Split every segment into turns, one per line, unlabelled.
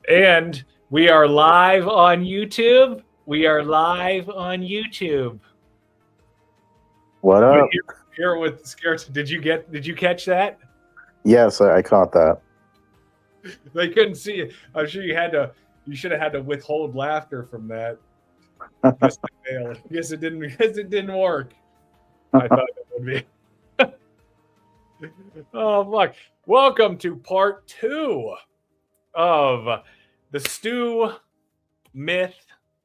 And we are live on YouTube. We are live on YouTube.
What up?
Here with Scares. Did you catch that?
Yes, I caught that.
They couldn't see it. I'm sure you should have had to withhold laughter from that. Guess I failed. Guess it didn't work. I thought it would be. Oh fuck. Welcome to part 2 of the Stu Myth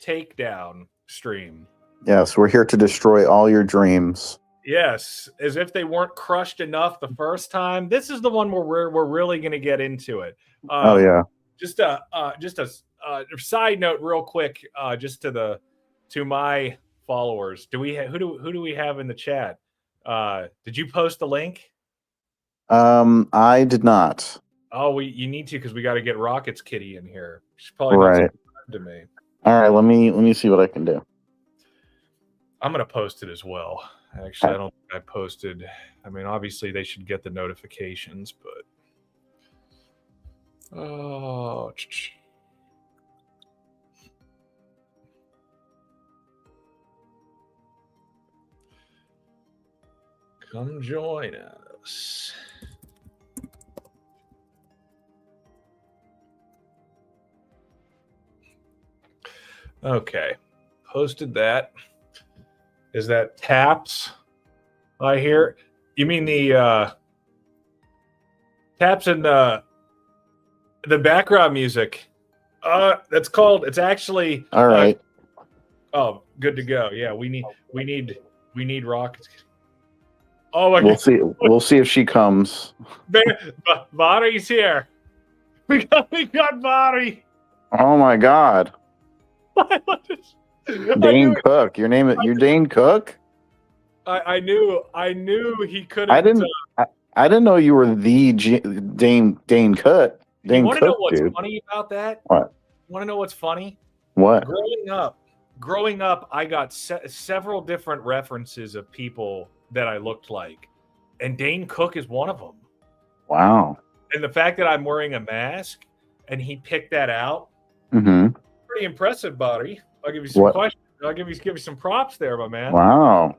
Takedown stream.
Yes, we're here to destroy all your dreams.
Yes, as if they weren't crushed enough the first time. This is the one where we're really going to get into it.
Oh yeah.
Just a side note, real quick, just to my followers. Who do we have in the chat? Did you post the link?
I did not.
Oh, you need to, because we got to get Rocket's Kitty in here. She's probably
right
to me.
All right, let me see what I can do.
I'm gonna post it as well. Actually, I don't think I posted. I mean, obviously they should get the notifications, but come join us. Okay, posted that. Is that taps? I hear. You mean the taps and the background music? That's called. It's actually.
All right.
Oh, good to go. Yeah, we need rockets. Oh my
We'll
God.
see. We'll see if she comes.
Bari's here. We got Bari.
Oh my God. Dane Cook. You're Dane Cook?
I knew he couldn't.
I didn't know you were the Dane Cook.
You want to know what's funny about that?
What?
Want to know what's funny?
What?
Growing up, I got several different references of people that I looked like, and Dane Cook is one of them.
Wow.
And the fact that I'm wearing a mask and he picked that out, pretty impressive, buddy. I'll give you some questions. I'll give you some props there, my man.
Wow.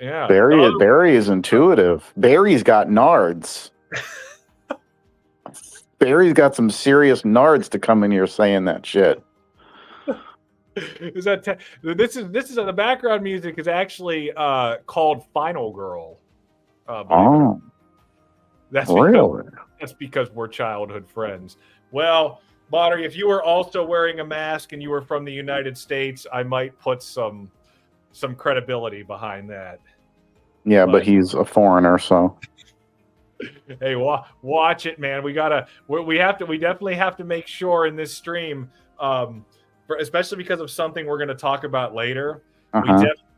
Yeah.
Barry is intuitive. Barry's got nards. Barry's got some serious nards to come in here saying that shit.
This is the background music is actually called Final Girl. That's
really?
That's because we're childhood friends. Well, Bonner, if you were also wearing a mask and you were from the United States, I might put some credibility behind that.
Yeah, but he's a foreigner, so.
Hey, watch it, man. We definitely have to make sure in this stream, especially because of something we're going to talk about later.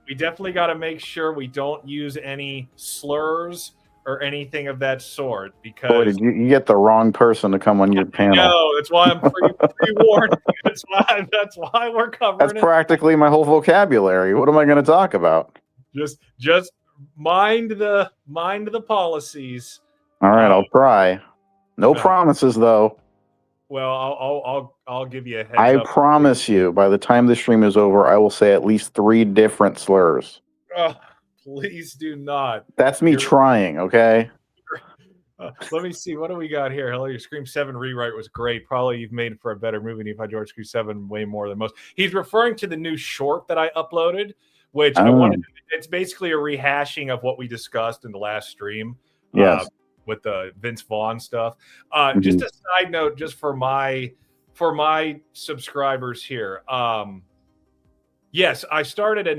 We definitely got to make sure we don't use any slurs or anything of that sort, because
boy, did you get the wrong person to come on your panel.
No, that's why I'm pre-warned. That's why we're covering
That's practically my whole vocabulary. What am I going to talk about?
Just mind the policies.
All right, I'll try. No promises though.
Well, I'll give you a heads
up. I
up.
promise you, by the time the stream is over, I will say at least 3 different slurs.
Please do not.
That's me trying, okay?
Let me see. What do we got here? Hello, your Scream 7 rewrite was great. Probably you've made it for a better movie than you've had George Scream 7 way more than most. He's referring to the new short that I uploaded, which it's basically a rehashing of what we discussed in the last stream.
Yes.
With the Vince Vaughn stuff. Just a side note, just for my subscribers here. Yes, I'm starting a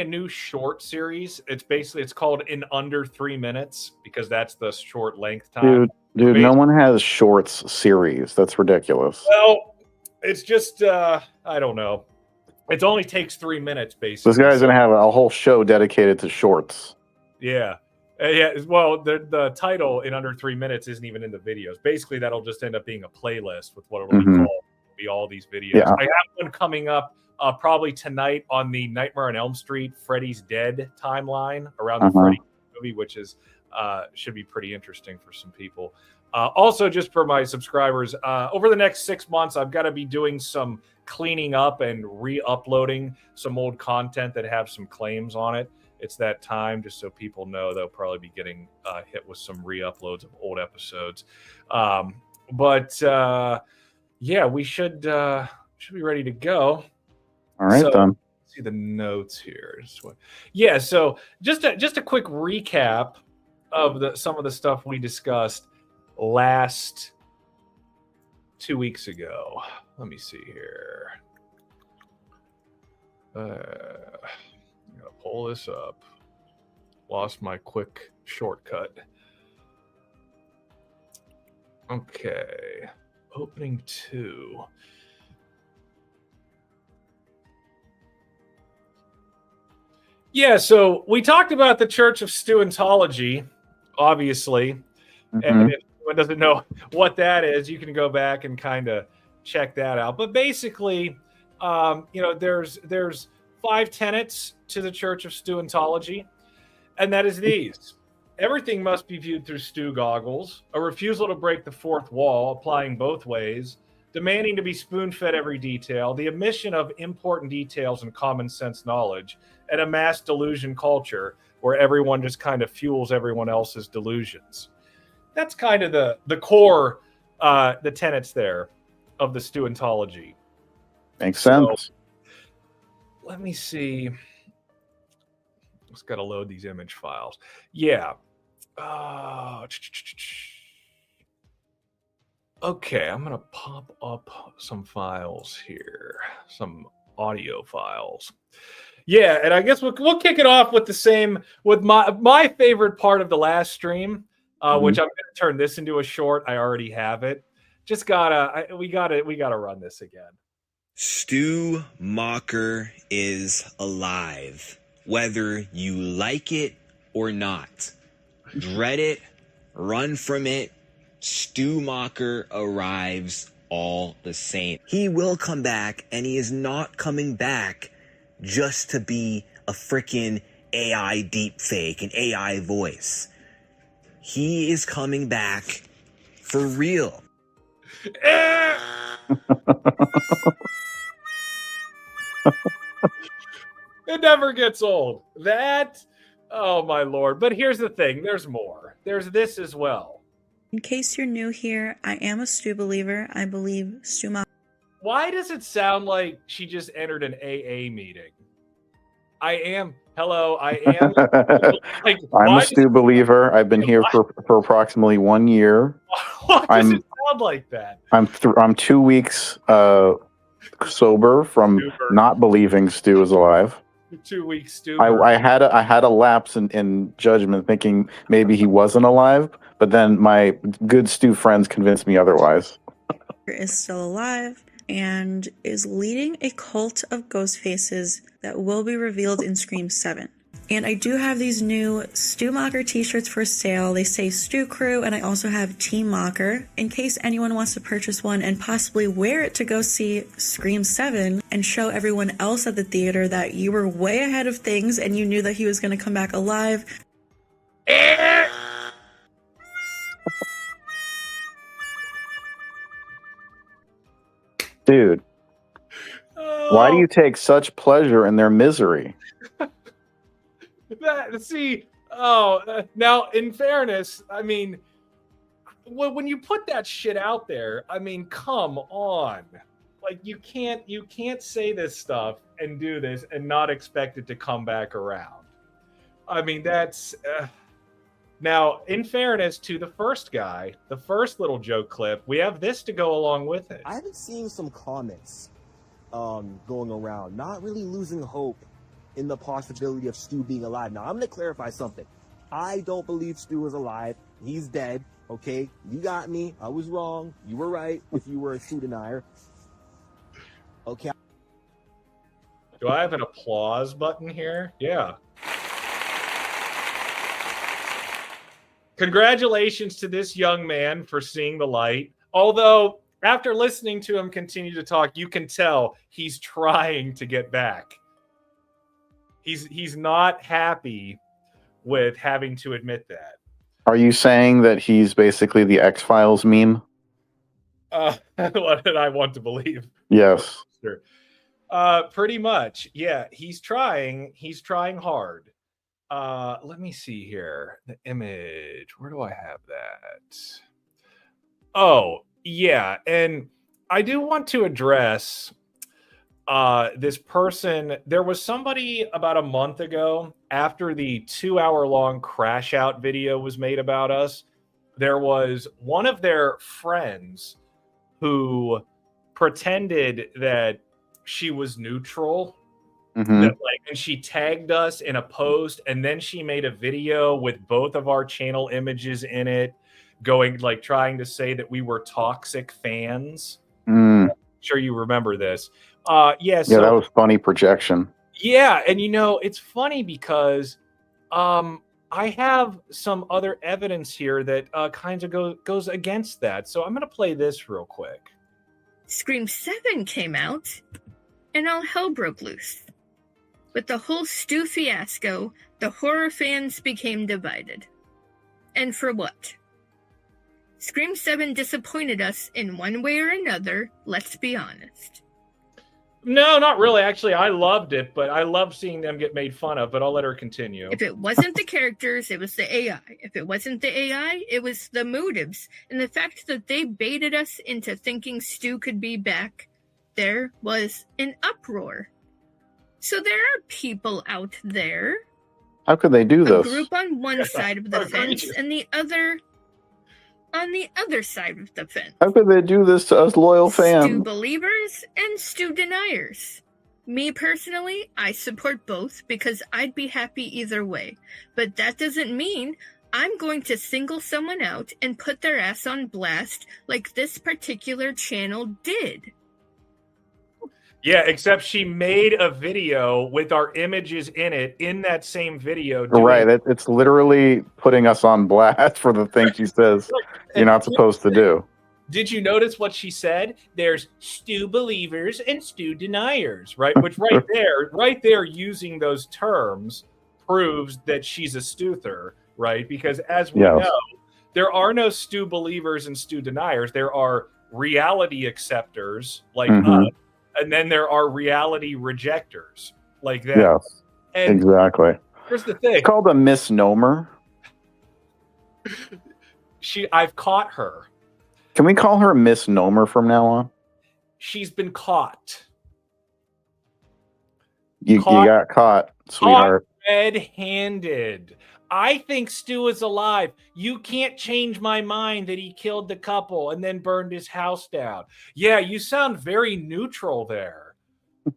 new short series. It's called In Under 3 Minutes, because that's the short length time.
Dude, no one has shorts series. That's ridiculous.
Well, it's just I don't know. It only takes 3 minutes, basically.
This guy's gonna have a whole show dedicated to shorts.
Yeah. Yeah, well, the title In Under 3 Minutes isn't even in the videos. Basically, that'll just end up being a playlist with what it'll be called. It'll be all these videos.
Yeah.
I have one coming up probably tonight on the Nightmare on Elm Street, Freddy's Dead timeline around the Freddy movie, which is should be pretty interesting for some people. Also, just for my subscribers, over the next 6 months, I've got to be doing some cleaning up and re-uploading some old content that have some claims on it. It's that time, just so people know they'll probably be getting hit with some re-uploads of old episodes. Yeah, we should be ready to go.
All right,
so,
then.
See the notes here. Yeah, so just a quick recap of some of the stuff we discussed last 2 weeks ago. Let me see here. I'm gonna pull this up. Lost my quick shortcut. Okay, opening 2. Yeah, so we talked about the Church of Stuentology, obviously. And if anyone doesn't know what that is, you can go back and kind of check that out. But basically, there's 5 tenets to the Church of Stuentology, and that is these. Everything must be viewed through Stu goggles, a refusal to break the fourth wall, applying both ways, demanding to be spoon-fed every detail, the omission of important details and common sense knowledge, and a mass delusion culture where everyone just kind of fuels everyone else's delusions. That's kind of the core, the tenets there of the Stuentology.
Makes sense.
Let me see. Just got to load these image files. Yeah. Okay, I'm going to pop up some files here, some audio files. Yeah, and I guess we'll kick it off with my favorite part of the last stream, which I'm going to turn this into a short. I already have it. Just we gotta run this again.
Stu Macher is alive, whether you like it or not. Dread it, run from it. Stu Macher arrives all the same. He will come back, and he is not coming back just to be a freaking AI deepfake, an AI voice. He is coming back for real.
It never gets old. Oh my Lord. But here's the thing. There's more. There's this as well.
In case you're new here, I am a Stu believer. I believe Stu Macher.
Why does it sound like she just entered an AA meeting? I am. Hello, I am.
I'm a Stu believer. I've been here for approximately 1 year.
Why does it sound like that?
I'm 2 weeks sober from not believing Stu is alive.
2 weeks, Stu.
I had a lapse in judgment, thinking maybe he wasn't alive, but then my good Stu friends convinced me otherwise.
Is still alive and is leading a cult of ghost faces that will be revealed in Scream 7. And I do have these new Stu Macher t-shirts for sale. They say Stu Crew, and I also have Team Macher. In case anyone wants to purchase one and possibly wear it to go see Scream 7 and show everyone else at the theater that you were way ahead of things and you knew that he was going to come back alive.
Dude, why do you take such pleasure in their misery?
Now, in fairness, I mean, when you put that shit out there, I mean, come on. Like, you can't say this stuff and do this and not expect it to come back around. I mean, that's... Now, in fairness to the first guy, the first little joke clip, we have this to go along with it.
I've been seeing some comments going around, not really losing hope in the possibility of Stu being alive. Now, I'm going to clarify something. I don't believe Stu is alive. He's dead, okay? You got me. I was wrong. You were right if you were a Stu denier. Okay.
Do I have an applause button here? Yeah. Congratulations to this young man for seeing the light. Although, after listening to him continue to talk, you can tell he's trying to get back. He's not happy with having to admit that.
Are you saying that he's basically the X-Files meme?
What did I want to believe?
Yes.
Pretty much. Yeah, he's trying hard. Let me see here. The image. Where do I have that? Oh, yeah. And I do want to address this person. There was somebody about a month ago, after the 2-hour-long crash out video was made about us, there was one of their friends who pretended that she was neutral.
Mm-hmm.
That, like, and she tagged us in a post, and then she made a video with both of our channel images in it, going like trying to say that we were toxic fans.
Mm.
I'm sure you remember this.
Yeah, that was funny projection.
Yeah, and it's funny because I have some other evidence here that kind of goes against that. So I'm going to play this real quick.
Scream 7 came out, and all hell broke loose. With the whole Stu fiasco, the horror fans became divided. And for what? Scream 7 disappointed us in one way or another, let's be honest.
No, not really. Actually, I loved it, but I love seeing them get made fun of, but I'll let her continue.
If it wasn't the characters, it was the AI. If it wasn't the AI, it was the motives. And the fact that they baited us into thinking Stu could be back, there was an uproar. So there are people out there.
How could they do this?
A group on one side of the fence and the other on the other side of the fence.
How could they do this to us loyal fans?
Stu believers and Stu deniers. Me personally, I support both because I'd be happy either way. But that doesn't mean I'm going to single someone out and put their ass on blast like this particular channel did.
Yeah, except she made a video with our images in it in that same video.
Right, it's literally putting us on blast for the thing she says you're not supposed to do.
Did you notice what she said? There's Stu believers and Stu deniers, right? Which right there, using those terms proves that she's a Stuther, right? Because as we know, there are no Stu believers and Stu deniers. There are reality acceptors like us. And then there are reality rejectors like that.
Yes,
and
exactly.
Here's the thing.
It's called a misnomer.
I've caught her.
Can we call her a misnomer from now on?
She's been caught.
You got caught, sweetheart.
Caught red-handed. I think Stu is alive. You can't change my mind that he killed the couple and then burned his house down. Yeah, you sound very neutral there.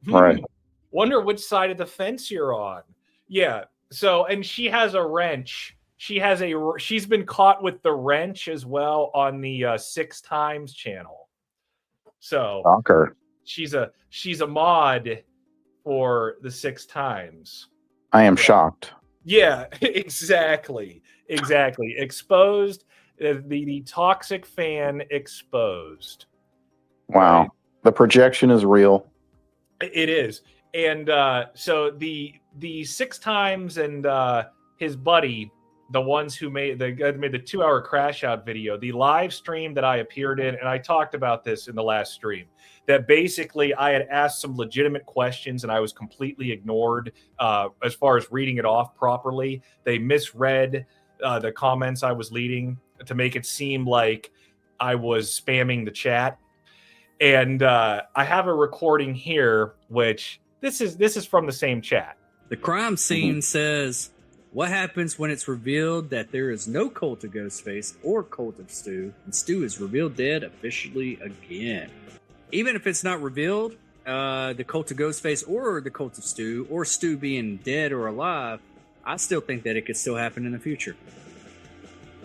Right.
Wonder which side of the fence you're on. Yeah. So, and she has a wrench. She's been caught with the wrench as well on the 6 Times channel. So,
Stalker.
She's a mod for the 6 Times.
I am shocked.
Yeah, exactly. Exposed, the toxic fan exposed.
Wow. Right? The projection is real.
It is. And so the 6 Times and his buddy, the ones who made the 2-hour crash out video, the live stream that I appeared in, and I talked about this in the last stream, that basically I had asked some legitimate questions and I was completely ignored as far as reading it off properly. They misread the comments I was leading to make it seem like I was spamming the chat. And I have a recording here, which this is from the same chat.
The crime scene says, what happens when it's revealed that there is no cult of Ghostface or cult of Stu, and Stu is revealed dead officially again? Even if it's not revealed, the cult of Ghostface or the cult of Stu, or Stu being dead or alive, I still think that it could still happen in the future.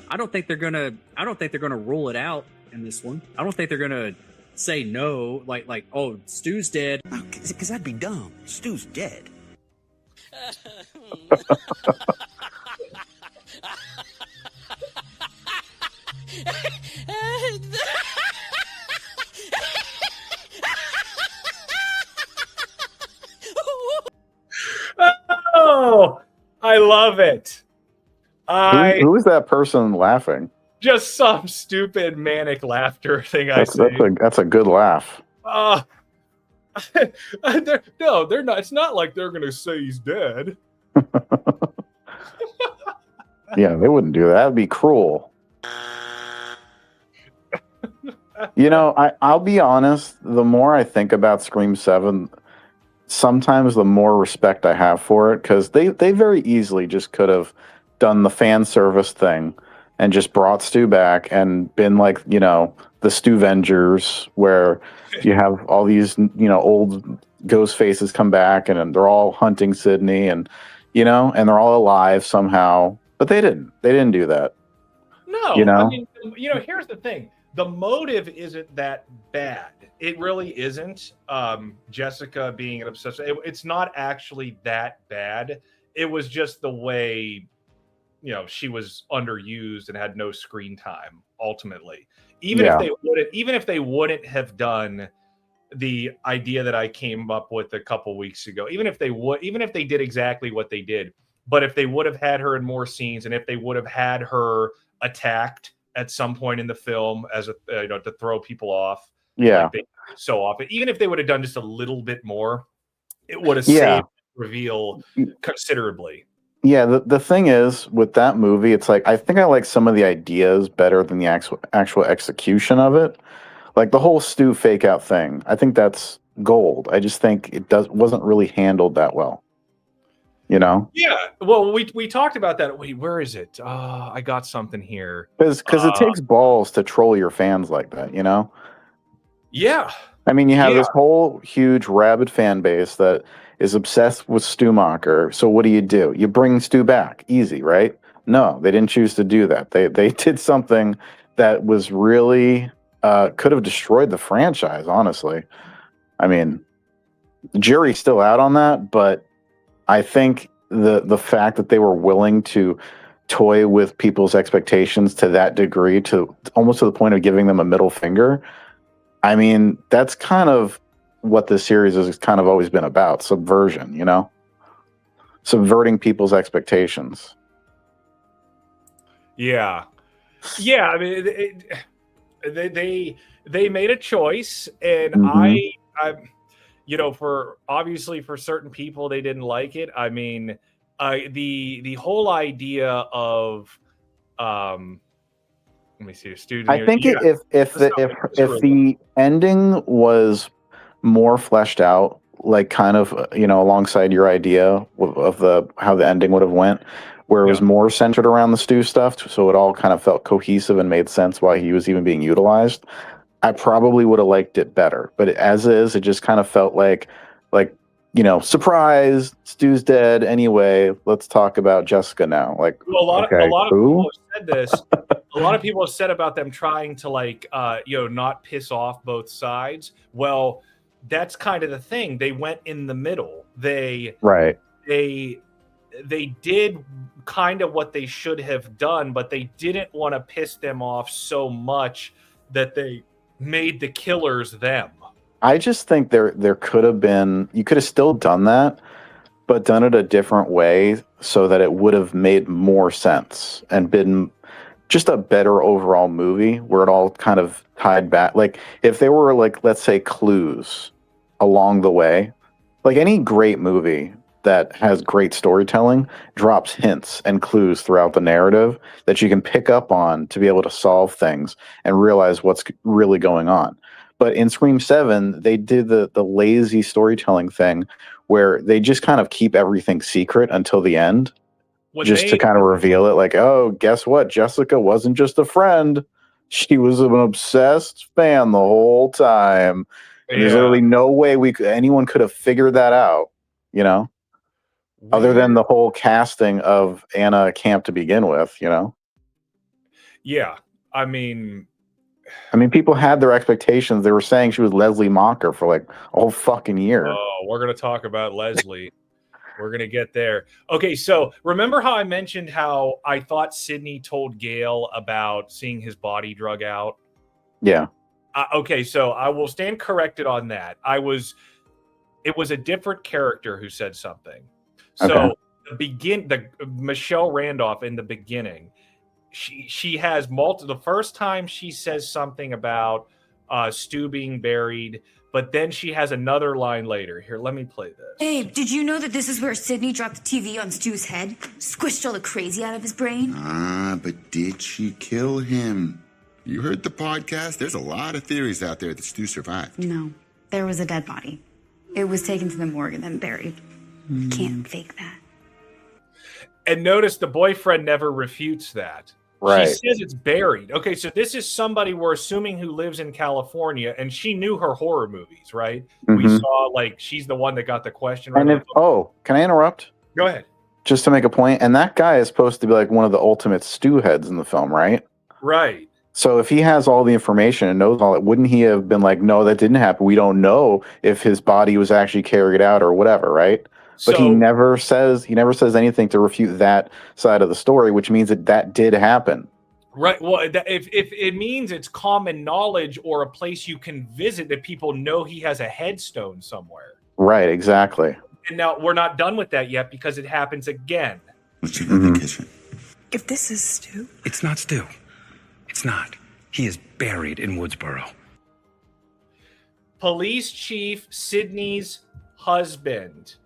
I don't think they're gonna rule it out in this one. I don't think they're gonna say no, like oh, Stu's dead.
Because that'd be dumb. Stu's dead.
Oh, I love it.
Who is that person laughing?
Just some stupid manic laughter thing I see.
That's a good laugh.
No, they're not. It's not like they're gonna say he's dead.
Yeah, they wouldn't do that. That'd be cruel. You know, I'll be honest. The more I think about Scream 7, sometimes the more respect I have for it, because they very easily just could have done the fan service thing and just brought Stu back and been like, you know, the Stu Vengers, where you have all these, you know, old ghost faces come back and they're all hunting Sydney, and you know, and they're all alive somehow. But they didn't. They didn't do that.
No,
you know?
I mean, you know, here's the thing. The motive isn't that bad. It really isn't. Jessica being an obsession. It's not actually that bad. It was just the way, you know, she was underused and had no screen time. Ultimately, even if they wouldn't have done the idea that I came up with a couple weeks ago, even if they did exactly what they did, but if they would have had her in more scenes, and if they would have had her attacked at some point in the film as a you know, to throw people off, like they do so often, even if they would have done just a little bit more, it would have saved the reveal considerably.
Yeah, the thing is with that movie, it's like I think I like some of the ideas better than the actual execution of it. Like the whole Stu fake out thing, I think that's gold. I just think it wasn't really handled that well. You know?
Yeah. Well, we talked about that. Wait, where is it? I got something here.
Because it takes balls to troll your fans like that, you know?
Yeah.
I mean, you have this whole huge rabid fan base that is obsessed with Stu Macher. So what do? You bring Stu back. Easy, right? No, they didn't choose to do that. They did something that was really could have destroyed the franchise, honestly. I mean, the jury's still out on that, but I think the fact that they were willing to toy with people's expectations to that degree, to almost to the point of giving them a middle finger, I mean, that's kind of what this series has kind of always been about: subversion, you know, subverting people's expectations.
Yeah. I mean, they made a choice, and I you know, for certain people, they didn't like it. I mean, the whole idea of let me see, the student.
I think if the ending was more fleshed out, like kind of, you know, alongside your idea of how the ending would have went, where it was more centered around the Stu stuff, so it all kind of felt cohesive and made sense why he was even being utilized, I probably would have liked it better. But as is, it just kind of felt like, you know, surprise, Stu's dead. Anyway, let's talk about Jessica now. Like,
well, a lot of people have said this. A lot of people have said about them trying to, like, you know, not piss off both sides. Well, that's kind of the thing. They went in the middle. They did kind of what they should have done, but they didn't want to piss them off so much that they made the killers them.
I just think there could have been, you could have still done that, but done it a different way so that it would have made more sense and been just a better overall movie where it all kind of tied back. Like if there were, like, let's say, clues along the way, like any great movie that has great storytelling drops hints and clues throughout the narrative that you can pick up on to be able to solve things and realize what's really going on. But in Scream 7, they did the lazy storytelling thing where they just kind of keep everything secret until the end, to kind of reveal it. Like, oh, guess what? Jessica wasn't just a friend. She was an obsessed fan the whole time. And there's literally no way anyone could have figured that out, you know? Other than the whole casting of Anna Camp to begin with, you know?
Yeah. I mean,
people had their expectations. They were saying she was Leslie Macher for like a whole fucking year.
Oh, we're going to talk about Leslie. We're going to get there. Okay, so remember how I mentioned how I thought Sydney told Gail about seeing his body drug out?
Yeah.
Okay, so I will stand corrected on that. It was a different character who said something. So the Michelle Randolph in the beginning, she has multiple. The first time she says something about Stu being buried, but then she has another line later. Here, let me play this.
Abe, did you know that this is where Sydney dropped the TV on Stu's head? Squished all the crazy out of his brain?
But did she kill him? You heard the podcast? There's a lot of theories out there that Stu survived.
No, there was a dead body. It was taken to the morgue and then buried. Can't fake that.
And notice the boyfriend never refutes that.
Right.
She says it's buried. Okay, so this is somebody we're assuming who lives in California, and she knew her horror movies, right? We saw, like, she's the one that got the question right.
And can I interrupt?
Go ahead.
Just to make a point. And that guy is supposed to be like one of the ultimate Stu heads in the film, right?
Right.
So if he has all the information and knows all it, wouldn't he have been like, no, that didn't happen? We don't know if his body was actually carried out or whatever, right? But he never says anything to refute that side of the story, which means that did happen.
Right. Well, if it means it's common knowledge or a place you can visit that people know he has a headstone somewhere.
Right. Exactly.
And now we're not done with that yet because it happens again.
Let's check out the kitchen.
If this is Stu, it's not Stu. It's not. He is buried in Woodsboro.
Police Chief Sydney's husband.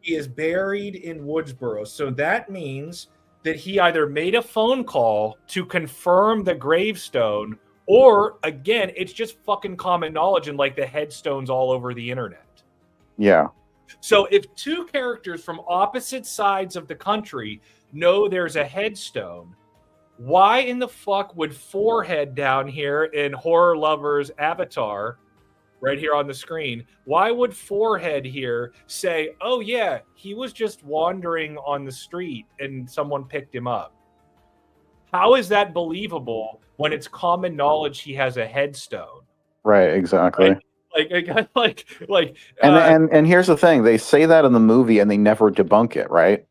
He is buried in Woodsboro. So that means that he either made a phone call to confirm the gravestone, or again, it's just fucking common knowledge and like the headstones all over the internet.
Yeah.
So if two characters from opposite sides of the country know there's a headstone, why in the fuck would Forehead down here in Horror Lovers Avatar, right here on the screen, why would Forehead here say, oh yeah, he was just wandering on the street and someone picked him up? How is that believable when it's common knowledge he has a headstone?
Right, exactly.
Like,
and here's the thing, they say that in the movie and they never debunk it, right?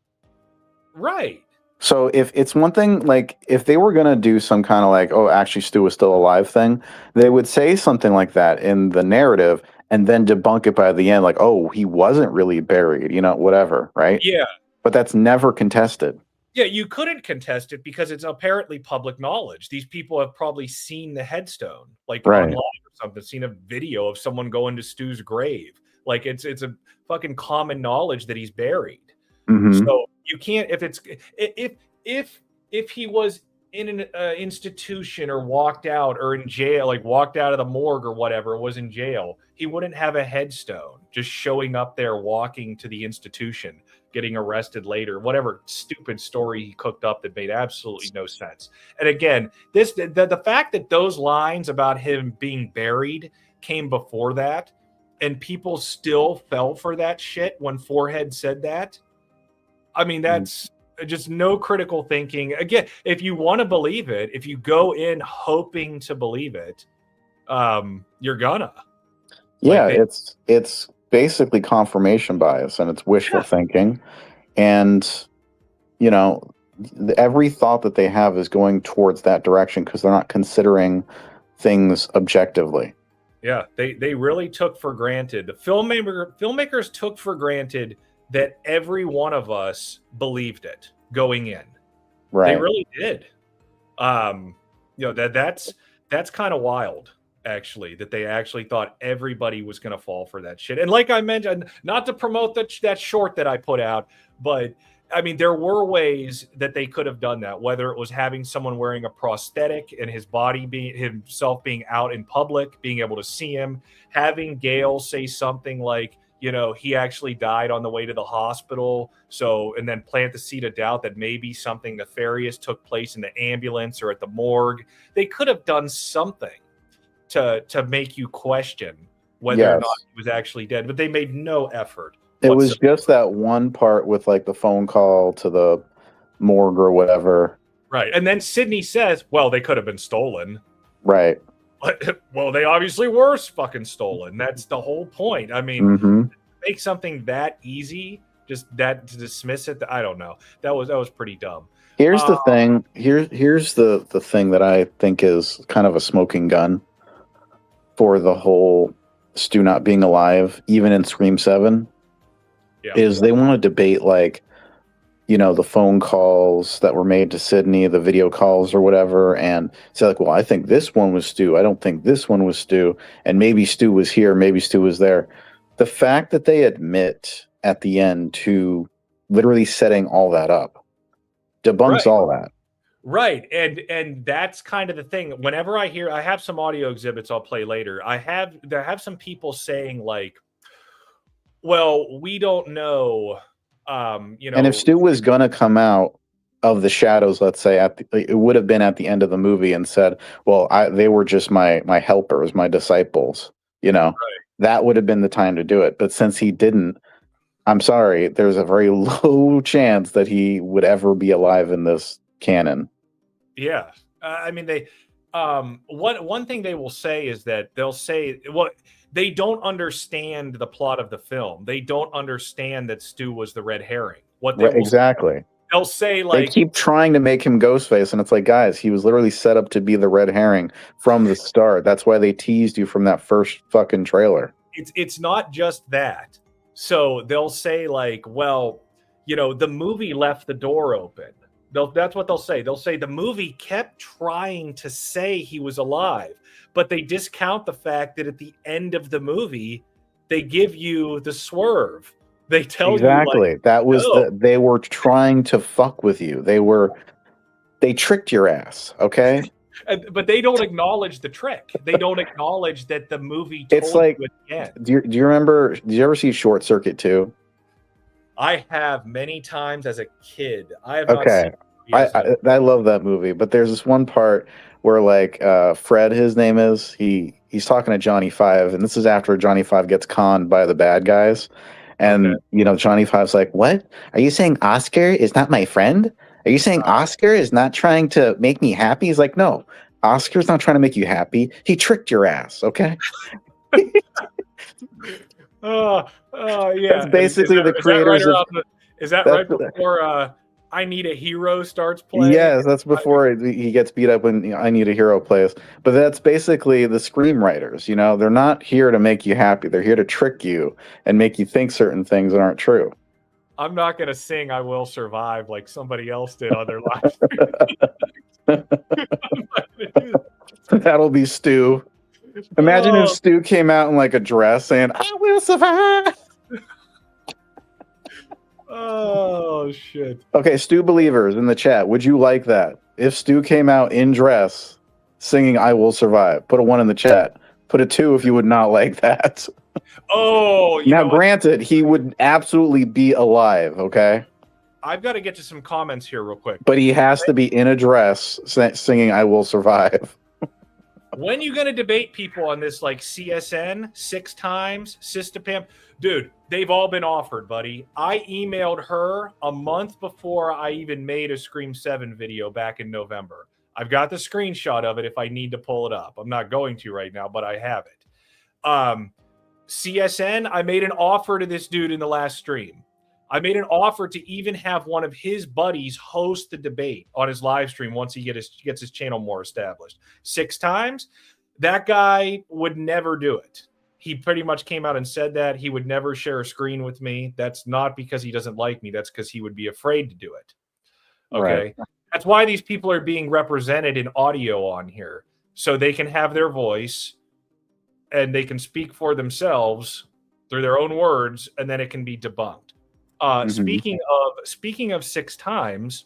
Right.
So if it's one thing, like if they were going to do some kind of like, oh, actually Stu was still alive thing, they would say something like that in the narrative and then debunk it by the end, like, oh, he wasn't really buried, whatever, right?
Yeah.
But that's never contested.
Yeah, you couldn't contest it because it's apparently public knowledge. These people have probably seen the headstone, like online or something, seen a video of someone going to Stu's grave. Like it's a fucking common knowledge that he's buried. So you can't, if he was in an institution or walked out or in jail, like walked out of the morgue or whatever, was in jail, he wouldn't have a headstone just showing up there, walking to the institution, getting arrested later, whatever stupid story he cooked up that made absolutely no sense. And again, the fact that those lines about him being buried came before that, and people still fell for that shit when Forehead said that. I mean, that's just no critical thinking. Again, if you want to believe it, if you go in hoping to believe it, you're gonna.
Yeah, it's basically confirmation bias and it's wishful thinking. And, every thought that they have is going towards that direction because they're not considering things objectively.
Yeah, they really took for granted. The filmmakers took for granted that every one of us believed it going in.
Right.
They really did. That's kind of wild, actually, that they actually thought everybody was going to fall for that shit. And like I mentioned, not to promote that short that I put out, but I mean, there were ways that they could have done that, whether it was having someone wearing a prosthetic and his body himself being out in public, being able to see him, having Gail say something like, he actually died on the way to the hospital. So, and then plant the seed of doubt that maybe something nefarious took place in the ambulance or at the morgue. They could have done something to make you question whether or not he was actually dead, but they made no effort.
It was just that one part with like the phone call to the morgue or whatever.
Right. And then Sydney says, well, they could have been stolen.
Right.
Well, they obviously were fucking stolen. That's the whole point. I mean, make something that easy, just that to dismiss it. I don't know. That was pretty dumb.
Here's the thing. Here's the thing that I think is kind of a smoking gun for the whole Stu not being alive, even in Scream 7, is they want to debate like, the phone calls that were made to Sydney, the video calls or whatever, and say like, well, I think this one was Stu. I don't think this one was Stu. And maybe Stu was here, maybe Stu was there. The fact that they admit at the end to literally setting all that up debunks all that.
Right. And that's kind of the thing. Whenever I have some audio exhibits I'll play later. I have some people saying like, well, we don't know. And
if Stu was gonna come out of the shadows, let's say it would have been at the end of the movie and said, well, they were just my helpers, my disciples, that would have been the time to do it. But since he didn't, I'm sorry, there's a very low chance that he would ever be alive in this canon.
Yeah. I mean, they one thing they will say is that they'll say, well, they don't understand the plot of the film. They don't understand that Stu was the red herring. What they
exactly.
They'll say like,
they keep trying to make him Ghostface, and it's like, guys, he was literally set up to be the red herring from the start. That's why they teased you from that first fucking trailer.
It's not just that. So they'll say like, well, the movie left the door open. That's what they'll say. They'll say the movie kept trying to say he was alive, but they discount the fact that at the end of the movie, they give you the swerve. They tell
exactly.
you like,
that was they were trying to fuck with you. They tricked your ass. Okay.
But they don't acknowledge the trick. They don't acknowledge that the movie told
it's like,
you at the end.
Do you remember? Did you ever see Short Circuit 2?
I have many times as a kid. I have not
seen it. I love that movie, but there's this one part where like Fred, his name is, he's talking to Johnny Five, and this is after Johnny Five gets conned by the bad guys. And Johnny Five's like, what? Are you saying Oscar is not my friend? Are you saying Oscar is not trying to make me happy? He's like, no, Oscar's not trying to make you happy. He tricked your ass, okay?
Yeah.
That's basically the creators of...
Is that right before I Need a Hero starts playing?
Yes, that's before he gets beat up when I Need a Hero plays. But that's basically the screenwriters, They're not here to make you happy. They're here to trick you and make you think certain things that aren't true.
I'm not going to sing I Will Survive like somebody else did on their live stream.
That'll be Stu. Imagine if Stu came out in like a dress saying, I will survive.
Oh, shit.
Okay, Stu believers in the chat, would you like that? If Stu came out in dress singing I Will Survive, put a 1 in the chat. Put a 2 if you would not like that.
Oh,
now granted, he would absolutely be alive, okay?
I've got to get to some comments here real quick.
But he has to be in a dress singing I Will Survive.
When you going to debate people on this, like CSN, 6 times, Sistapam? Dude, they've all been offered, buddy. I emailed her a month before I even made a Scream 7 video back in November. I've got the screenshot of it if I need to pull it up. I'm not going to right now, but I have it. CSN, I made an offer to this dude in the last stream. I made an offer to even have one of his buddies host the debate on his live stream once he gets his channel more established. 6 times, that guy would never do it. He pretty much came out and said that he would never share a screen with me. That's not because he doesn't like me. That's because he would be afraid to do it. Okay. Right. That's why these people are being represented in audio on here, so they can have their voice and they can speak for themselves through their own words, and then it can be debunked. Speaking of 6 times,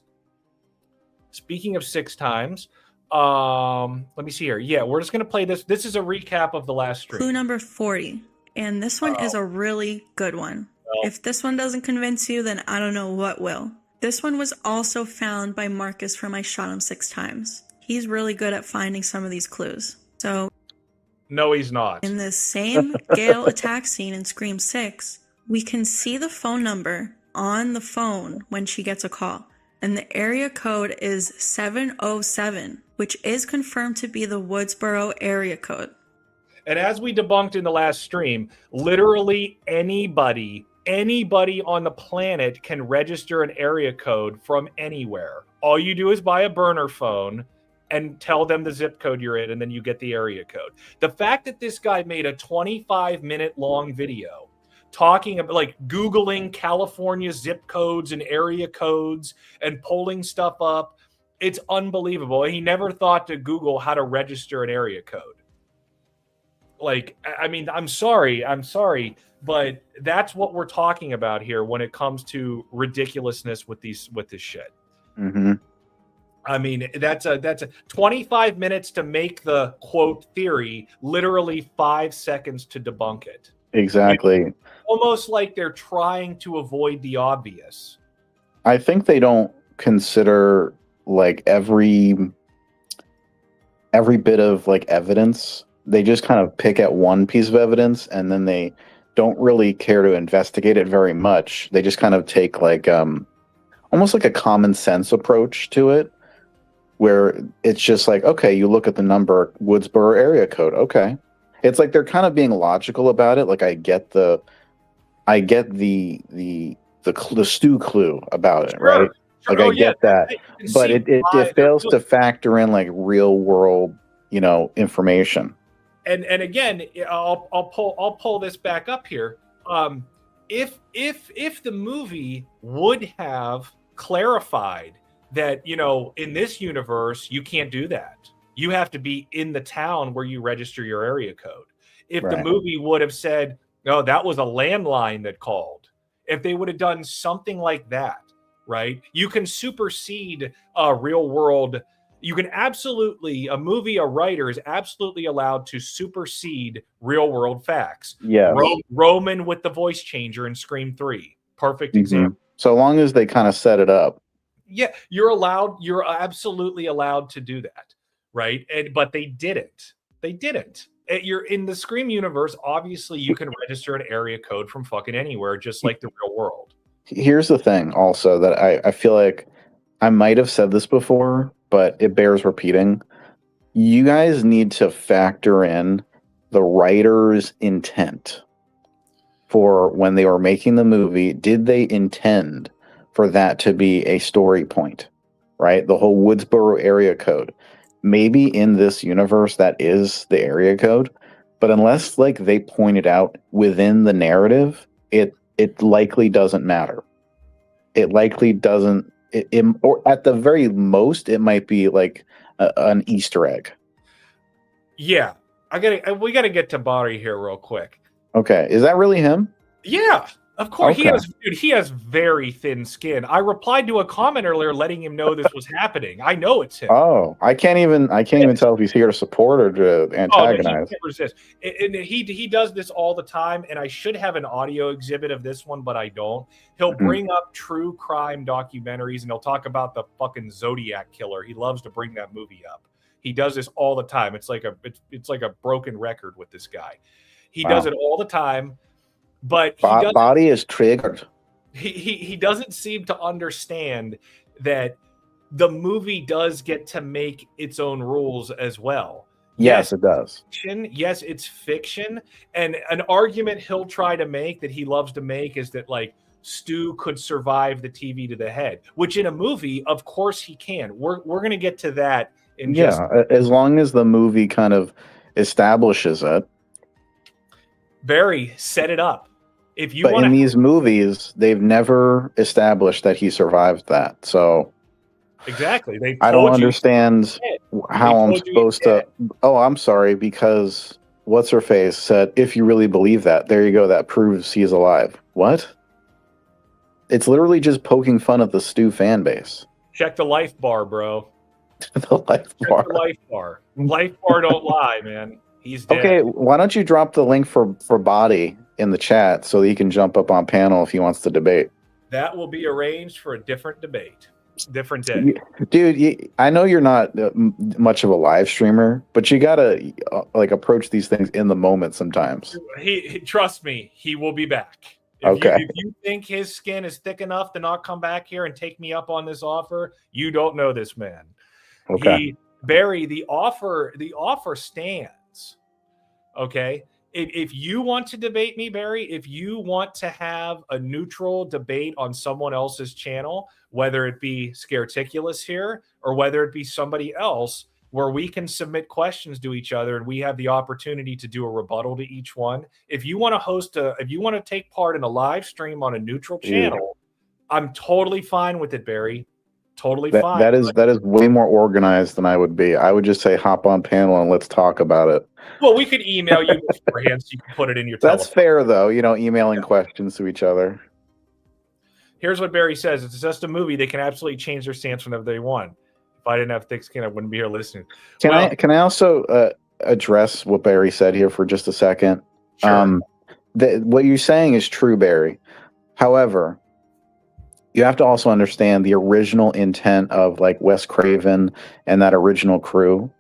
let me see here. Yeah, we're just going to play this. This is a recap of the last stream.
Clue number 40. And this one is a really good one. Well, if this one doesn't convince you, then I don't know what will. This one was also found by Marcus from I Shot Him 6 Times. He's really good at finding some of these clues. So,
no, he's not.
In the same Gale attack scene in Scream 6, we can see the phone number on the phone when she gets a call. And the area code is 707, which is confirmed to be the Woodsboro area code.
And as we debunked in the last stream, literally anybody on the planet can register an area code from anywhere. All you do is buy a burner phone and tell them the zip code you're in, and then you get the area code. The fact that this guy made a 25-minute long video talking about like Googling California zip codes and area codes and pulling stuff up. It's unbelievable. He never thought to Google how to register an area code. Like, I mean, I'm sorry, but that's what we're talking about here when it comes to ridiculousness with this shit.
Mm-hmm.
I mean, that's a 25 minutes to make the quote theory, literally 5 seconds to debunk it.
Exactly.
It's almost like they're trying to avoid the obvious.
I think they don't consider like every bit of like evidence. They just kind of pick at one piece of evidence and then they don't really care to investigate it very much. They just kind of take like almost like a common sense approach to it, where it's just like, okay, you look at the number, Woodsboro area code. Okay. It's like they're kind of being logical about it. Like I get the Stu clue about it, right? Like I get that, but it fails to factor in like real world, information.
And again, I'll pull this back up here. If the movie would have clarified that, in this universe, you can't do that. You have to be in the town where you register your area code. If the movie would have said, no, that was a landline that called. If they would have done something like that, right? You can supersede a real world. You can a writer is absolutely allowed to supersede real world facts.
Yeah.
Roman with the voice changer in Scream 3. Perfect example.
So long as they kind of set it up.
Yeah, you're absolutely allowed to do that, right? But they didn't. You're in the Scream universe. Obviously, you can register an area code from fucking anywhere, just like the real world.
Here's the thing also that I feel like I might have said this before, but it bears repeating. You guys need to factor in the writer's intent for when they were making the movie. Did they intend for that to be a story point, right? The whole Woodsboro area code. Maybe in this universe that is the area code, but unless like they point it out within the narrative, it likely doesn't matter. It likely doesn't. Or at the very most, it might be like an Easter egg.
Yeah, we gotta get to Bari here real quick.
Okay, is that really him?
Yeah. Of course,
Okay.
He has very thin skin. I replied to a comment earlier letting him know this was happening. I know it's him.
Oh, I can't even tell if he's here to support or to antagonize.
He can't resist. And he does this all the time, and I should have an audio exhibit of this one, but I don't. He'll bring up true crime documentaries, and he'll talk about the fucking Zodiac killer. He loves to bring that movie up. He does this all the time. It's like a broken record with this guy. He does it all the time. But
body is triggered.
He doesn't seem to understand that the movie does get to make its own rules as well.
Yes, it does.
Yes, it's fiction. And an argument he'll try to make that he loves to make is that like Stu could survive the TV to the head, which in a movie, of course he can. We're going to get to that in
as long as the movie kind establishes it.
Barry, set it up.
But in these movies, they've never established that he survived that. So
exactly,
I don't understand how I'm supposed to. Oh, I'm sorry, because what's her face said, "If you really believe that, there you go. That proves he's alive." What? It's literally just poking fun at the Stu fan base.
Check the life bar, bro.
The life bar.
The life bar. Life bar don't lie, man. He's dead.
Okay, why don't you drop the link for Body in the chat so that he can jump up on panel if he wants to debate?
That will be arranged for a different debate. Different day.
Dude, I know you're not much of a live streamer, but you gotta approach these things in the moment sometimes.
He trust me, he will be back. If you think his skin is thick enough to not come back here and take me up on this offer, you don't know this man.
Okay.
Barry, the offer stands. Okay. If you want to debate me, Barry, if you want to have a neutral debate on someone else's channel, whether it be Scareticulous here or whether it be somebody else, where we can submit questions to each other and we have the opportunity to do a rebuttal to each one. If you want to take part in a live stream on a neutral channel, I'm totally fine with it, Barry. Totally fine.
That is way more organized than I would be. I would just say hop on panel and let's talk about it.
Well, we could email you beforehand so you can put it in your
That's
telephone.
fair, though, emailing questions to each other.
Here's what Barry says. It's just a movie. They can absolutely change their stance whenever they want. If I didn't have thick skin, I wouldn't be here listening.
Can I also address what Barry said here for just a second?
Sure.
What you're saying is true, Barry. However, you have to also understand the original intent of like Wes Craven and that original crew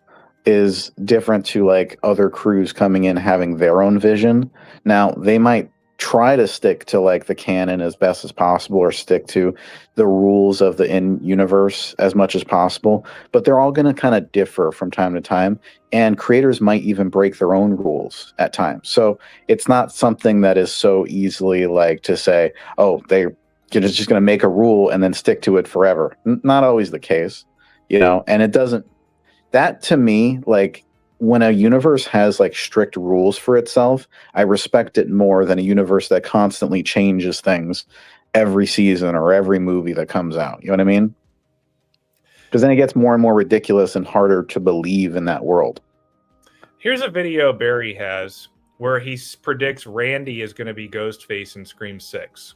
is different to like other crews coming in having their own vision. Now, they might try to stick to like the canon as best as possible or stick to the rules of the in-universe as much as possible, but they're all going to kind of differ from time to time, and creators might even break their own rules at times. So it's not something that is so easily like to say, oh, they're just going to make a rule and then stick to it forever. Not always the case, and it doesn't, that to me, like, when a universe has like strict rules for itself, I respect it more than a universe that constantly changes things every season or every movie that comes out. You know what I mean? Because then it gets more and more ridiculous and harder to believe in that world.
Here's a video Barry has where he predicts Randy is going to be Ghostface in Scream 6.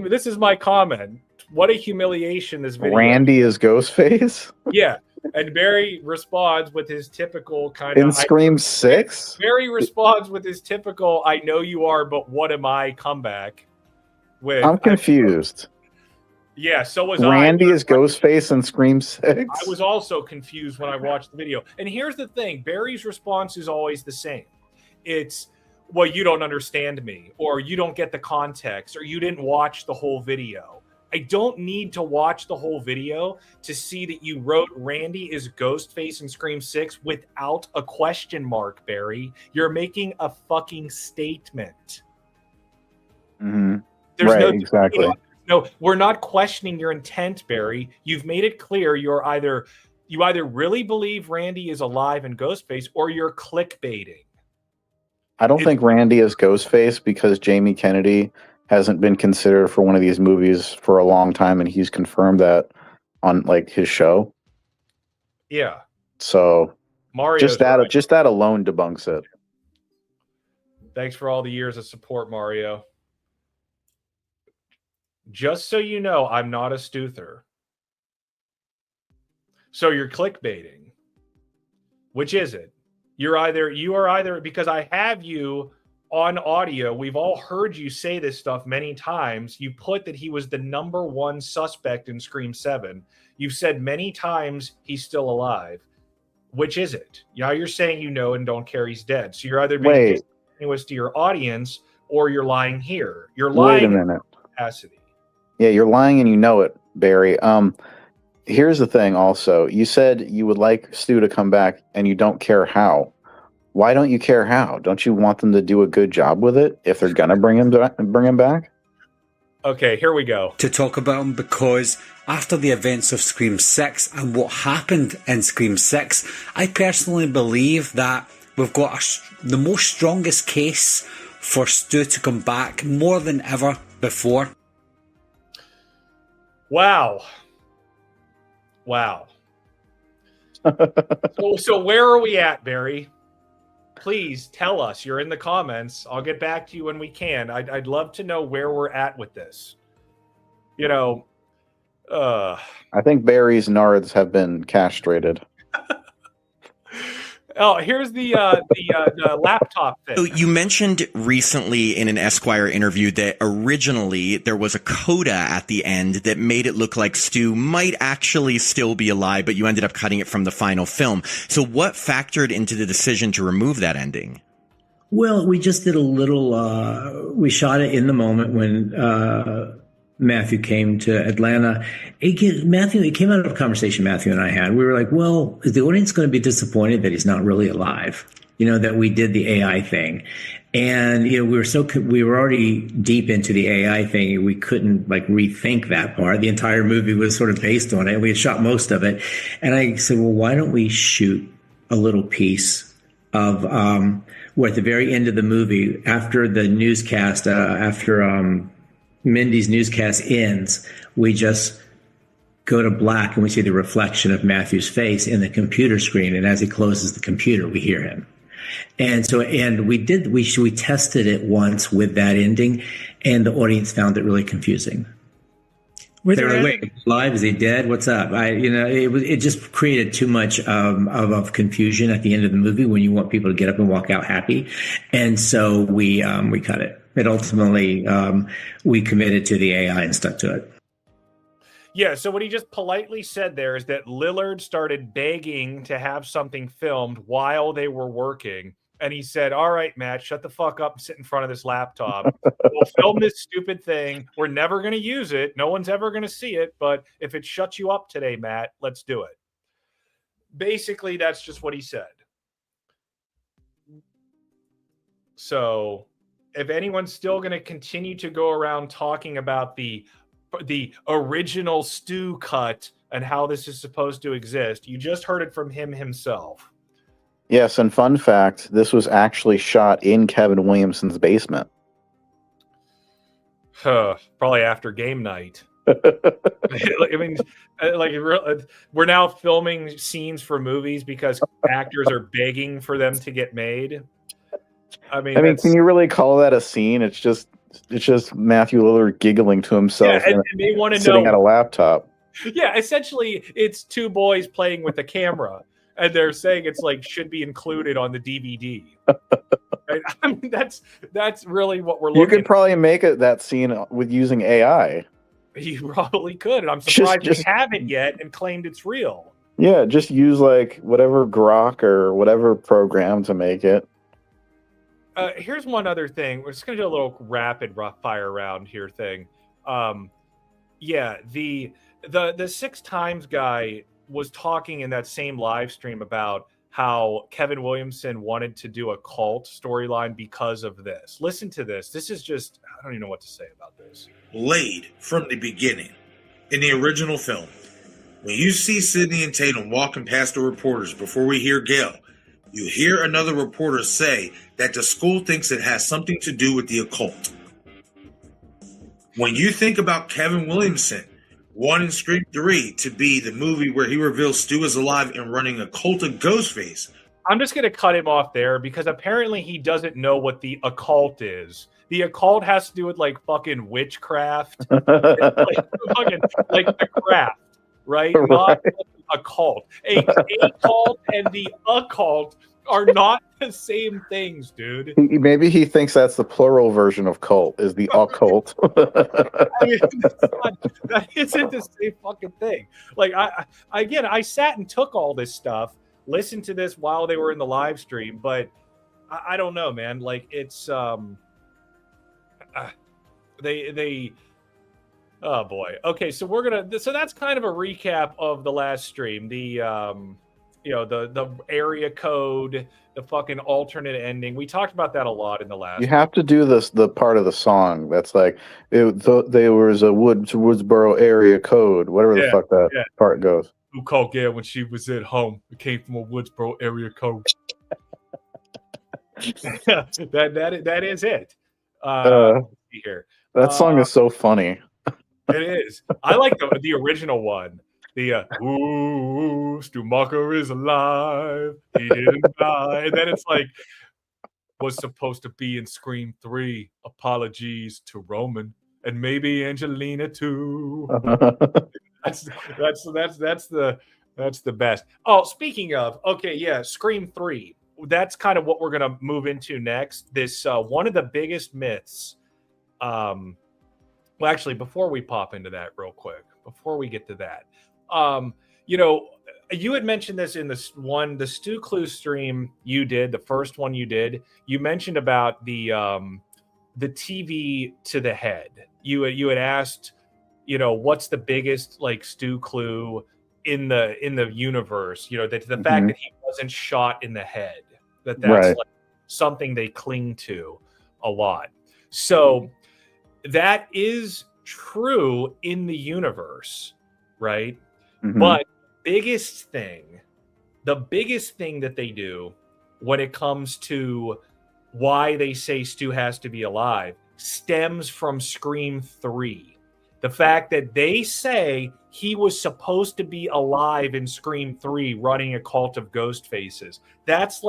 This is my comment. What a humiliation this video.
Randy is Ghostface?
Yeah. And Barry responds with his typical kind of
in Scream 6?
Barry responds with his typical I know you are, but what am I comeback.
I'm confused.
Yeah, so was
Randy is Ghostface in Scream 6?
I was also confused when I watched the video. And here's the thing. Barry's response is always the same. It's, well, you don't understand me, or you don't get the context, or you didn't watch the whole video. I don't need to watch the whole video to see that you wrote Randy is Ghostface in Scream 6 without a question mark, Barry. You're making a fucking statement.
Mm-hmm.
There's
right, exactly.
No, we're not questioning your intent, Barry. You've made it clear you either really believe Randy is alive in Ghostface, or you're clickbaiting.
I don't think Randy is Ghostface because Jamie Kennedy hasn't been considered for one of these movies for a long time, and he's confirmed that on like his show.
Yeah.
So
Mario's
just that alone debunks it.
Thanks for all the years of support, Mario. Just so you know, I'm not a Stuther. So you're clickbaiting. Which is it? You are either, because I have you on audio, we've all heard you say this stuff many times. You put that he was the #1 suspect in Scream 7. You've said many times he's still alive. Which is it? Now you're saying you know and don't care he's dead. So you're either being disingenuous to your audience or you're lying here. You're lying
Wait a minute.
in capacity.
Yeah, you're lying and you know it, Barry. Here's the thing also. You said you would like Stu to come back and you don't care how. Why don't you care how? Don't you want them to do a good job with it if they're going to bring him back?
Okay, here we go.
To talk about him because after the events of Scream 6 and what happened in Scream 6, I personally believe that we've got the most strongest case for Stu to come back more than ever before.
Wow. So where are we at, Barry? Please tell us. You're in the comments. I'll get back to you when we can. I'd love to know where we're at with this. I
think Barry's nards have been castrated.
Oh, here's the laptop thing.
So you mentioned recently in an Esquire interview that originally there was a coda at the end that made it look like Stu might actually still be alive, but you ended up cutting it from the final film. So what factored into the decision to remove that ending?
Well, we just did a little, we shot it in the moment when Matthew came to Atlanta, it came out of a conversation Matthew and I had. We were like, well, is the audience going to be disappointed that he's not really alive? That we did the AI thing. And, we were already deep into the AI thing. We couldn't rethink that part. The entire movie was sort of based on it. We had shot most of it. And I said, well, why don't we shoot a little piece of, where at the very end of the movie, after the newscast, Mindy's newscast ends, we just go to black and we see the reflection of Matthew's face in the computer screen. And as he closes the computer, we hear him. And we tested it once with that ending, and the audience found it really confusing. They were like, wait, alive? Is he dead? What's up? It just created too much of confusion at the end of the movie when you want people to get up and walk out happy. And so we cut it. But ultimately, we committed to the AI and stuck to it.
Yeah, so what he just politely said there is that Lillard started begging to have something filmed while they were working. And he said, all right, Matt, shut the fuck up and sit in front of this laptop. We'll film this stupid thing. We're never going to use it. No one's ever going to see it. But if it shuts you up today, Matt, let's do it. Basically, that's just what he said. So if anyone's still going to continue to go around talking about the original Stu cut and how this is supposed to exist, you just heard it from him himself.
Yes, and fun fact, this was actually shot in Kevin Williamson's basement.
Probably after game night. I mean, we're now filming scenes for movies because actors are begging for them to get made. I mean,
can you really call that a scene? It's just Matthew Lillard giggling to himself
and they want to
sitting
know,
at a laptop.
Yeah, essentially, it's two boys playing with a camera, and they're saying it's should be included on the DVD. Right? I mean, that's really what we're looking.
You could probably make that scene with using AI.
You probably could, and I'm surprised they haven't yet and claimed it's real.
Yeah, just use whatever Grok or whatever program to make it.
Here's one other thing. We're just going to do a little rapid fire round here thing. Yeah, the 6 Times guy was talking in that same live stream about how Kevin Williamson wanted to do a cult storyline because of this. Listen to this. This is just, I don't even know what to say about this.
Laid from the beginning. In the original film, when you see Sidney and Tatum walking past the reporters before we hear Gail, you hear another reporter say that the school thinks it has something to do with the occult. When you think about Kevin Williamson wanting Scream 3 to be the movie where he reveals Stu is alive and running a cult of Ghostface,
I'm just going to cut him off there because apparently he doesn't know what the occult is. The occult has to do with fucking witchcraft, like the craft, right? Not a cult. A cult and the occult are not the same things, dude.
Maybe he thinks that's the plural version of cult, is the occult.
I mean, that isn't the same fucking thing. I sat and took all this stuff, listened to this while they were in the live stream, but I don't know, man. It's they oh boy. Okay, so that's kind of a recap of the last stream. The the area code, the fucking alternate ending. We talked about that a lot in the last.
You have to do the part of the song that's there was a Woodsboro area code, whatever the fuck that part goes.
Who called Gail when she was at home? It came from a Woodsboro area code. that is it. Here.
That song is so funny.
It is. I like the original one. The ooh, Stu Macher is alive. He didn't die. And then it's was supposed to be in Scream 3. Apologies to Roman and maybe Angelina too. That's the best. Oh, speaking of, Scream 3. That's kind of what we're gonna move into next. This one of the biggest myths. Well, actually, before we pop into that real quick, before we get to that, you had mentioned this in the Stu Clues stream you did, the first one you did. You mentioned about the TV to the head. You had asked you know, what's the biggest like Stu clue in the universe? You know, the fact that he wasn't shot in the head, that's
Right.
like something they cling to a lot. So that is true in the universe, right? But the biggest thing that they do when it comes to why they say Stu has to be alive stems from Scream 3. The fact that they say he was supposed to be alive in Scream 3 running a cult of ghost faces. That's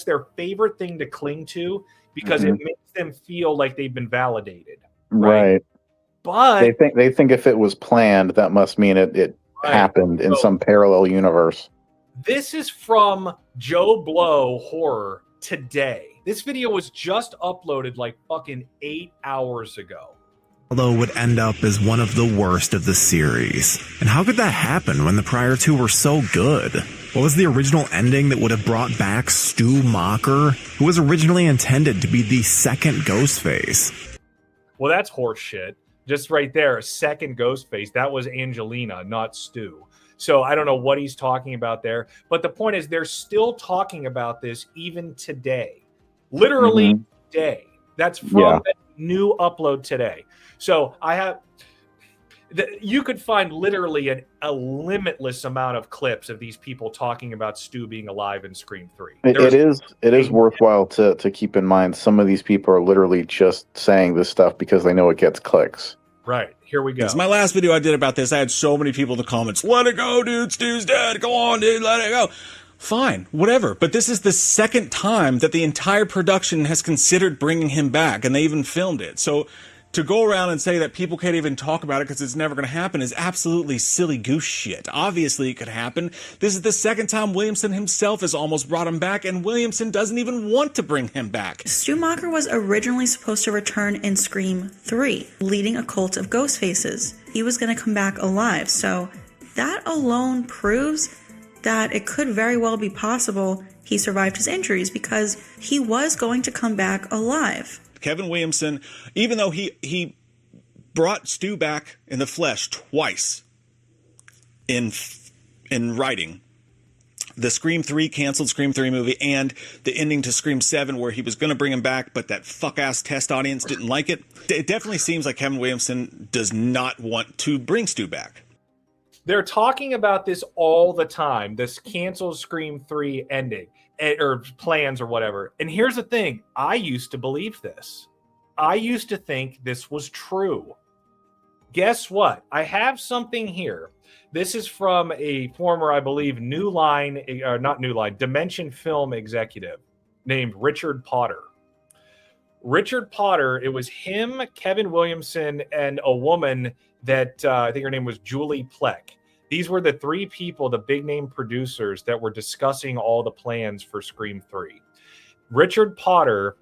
their favorite thing to cling to because it makes them feel like they've been validated.
Right.
But
they think if it was planned, that must mean it happened in some parallel universe.
This is from Joe Blow Horror today. This video was just uploaded like fucking 8 hours ago.
Although would end up as one of the worst of the series. And how could that happen when the prior two were so good? What was the original ending that would have brought back Stu Macher, who was originally intended to be the second Ghostface?
Well, that's horseshit. Just right there, second Ghostface. That was Angelina, not Stu. So I don't know what he's talking about there. But the point is, they're still talking about this even today. Literally today. That's from a new upload today. So I have... you could find literally a limitless amount of clips of these people talking about Stu being alive in Scream 3.
It is worthwhile to keep in mind some of these people are literally just saying this stuff because they know it gets clicks.
Right. Here we go.
It's my last video I did about this. I had so many people in the comments. Let it go, dude. Stu's dead. Go on, dude. Let it go. Fine. Whatever. But this is the second time that the entire production has considered bringing him back, and they even filmed it. So to go around and say that people can't even talk about it because it's never going to happen is absolutely silly goose shit. Obviously it could happen. This is the second time Williamson himself has almost brought him back, and Williamson doesn't even want to bring him back.
Stu Macher was originally supposed to return in Scream 3, leading a cult of ghost faces. He was going to come back alive, so that alone proves that it could very well be possible he survived his injuries because he was going to come back alive.
Kevin Williamson, even though he brought Stu back in the flesh twice in writing, the Scream 3 canceled Scream 3 movie and the ending to Scream 7 where he was going to bring him back, but that fuck-ass test audience didn't like it. It definitely seems like Kevin Williamson does not want to bring Stu back.
They're talking about this all the time, this canceled Scream 3 ending. Or plans or whatever. And here's the thing. I used to believe this. I used to think this was true. Guess what? I have something here. This is from a former, I believe, Dimension Film executive named Richard Potter. Richard Potter, it was him, Kevin Williamson, and a woman that I think her name was Julie Plec. These were the three people, the big name producers that were discussing all the plans for Scream 3. Richard Potter,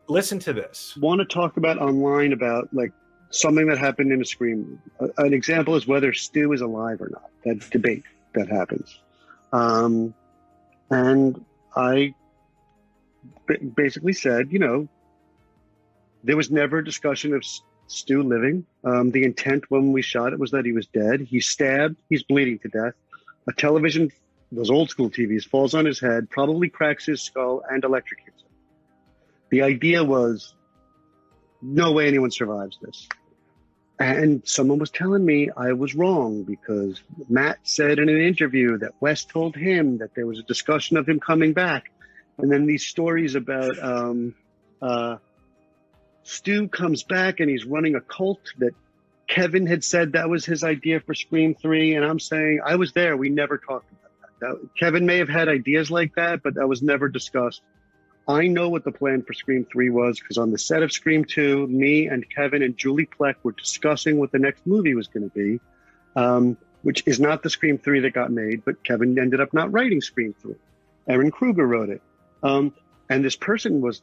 listen to this.
Want to talk about online about like something that happened in a Scream movie. An example is whether Stu is alive or not. That debate that happens. And I basically said, you know, there was never a discussion of Stu living. The intent when we shot it was that he was dead. He's stabbed. He's bleeding to death. A television, those old school TVs, falls on his head, probably cracks his skull and electrocutes him. The idea was, no way anyone survives this. And someone was telling me I was wrong because Matt said in an interview that Wes told him that there was a discussion of him coming back. And then these stories about Stu comes back and he's running a cult that Kevin had said that was his idea for Scream 3. And I'm saying, I was there. We never talked about that. Kevin may have had ideas like that, but that was never discussed. I know what the plan for Scream 3 was because on the set of Scream 2, me and Kevin and Julie Plec were discussing what the next movie was going to be, which is not the Scream 3 that got made, but Kevin ended up not writing Scream 3. Aaron Kruger wrote it. And this person was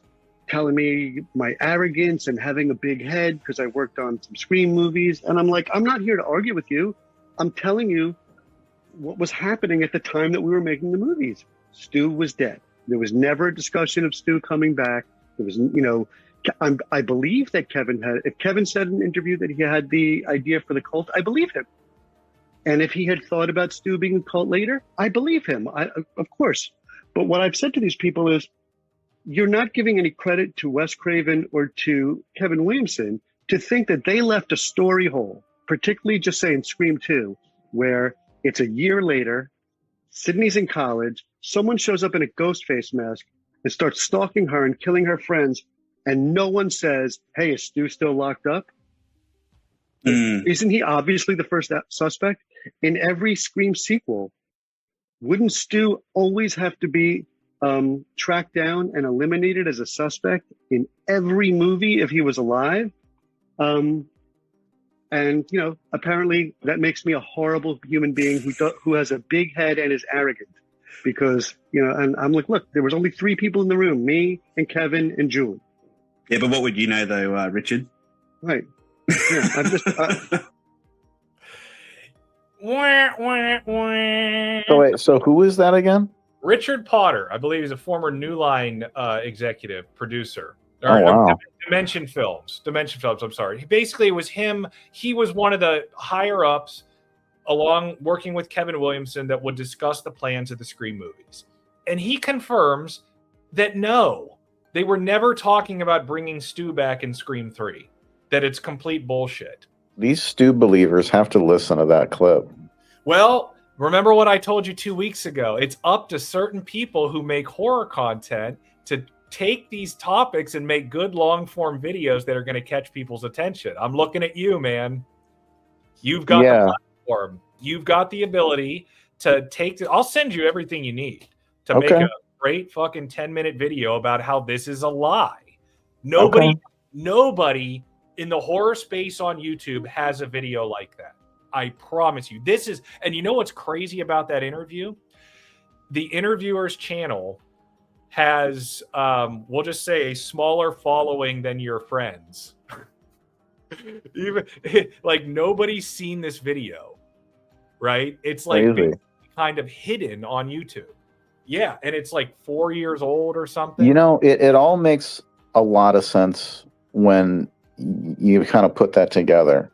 telling me my arrogance and having a big head because I worked on some Scream movies. And I'm like, I'm not here to argue with you. I'm telling you what was happening at the time that we were making the movies. Stu was dead. There was never a discussion of Stu coming back. There was, you know, I believe that if Kevin said in an interview that he had the idea for the cult, I believe him. And if he had thought about Stu being a cult later, I believe him, of course. But what I've said to these people is, you're not giving any credit to Wes Craven or to Kevin Williamson to think that they left a story hole, particularly just saying Scream 2, where it's a year later, Sydney's in college, someone shows up in a ghost face mask and starts stalking her and killing her friends, and no one says, hey, is Stu still locked up? Isn't he obviously the first suspect? In every Scream sequel, wouldn't Stu always have to be tracked down and eliminated as a suspect in every movie if he was alive? And, apparently that makes me a horrible human being who has a big head and is arrogant. Because, and I'm like, look, there was only 3 people in the room, me and Kevin and Julie.
Yeah, but what would you know, though, Richard?
Right. Yeah, I'm just...
So who is that again?
Richard Potter, I believe he's a former New Line executive producer.
Wow.
Dimension Films, I'm sorry. Basically, it was him. He was one of the higher-ups along working with Kevin Williamson that would discuss the plans of the Scream movies. And he confirms that no, they were never talking about bringing Stu back in Scream 3, that it's complete bullshit.
These Stu believers have to listen to that clip.
Well, remember what I told you 2 weeks ago. It's up to certain people who make horror content to take these topics and make good long-form videos that are going to catch people's attention. I'm looking at you, man. You've got the platform. You've got the ability to I'll send you everything you need to make a great fucking 10-minute video about how this is a lie. Nobody in the horror space on YouTube has a video like that. I promise you. And you know what's crazy about that interview? The interviewer's channel has, we'll just say, a smaller following than your friends. Even like nobody's seen this video, right? It's like kind of hidden on YouTube. Yeah, and it's like 4 years old or something.
It all makes a lot of sense when you kind of put that together.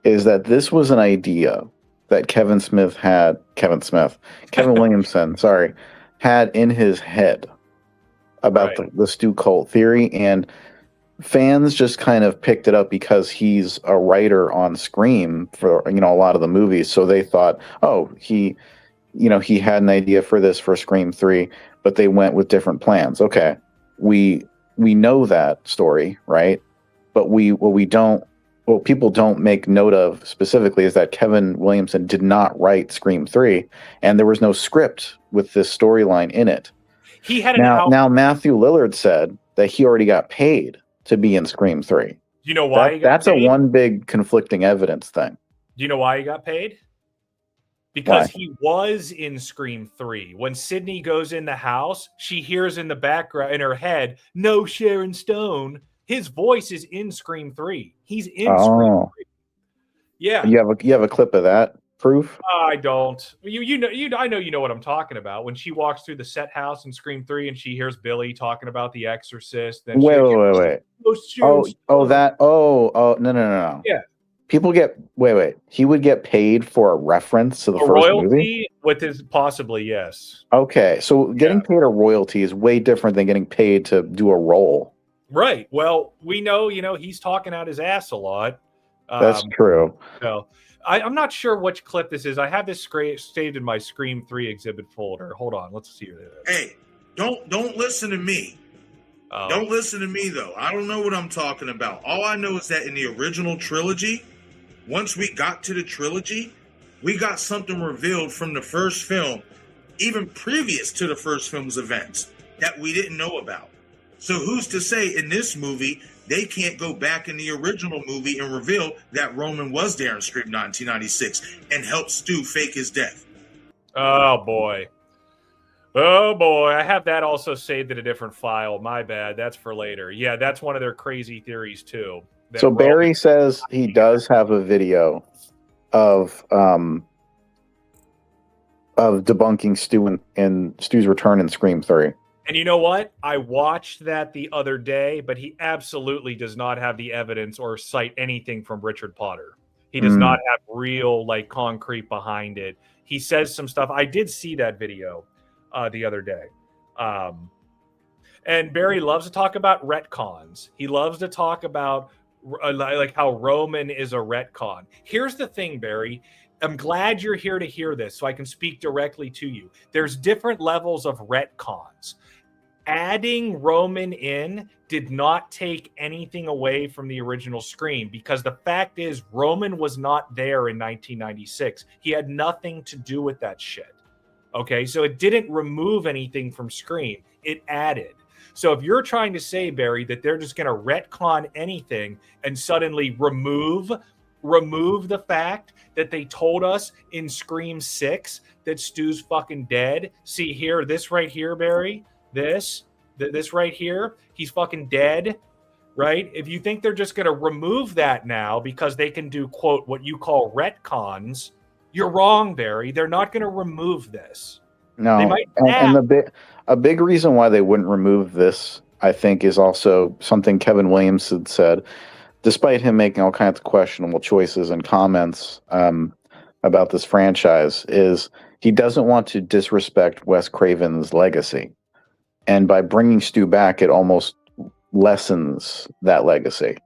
Is that this was an idea that Kevin Williamson, had in his head about the Stu cult theory, and fans just kind of picked it up because he's a writer on Scream for a lot of the movies. So they thought, he had an idea for this for Scream 3, but they went with different plans. Okay, we know that story, right? But what people don't make note of specifically is that Kevin Williamson did not write Scream 3, and there was no script with this storyline in it.
He had
now Matthew Lillard said that he already got paid to be in Scream 3.
Do you know why?
That's a one big conflicting evidence thing.
Do you know why he got paid? Because he was in Scream 3. When Sydney goes in the house, she hears in the background in her head, "No Sharon Stone." His voice is in Scream 3. He's in Scream 3. Yeah.
You have a clip of that proof?
I don't. I know you know what I'm talking about. When she walks through the set house in Scream 3 and she hears Billy talking about The Exorcist. Then
wait.
No.
No.
Yeah.
People he would get paid for a reference to the first
royalty
movie?
with his possibly, yes.
Okay. So getting paid a royalty is way different than getting paid to do a role.
Right. Well, we know, he's talking out his ass a lot.
That's true.
So I'm not sure which clip this is. I have this saved in my Scream 3 exhibit folder. Hold on. Let's see what it is.
Hey, don't listen to me. Don't listen to me, though. I don't know what I'm talking about. All I know is that in the original trilogy, once we got to the trilogy, we got something revealed from the first film, even previous to the first film's events, that we didn't know about. So who's to say in this movie they can't go back in the original movie and reveal that Roman was there in Scream 1996 and help Stu fake his death?
Oh, boy. I have that also saved in a different file. My bad. That's for later. Yeah, that's one of their crazy theories, too.
So Barry says he does have a video of debunking Stu and Stu's return in Scream 3.
And you know what? I watched that the other day, but he absolutely does not have the evidence or cite anything from Richard Potter. He does not have real, like, concrete behind it. He says some stuff. I did see that video the other day. And Barry loves to talk about retcons. He loves to talk about like how Roman is a retcon. Here's the thing, Barry. I'm glad you're here to hear this so I can speak directly to you. There's different levels of retcons. Adding Roman in did not take anything away from the original Scream, because the fact is Roman was not there in 1996. He had nothing to do with that shit. Okay, so it didn't remove anything from Scream. It added. So if you're trying to say, Barry, that they're just going to retcon anything and suddenly remove the fact that they told us in Scream 6 that Stu's fucking dead. See here, this right here, Barry, this right here, he's fucking dead, right? If you think they're just going to remove that now because they can do, quote, what you call retcons, you're wrong, Barry. They're not going to remove this.
No,
They might
and a big reason why they wouldn't remove this, I think, is also something Kevin Williams had said, despite him making all kinds of questionable choices and comments about this franchise, is he doesn't want to disrespect Wes Craven's legacy. And by bringing Stu back, it almost lessens that legacy.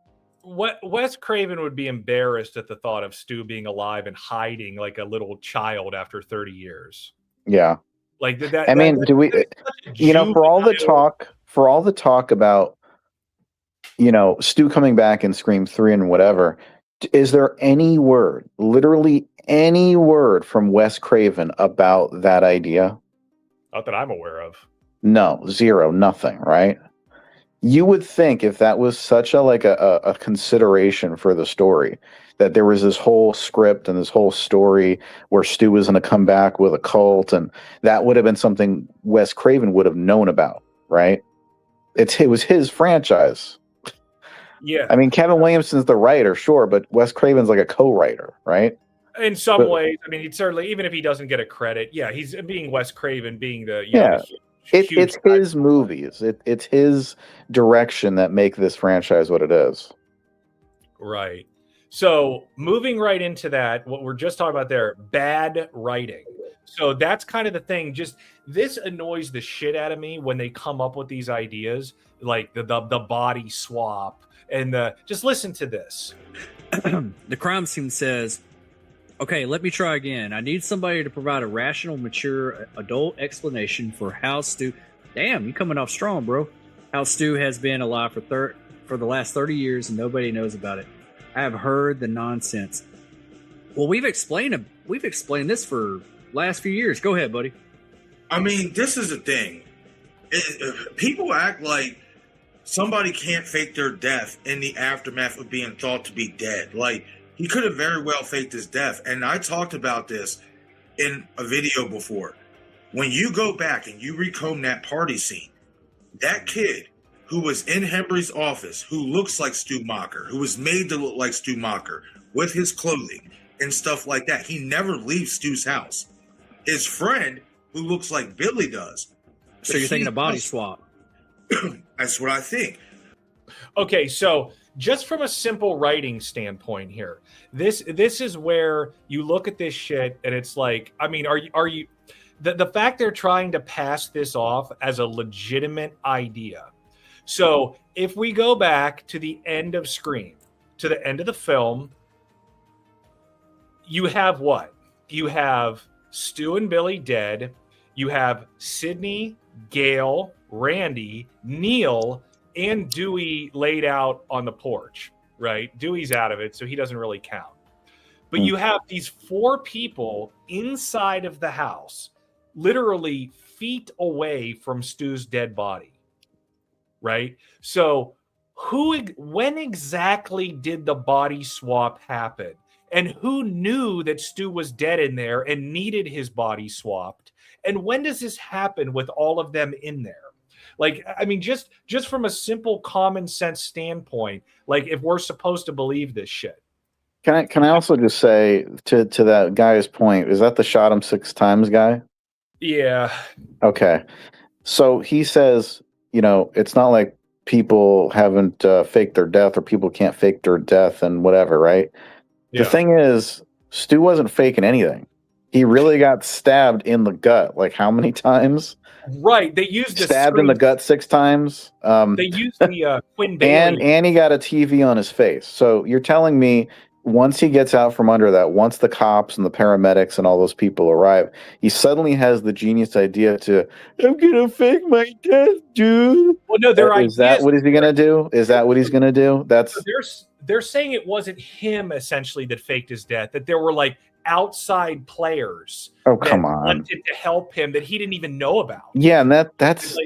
Wes Craven would be embarrassed at the thought of Stu being alive and hiding like a little child after 30 years.
Yeah.
Like that.
I mean, do we, for all the talk about, Stu coming back in Scream 3 and whatever, is there any word, literally any word from Wes Craven about that idea?
Not that I'm aware of.
No, zero, nothing, right? You would think if that was such a consideration for the story, that there was this whole script and this whole story where Stu was going to come back with a cult, and that would have been something Wes Craven would have known about, right? It was his franchise.
Yeah.
I mean, Kevin Williamson's the writer, sure, but Wes Craven's like a co-writer, right?
In some ways, I mean, he'd certainly, even if he doesn't get a credit, yeah, he's being Wes Craven, being the
it's his movies. It's his direction that make this franchise what it is.
Right. So moving right into that, what we're just talking about there, bad writing. So that's kind of the thing. Just this annoys the shit out of me when they come up with these ideas, like the body swap and just listen to this.
The crime scene says, okay, let me try again. I need somebody to provide a rational, mature, adult explanation for how Stu... Damn, you coming off strong, bro. How Stu has been alive for the last 30 years and nobody knows about it. I have heard the nonsense. Well, we've explained this for last few years. Go ahead, buddy.
I mean, this is the thing. People act like somebody can't fake their death in the aftermath of being thought to be dead. Like, he could have very well faked his death. And I talked about this in a video before. When you go back and you recomb that party scene, that kid who was in Hembry's office, who looks like Stu Macher, who was made to look like Stu Macher with his clothing and stuff like that, he never leaves Stu's house. His friend, who looks like Billy does.
So you're thinking a body swap?
That's what I think.
Okay, so just from a simple writing standpoint here, this is where you look at this shit and it's like, I mean, are you the fact they're trying to pass this off as a legitimate idea. So if we go back to the end of Scream, to the end of the film, you have what? You have Stu and Billy dead. You have Sidney, Gail, Randy, Neil, and Dewey laid out on the porch, right? Dewey's out of it, so he doesn't really count. But you have these 4 people inside of the house, literally feet away from Stu's dead body, right? So when exactly did the body swap happen? And who knew that Stu was dead in there and needed his body swapped? And when does this happen with all of them in there? Like, I mean, just from a simple common sense standpoint, like if we're supposed to believe this shit.
Can I also just say to that guy's point, is that the shot him 6 times guy?
Yeah.
Okay. So he says, it's not like people haven't faked their death or people can't fake their death and whatever, right?
Yeah.
The thing is, Stu wasn't faking anything. He really got stabbed in the gut. Like how many times?
Right. They used the
stabbed in the gut 6 times.
They used the Quinn Bailey.
And he got a TV on his face. So you're telling me once he gets out from under that, once the cops and the paramedics and all those people arrive, he suddenly has the genius idea I'm gonna fake my death, dude.
Well, no,
is that what he's gonna do? Is that what he's gonna do? That's
they're saying it wasn't him essentially that faked his death. That there were like outside players.
Oh, come on.
Wanted to help him that he didn't even know about.
Yeah, and that's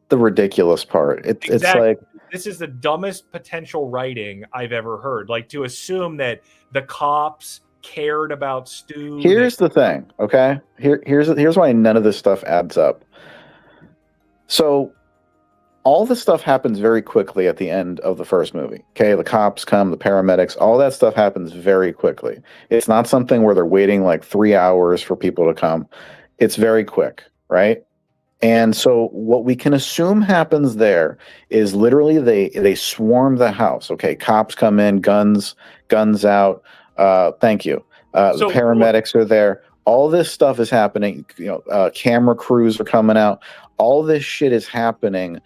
the ridiculous part.
Exactly.
It's like
this is the dumbest potential writing I've ever heard. Like to assume that the cops cared about Stu.
Here's the thing, okay? Here's why none of this stuff adds up. So all this stuff happens very quickly at the end of the first movie. Okay, the cops come, the paramedics, all that stuff happens very quickly. It's not something where they're waiting like 3 hours for people to come. It's very quick, right? And so what we can assume happens there is literally they swarm the house. Okay, cops come in, guns out. Thank you. The paramedics are there. All this stuff is happening. Camera crews are coming out. All this shit is happening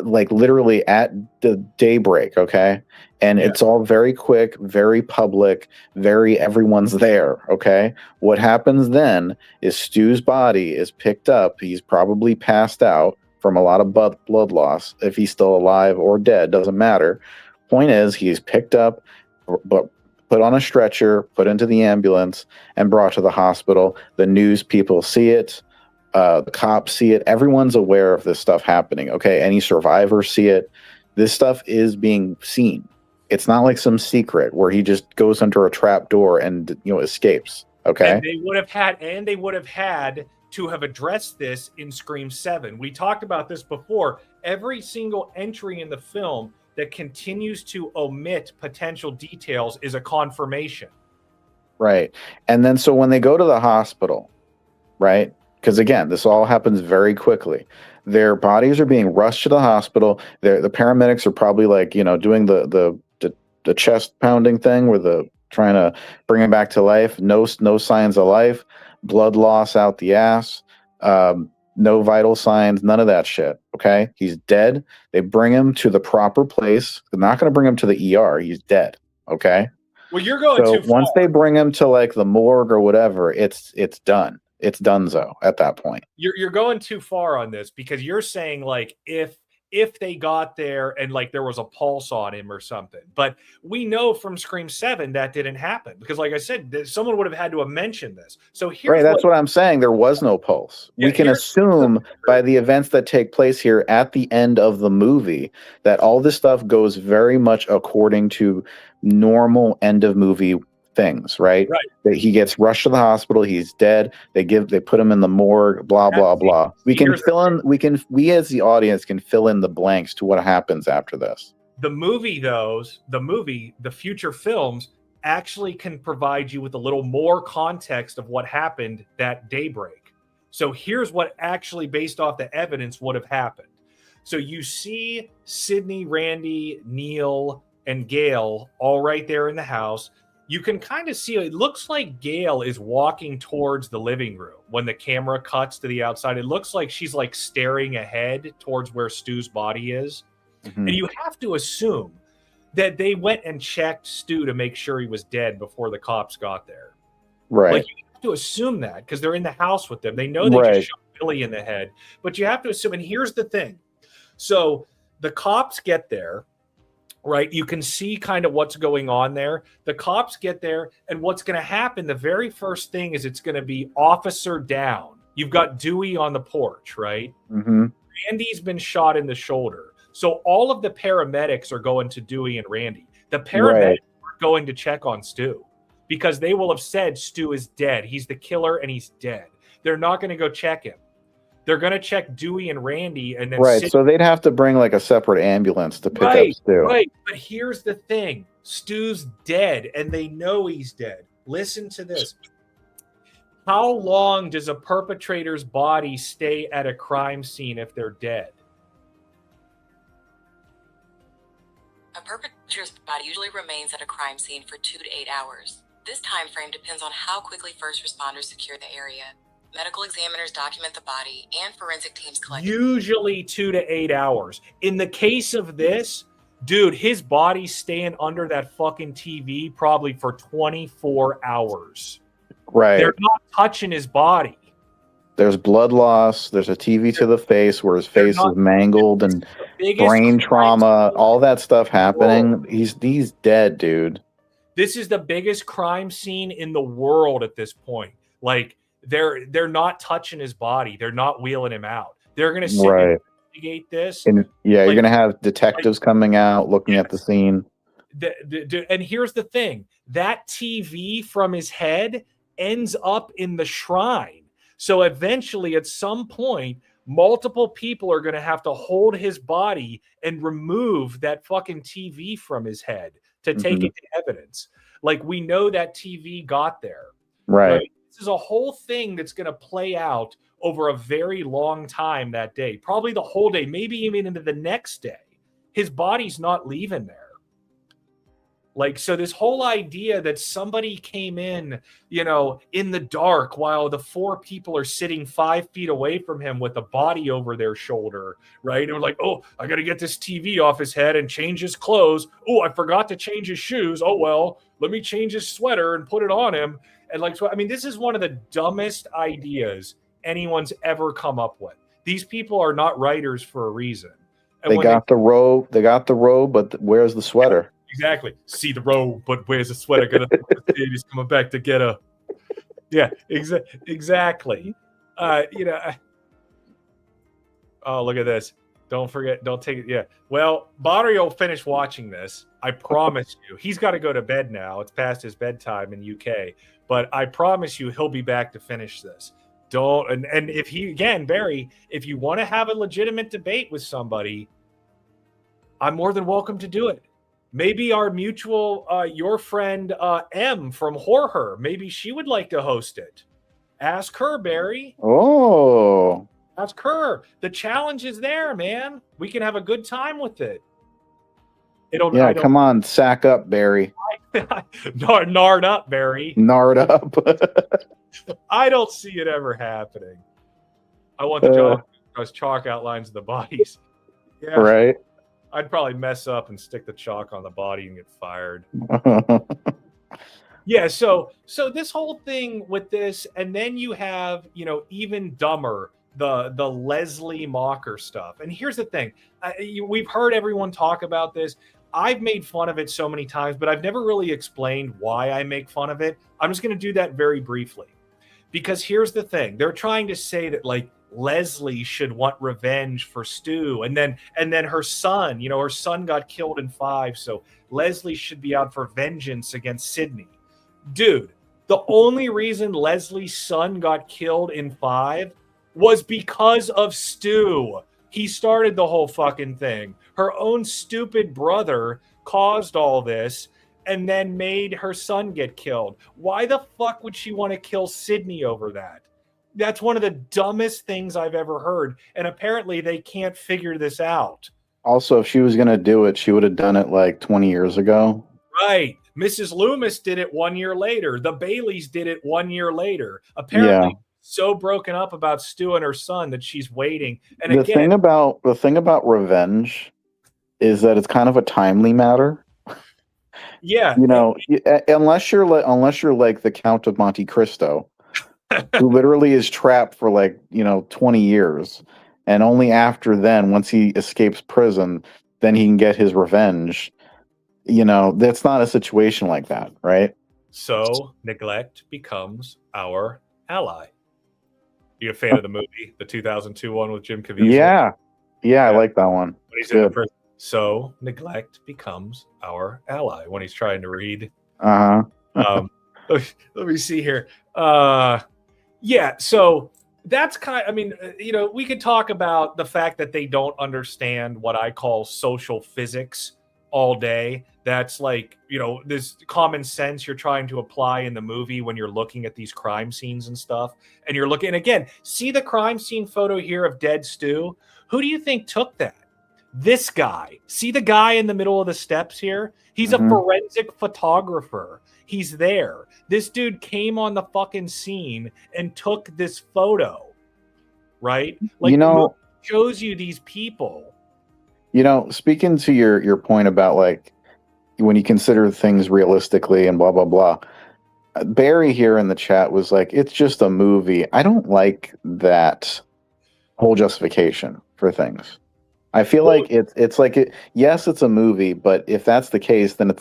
like literally at the daybreak, okay? And it's all very quick, very public, very everyone's there, okay? What happens then is Stu's body is picked up. He's probably passed out from a lot of blood loss. If he's still alive or dead, doesn't matter. Point is, he's picked up, but put on a stretcher, put into the ambulance, and brought to the hospital. The news people see it. The cops see it. Everyone's aware of this stuff happening. Okay, any survivors see it. This stuff is being seen. It's not like some secret where he just goes under a trap door and escapes. Okay,
and they would have had to have addressed this in Scream 7. We talked about this before. Every single entry in the film that continues to omit potential details is a confirmation.
Right, and then so when they go to the hospital, right? Because again, this all happens very quickly. Their bodies are being rushed to the hospital. The paramedics are probably like, doing the chest pounding thing where the trying to bring him back to life. No signs of life. Blood loss out the ass. No vital signs. None of that shit. Okay, he's dead. They bring him to the proper place. They're not going to bring him to the ER. He's dead. Okay.
Well, you're going too far.
Once they bring him to like the morgue or whatever, it's done. It's donezo at that point.
You're going too far on this because you're saying like if they got there and like there was a pulse on him or something, but we know from Scream 7 that didn't happen because, like I said, someone would have had to have mentioned this. So here's
that's what I'm saying. There was no pulse. We can assume by the events that take place here at the end of the movie that all this stuff goes very much according to normal end of movie things, right? That he gets rushed to the hospital, he's dead, they put him in the morgue, blah blah blah. We as the audience can fill in the blanks to what happens after this.
The future films actually can provide you with a little more context of what happened that daybreak. So here's what actually, based off the evidence, would have happened. So you see Sydney, Randy, Neil, and Gail all right there in the house. You can kind of see, it looks like Gail is walking towards the living room when the camera cuts to the outside. It looks like she's like staring ahead towards where Stu's body is. Mm-hmm. And you have to assume that they went and checked Stu to make sure he was dead before the cops got there.
Right.
Like, you have to assume that because they're in the house with them. They know they just shot Billy in the head. But you have to assume, and here's the thing. So the cops get there. Right, you can see kind of what's going on there. The cops get there, and what's going to happen, the very first thing is it's going to be officer down. You've got Dewey on the porch, right?
Mm-hmm.
Randy's been shot in the shoulder. So all of the paramedics are going to Dewey and Randy. The paramedics are going to check on Stu because they will have said Stu is dead. He's the killer, and he's dead. They're not going to go check him. They're going to check Dewey and Randy, and then
so they'd have to bring like a separate ambulance to pick up Stu.
Right, but here's the thing: Stu's dead, and they know he's dead. Listen to this: How long does a perpetrator's body stay at a crime scene if they're dead?
A perpetrator's body usually remains at a crime scene for 2 to 8 hours. This time frame depends on how quickly first responders secure the area. Medical examiners document the body, and forensic teams collect.
Usually 2 to 8 hours. In the case of this, dude, his body's staying under that fucking TV probably for 24 hours.
Right.
They're not touching his body.
There's blood loss. There's a TV to the face where his face is mangled and brain trauma, all that stuff happening. He's dead, dude.
This is the biggest crime scene in the world at this point. Like, they're not touching his body. They're not wheeling him out. They're going to sit and investigate this.
And yeah, you're going to have detectives coming out looking at the scene.
And here's the thing. That TV from his head ends up in the shrine. So eventually, at some point, multiple people are going to have to hold his body and remove that fucking TV from his head to take it to evidence. Like, we know that TV got there.
Right?
This is a whole thing that's going to play out over a very long time that day. Probably the whole day, maybe even into the next day. His body's not leaving there. Like, so this whole idea that somebody came in, in the dark while the 4 people are sitting 5 feet away from him with a body over their shoulder, right? And we're like, oh, I got to get this TV off his head and change his clothes. Oh, I forgot to change his shoes. Oh, well, let me change his sweater and put it on him. And like, so, I mean, this is one of the dumbest ideas anyone's ever come up with. These people are not writers for a reason. And
they got the robe. They got the robe, but where's the sweater?
Exactly. See the robe, but where's the sweater? Gonna he's coming back to get a. Yeah, exactly. Oh, look at this. Don't forget. Don't take it. Yeah. Well, Barry will finish watching this. I promise you. He's got to go to bed now. It's past his bedtime in UK. But I promise you, he'll be back to finish this. And if Barry, if you want to have a legitimate debate with somebody, I'm more than welcome to do it. Maybe our mutual, your friend M from Horror, maybe she would like to host it. Ask her, Barry.
Oh.
Ask her. The challenge is there, man. We can have a good time with it.
Come on, sack up, Barry.
Nard up, Barry.
Nard up.
I don't see it ever happening. I want the chalk outlines of the bodies. Yeah.
Right.
I'd probably mess up and stick the chalk on the body and get fired. Yeah, so this whole thing with this, and then you have, even dumber, the Leslie Macher stuff. And here's the thing. We've heard everyone talk about this. I've made fun of it so many times, but I've never really explained why I make fun of it. I'm just going to do that very briefly. Because here's the thing. They're trying to say that, like, Leslie should want revenge for Stu, and then her son, her son got killed in 5, so Leslie should be out for vengeance against Sydney. Dude, the only reason Leslie's son got killed in 5 was because of Stu. He started the whole fucking thing. Her own stupid brother caused all this and then made her son get killed. Why the fuck would she want to kill Sydney over that? That's one of the dumbest things I've ever heard. And apparently they can't figure this out.
Also, if she was going to do it, she would have done it like 20 years ago.
Right. Mrs. Loomis did it 1 year later. The Baileys did it 1 year later. Apparently so broken up about Stu and her son that she's waiting. And
the thing about revenge is that it's kind of a timely matter.
Yeah.
Unless you're like the Count of Monte Cristo, who literally is trapped for 20 years. And only after then, once he escapes prison, then he can get his revenge. That's not a situation like that, right?
So neglect becomes our ally. You a fan of the movie, the 2002 one with Jim Caviezel?
Yeah, I like that one.
When he's in the prison. So neglect becomes our ally when he's trying to read. Let me see here. So that's we could talk about the fact that they don't understand what I call social physics all day. That's like, you know, this common sense you're trying to apply in the movie when you're looking at these crime scenes and stuff. And you're looking, and again, see the crime scene photo here of dead Stu? Who do you think took that? This guy. See the guy in the middle of the steps here? He's a forensic photographer. He's there. This dude came on the fucking scene and took this photo, right? Like,
you know,
shows you these people.
You know, speaking to your point about like when you consider things realistically and blah blah blah, Barry here in the chat was like, it's just a movie. I don't like that whole justification for things. I feel like it's like it. Yes, it's a movie, but if that's the case, then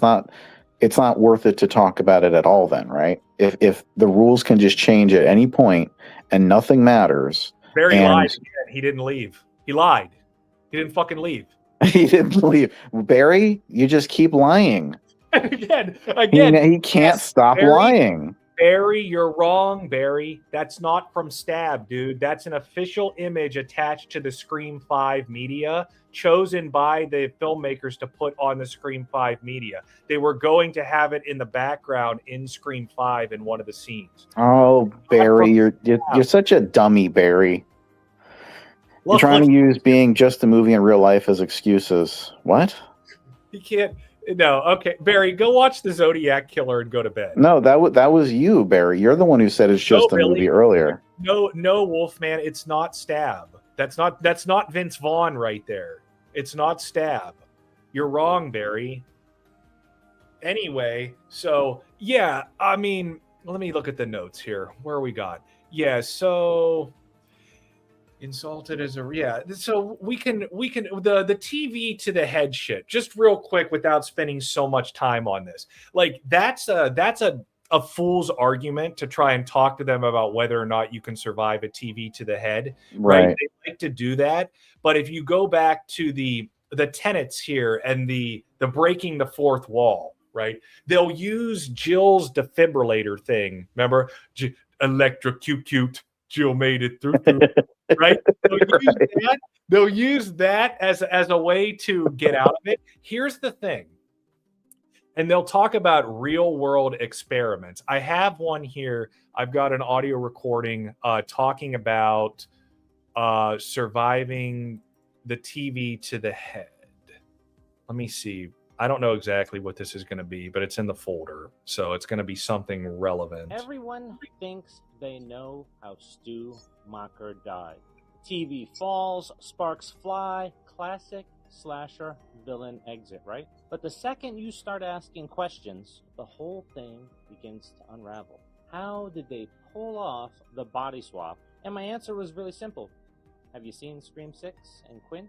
it's not worth it to talk about it at all. Then, right? If the rules can just change at any point and nothing matters.
Barry lied again. He didn't leave. He lied. He didn't fucking leave.
He didn't leave. Barry, you just keep lying.
again.
He can't stop lying.
Barry, you're wrong, Barry. That's not from Stab, dude. That's an official image attached to the Scream 5 media, chosen by the filmmakers to put on the Scream 5 media. They were going to have it in the background in Scream 5 in one of the scenes.
Oh, Barry, you're such a dummy, Barry. You're trying to use being just a movie in real life as excuses. What?
You can't. No, okay, Barry, go watch the Zodiac Killer and go to bed.
No, that was you, Barry. You're the one who said it's just a movie earlier.
No, Wolfman, it's not Stab. That's not Vince Vaughn right there. It's not Stab. You're wrong, Barry. Anyway, so yeah, I mean, let me look at the notes here. Where we got? Yeah, so insulted as so we can the TV to the head shit, just real quick without spending so much time on this. Like that's a fool's argument to try and talk to them about whether or not you can survive a TV to the head, right? They like to do that, but if you go back to the tenets here and the breaking the fourth wall, right? They'll use Jill's defibrillator thing. Remember, electrocute. Jill made it through. Right? They'll use that as a way to get out of it. Here's the thing. And they'll talk about real world experiments. I have one here. I've got an audio recording talking about surviving the TV to the head. Let me see. I don't know exactly what this is going to be, but it's in the folder. So it's going to be something relevant.
Everyone thinks they know how Stu Macher died. TV falls, sparks fly, classic slasher villain exit, right? But the second you start asking questions, the whole thing begins to unravel. How did they pull off the body swap? And my answer was really simple. Have you seen Scream 6 and Quinn?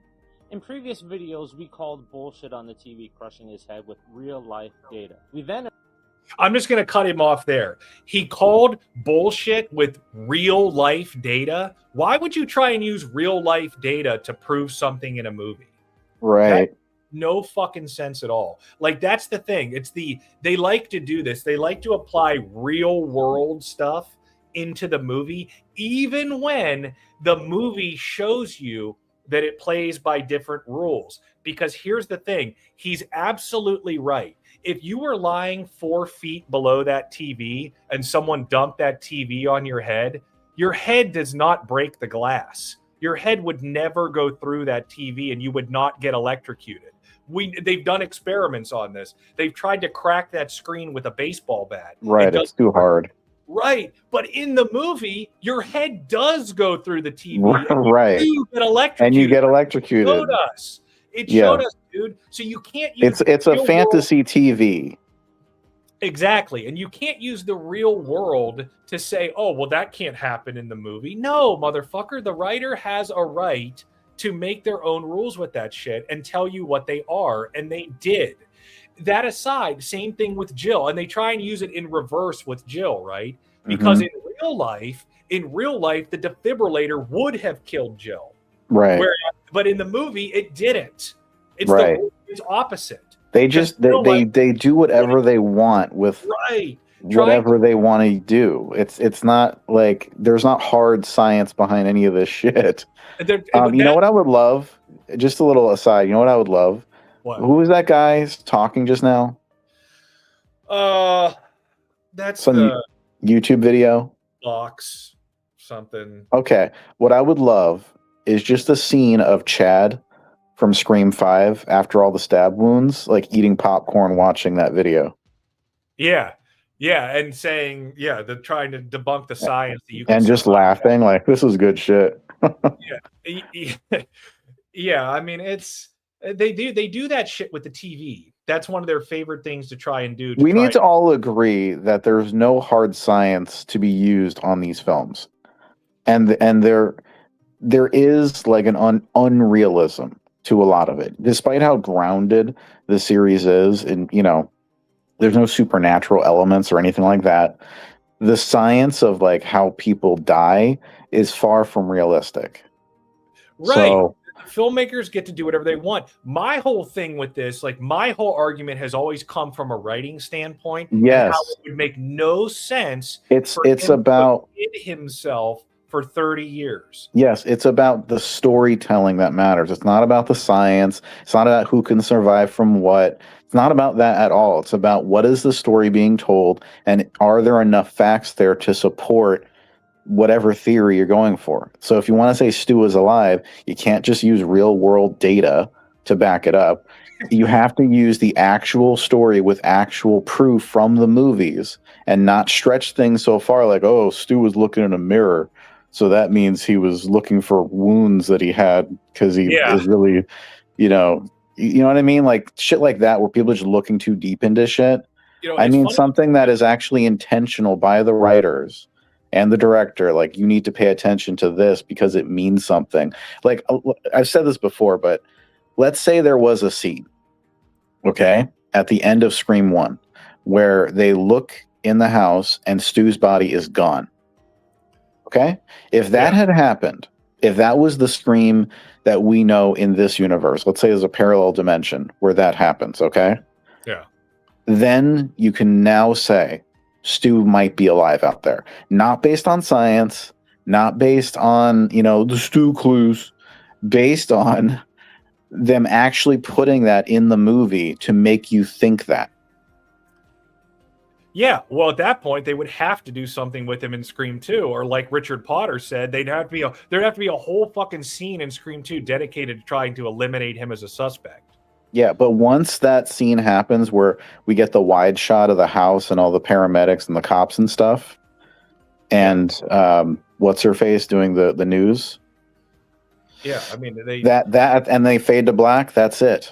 In previous videos, we called bullshit on the TV crushing his head with real-life data. We then...
I'm just going to cut him off there. He called bullshit with real-life data. Why would you try and use real-life data to prove something in a movie?
Right.
No fucking sense at all. Like, that's the thing. They like to do this. They like to apply real-world stuff into the movie, even when the movie shows you that it plays by different rules. Because here's the thing, he's absolutely right. If you were lying 4 feet below that TV and someone dumped that TV on your head does not break the glass. Your head would never go through that TV and you would not get electrocuted. They've done experiments on this. They've tried to crack that screen with a baseball bat.
Right, it's too hard.
Right, but in the movie, your head does go through the TV.
Right,
you get electrocuted.
And you get electrocuted.
It showed us. It showed us, dude. So you can't use
it's a fantasy TV.
Exactly, and you can't use the real world to say, "Oh, well, that can't happen in the movie." No, motherfucker. The writer has a right to make their own rules with that shit and tell you what they are, and they did. That aside, same thing with Jill, and they try and use it in reverse with Jill, right? Because in real life, the defibrillator would have killed Jill,
right?
But in the movie, it didn't. It's it's opposite.
They just they do whatever they want with whatever they want to do. It's not like there's not hard science behind any of this shit. You know what I would love? Just a little aside. You know what I would love?
What?
Who was that guy talking just now?
That's
Some
the
YouTube video.
box something.
Okay, what I would love is just a scene of Chad from Scream 5 after all the stab wounds, like eating popcorn watching that video.
Yeah. Yeah, and saying, they're trying to debunk the science that you can
And just laughing, like, this is good shit.
Yeah, I mean, they do that shit with the TV. That's one of their favorite things to try and do.
We need to all agree that there's no hard science to be used on these films. And there is like an unrealism to a lot of it, despite how grounded the series is. And there's no supernatural elements or anything like that. The science of like how people die is far from realistic.
Right.
So,
filmmakers get to do whatever they want. My whole thing with this, like my whole argument has always come from a writing standpoint.
Yes.
And how it would make no sense.
It's
him
about
to hid himself for 30 years.
Yes, it's about the storytelling that matters. It's not about the science. It's not about who can survive from what. It's not about that at all. It's about what is the story being told, and are there enough facts there to support whatever theory you're going for. So if you want to say Stu is alive, you can't just use real world data to back it up. You have to use the actual story with actual proof from the movies and not stretch things so far like, oh, Stu was looking in a mirror, so that means he was looking for wounds that he had because he is really, you know what I mean? Like shit like that where people are just looking too deep into shit. I mean, something that is actually intentional by the writers and the director, like you need to pay attention to this because it means something. Like I've said this before, but let's say there was a scene, okay, at the end of Scream 1 where they look in the house and Stu's body is gone. Okay? If that had happened, if that was the Scream that we know in this universe, let's say there's a parallel dimension where that happens, okay?
Yeah.
Then you can now say Stu might be alive out there. Not based on science, not based on, the Stu Clues, based on them actually putting that in the movie to make you think that.
Yeah, well, at that point, they would have to do something with him in Scream 2, or like Richard Potter said, there'd have to be a whole fucking scene in Scream 2 dedicated to trying to eliminate him as a suspect.
Yeah, but once that scene happens where we get the wide shot of the house and all the paramedics and the cops and stuff, and what's her face doing the news?
Yeah, I mean
that and they fade to black. That's it.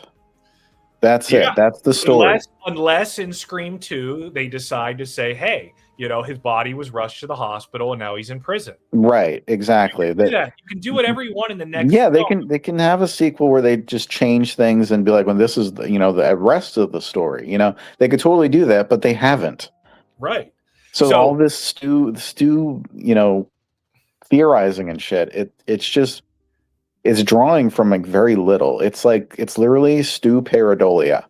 That's it. That's the story.
Unless in Scream 2 they decide to say, hey, his body was rushed to the hospital and now he's in prison.
Right, exactly.
You can do whatever you want in the next.
Yeah, they can have a sequel where they just change things and be like, when this is the rest of the story. They could totally do that, but they haven't.
Right.
So all this Stu, theorizing and shit. It's drawing from like very little. It's literally Stu pareidolia.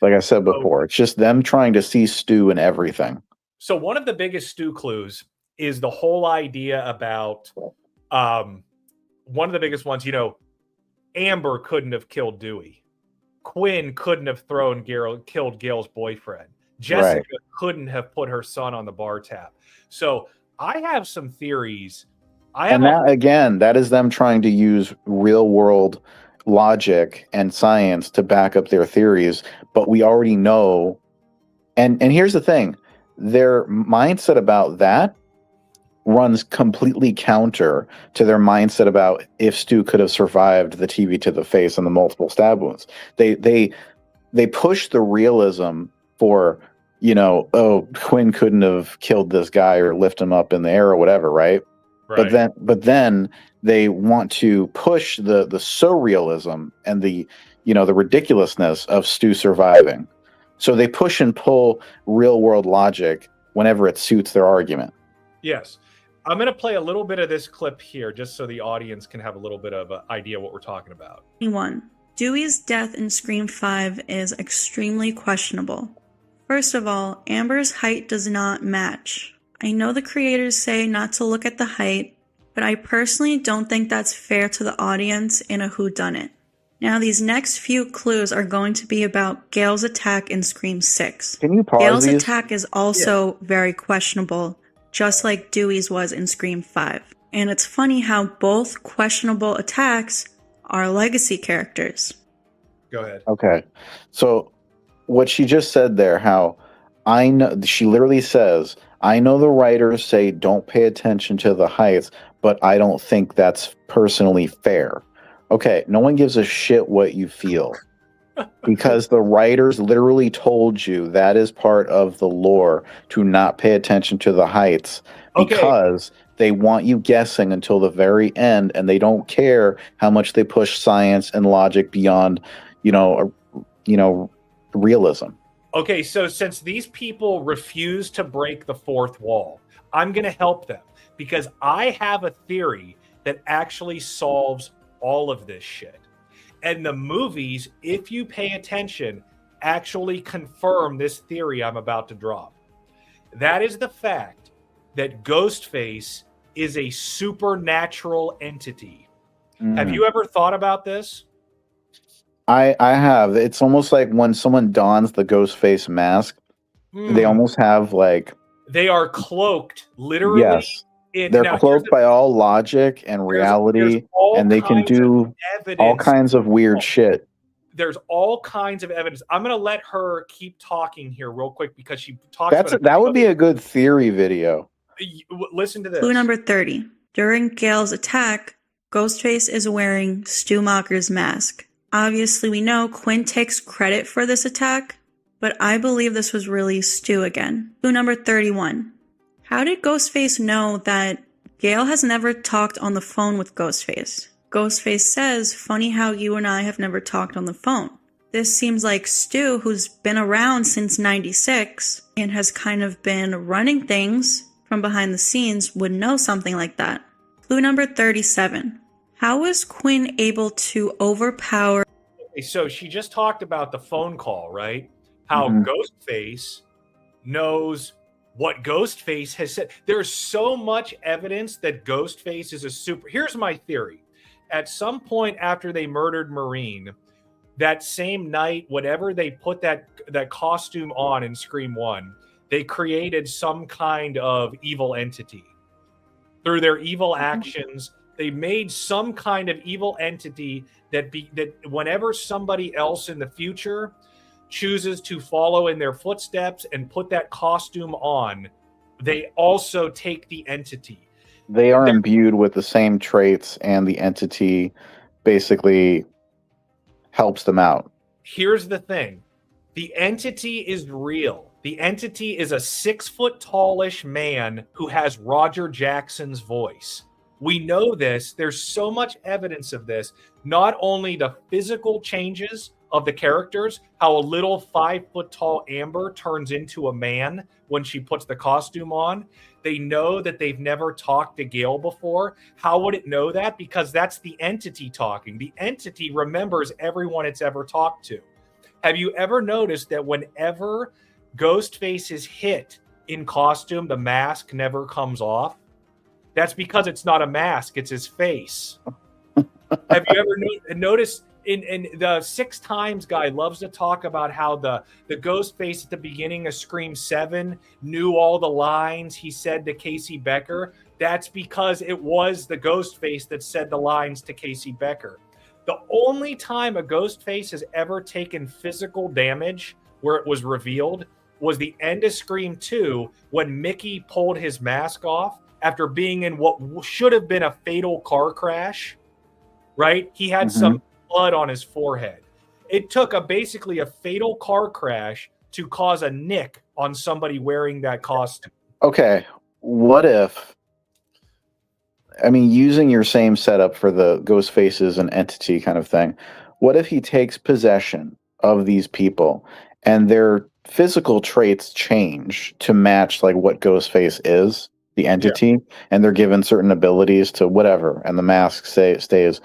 Like I said before, it's just them trying to see Stu in everything.
So one of the biggest Stu clues is the whole idea about one of the biggest ones, Amber couldn't have killed Dewey. Quinn couldn't have killed Gail's boyfriend. Jessica couldn't have put her son on the bar tab. So I have some theories.
That is them trying to use real world logic and science to back up their theories. But we already know. And here's the thing. Their mindset about that runs completely counter to their mindset about if Stu could have survived the TV to the face and the multiple stab wounds. They push the realism for, Quinn couldn't have killed this guy or lift him up in the air or whatever, right? But then they want to push the surrealism and the ridiculousness of Stu surviving. So they push and pull real world logic whenever it suits their argument.
Yes. I'm going to play a little bit of this clip here just so the audience can have a little bit of an idea what we're talking about.
1. Dewey's death in Scream 5 is extremely questionable. First of all, Amber's height does not match. I know the creators say not to look at the height, but I personally don't think that's fair to the audience in a whodunit. Now, these next few clues are going to be about Gale's attack in Scream 6.
Can you pause
Gale's
these?
attack is also very questionable, just like Dewey's was in Scream 5. And it's funny how both questionable attacks are legacy characters.
Go ahead.
Okay. So what she just said there, how I know, she literally says, I know the writers say don't pay attention to the heights, but I don't think that's personally fair. Okay, no one gives a shit what you feel. Because the writers literally told you that is part of the lore to not pay attention to the heights because they want you guessing until the very end, and they don't care how much they push science and logic beyond, realism.
Okay, so since these people refuse to break the fourth wall, I'm going to help them because I have a theory that actually solves all of this shit. And the movies, if you pay attention, actually confirm this theory I'm about to drop. That is the fact that Ghostface is a supernatural entity. Have you ever thought about this?
I have. It's almost like when someone dons the Ghostface mask, they almost have like...
They are cloaked, literally.
Yes. They're cloaked by all logic and reality, and they can do all kinds of weird shit.
There's all kinds of evidence. I'm going to let her keep talking here real quick because she talks about
that would be a good theory video.
Listen to this.
Clue number 30. During Gale's attack, Ghostface is wearing Stu Macher's mask. Obviously, we know Quinn takes credit for this attack, but I believe this was really Stu again. Clue number 31. How did Ghostface know that Gale has never talked on the phone with Ghostface? Ghostface says, funny how you and I have never talked on the phone. This seems like Stu, who's been around since 96 and has kind of been running things from behind the scenes, would know something like that. Clue number 37. How was Quinn able to overpower...
Okay, so she just talked about the phone call, right? How Ghostface knows what Ghostface has said. There's so much evidence that Ghostface is a super... Here's my theory. At some point after they murdered Maureen, that same night, whatever they put that costume on in Scream 1, they created some kind of evil entity. Through their evil actions, they made some kind of evil entity that whenever somebody else in the future chooses to follow in their footsteps and put that costume on, they also take the entity.
They are imbued with the same traits, and the entity basically helps them out.
Here's the thing. The entity is real. The entity is a 6-foot-tallish man who has Roger Jackson's voice. We know this. There's so much evidence of this. Not only the physical changes of the characters, how a little 5-foot-tall Amber turns into a man when she puts the costume on. They know that they've never talked to Gale before. How would it know that? Because that's the entity talking. The entity remembers everyone it's ever talked to. Have you ever noticed that whenever Ghostface is hit in costume, the mask never comes off? That's because it's not a mask, it's his face. Have you ever noticed in the 6 Times guy loves to talk about how the Ghostface at the beginning of Scream 7 knew all the lines he said to Casey Becker? That's because it was the Ghostface that said the lines to Casey Becker. The only time a Ghostface has ever taken physical damage where it was revealed was the end of Scream 2 when Mickey pulled his mask off after being in what should have been a fatal car crash, right? He had some blood on his forehead. It took basically a fatal car crash to cause a nick on somebody wearing that costume.
Okay, what if... I mean, using your same setup for the ghost faces and entity kind of thing, what if he takes possession of these people and their physical traits change to match like what Ghostface is, the entity, and they're given certain abilities to whatever, and the mask stays.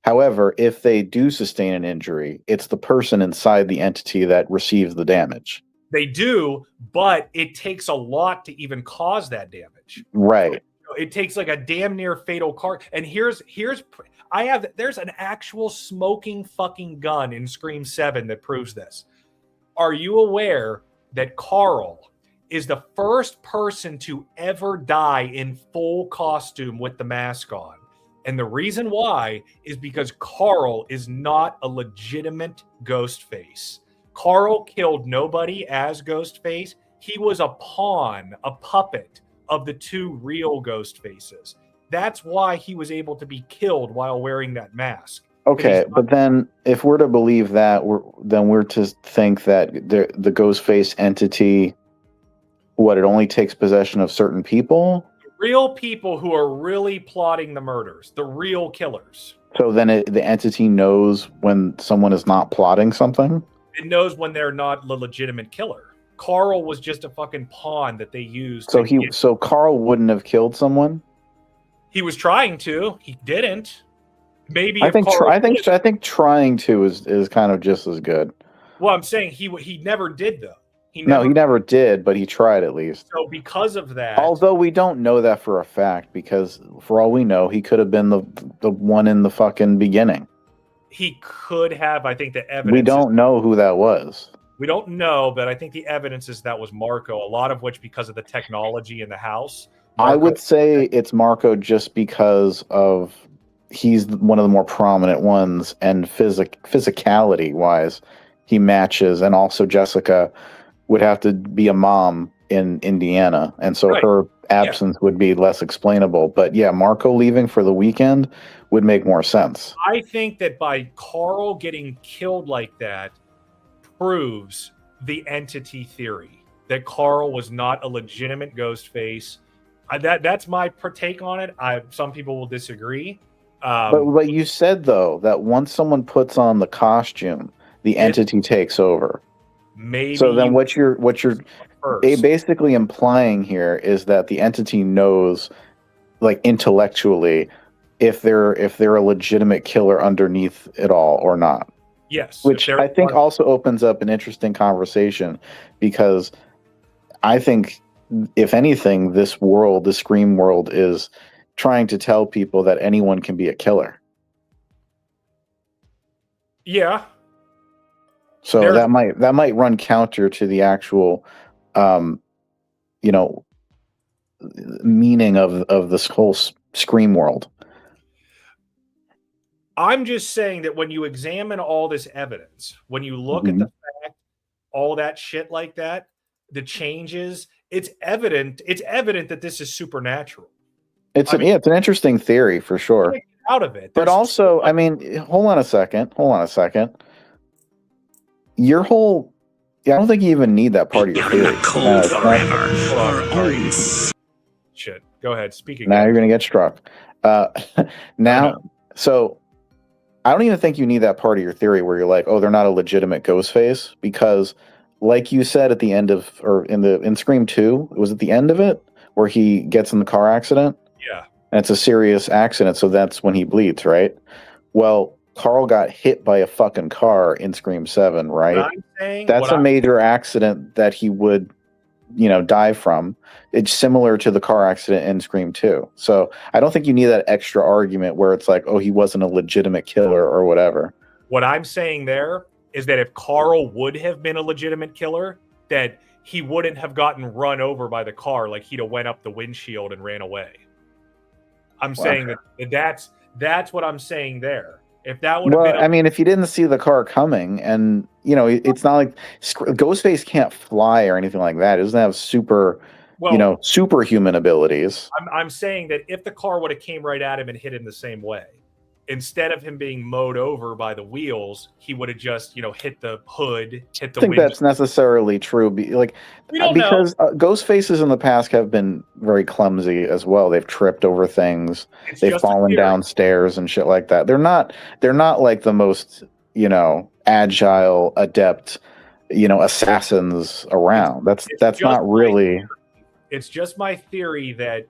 However, if they do sustain an injury, it's the person inside the entity that receives the damage.
They do, but it takes a lot to even cause that damage.
Right.
It takes like a damn near fatal car. And there's an actual smoking fucking gun in Scream 7 that proves this. Are you aware that Carl is the first person to ever die in full costume with the mask on? And the reason why is because Carl is not a legitimate Ghostface. Carl killed nobody as Ghostface. He was a pawn, a puppet of the two real Ghostfaces. That's why he was able to be killed while wearing that mask.
Okay, but then if we're to believe that, we're to think that the Ghostface entity, it only takes possession of certain people?
Real people who are really plotting the murders, the real killers.
So then the entity knows when someone is not plotting something?
It knows when they're not the legitimate killer. Carl was just a fucking pawn that they used.
So Carl wouldn't have killed someone?
He was trying to. He didn't. Maybe
I think trying to is kind of just as good.
Well, I'm saying he never did though.
He never did, but he tried at least.
So because of that,
although we don't know that for a fact, because for all we know, he could have been the one in the fucking beginning.
He could have. I think the evidence.
We don't know who that was.
We don't know, but I think the evidence is that was Marco. A lot of which because of the technology in the house.
I would say it's Marco just because of he's one of the more prominent ones, and physicality wise, he matches, and also Jessica would have to be a mom in Indiana, and so her absence would be less explainable. But yeah, Marco leaving for the weekend would make more sense.
I think that by Carl getting killed like that proves the entity theory that Carl was not a legitimate Ghostface. That's my take on it. Some people will disagree.
But you said though that once someone puts on the costume, the entity takes over.
Maybe.
So then what you're basically implying here is that the entity knows, like intellectually, if they're a legitimate killer underneath it all or not.
Yes.
Which I think also opens up an interesting conversation, because I think if anything, this Scream world is trying to tell people that anyone can be a killer.
Yeah.
So that might run counter to the actual, meaning of this whole Scream world.
I'm just saying that when you examine all this evidence, when you look at the fact, all that shit like that, the changes, it's evident that this is supernatural.
It's an interesting theory for sure.
Out of it,
but also, I mean, hold on a second. Your whole, I don't think you even need that part of your theory.
Shit. Go ahead. Speak again.
Now you're gonna get struck. So I don't even think you need that part of your theory where you're like, oh, they're not a legitimate Ghostface, because, like you said at the end of, or in Scream 2, it was at the end of it where he gets in the car accident.
Yeah.
And it's a serious accident, so that's when he bleeds, right? Well, Carl got hit by a fucking car in Scream 7, right? That's a major accident that he would, die from. It's similar to the car accident in Scream 2. So I don't think you need that extra argument where it's like, oh, he wasn't a legitimate killer or whatever.
What I'm saying there is that if Carl would have been a legitimate killer, that he wouldn't have gotten run over by the car, like he'd have went up the windshield and ran away. I'm saying that's what I'm saying there. If that would have been,
I mean, if you didn't see the car coming, and it's not like Ghostface can't fly or anything like that. It doesn't have superhuman abilities.
I'm saying that if the car would have came right at him and hit him the same way, instead of him being mowed over by the wheels, he would have just, hit the hood, hit the window.
I think that's necessarily true. Because Ghostfaces in the past have been very clumsy as well. They've tripped over things. They've fallen downstairs and shit like that. They're not like the most, agile, adept, assassins around. That's not really.
It's just my theory that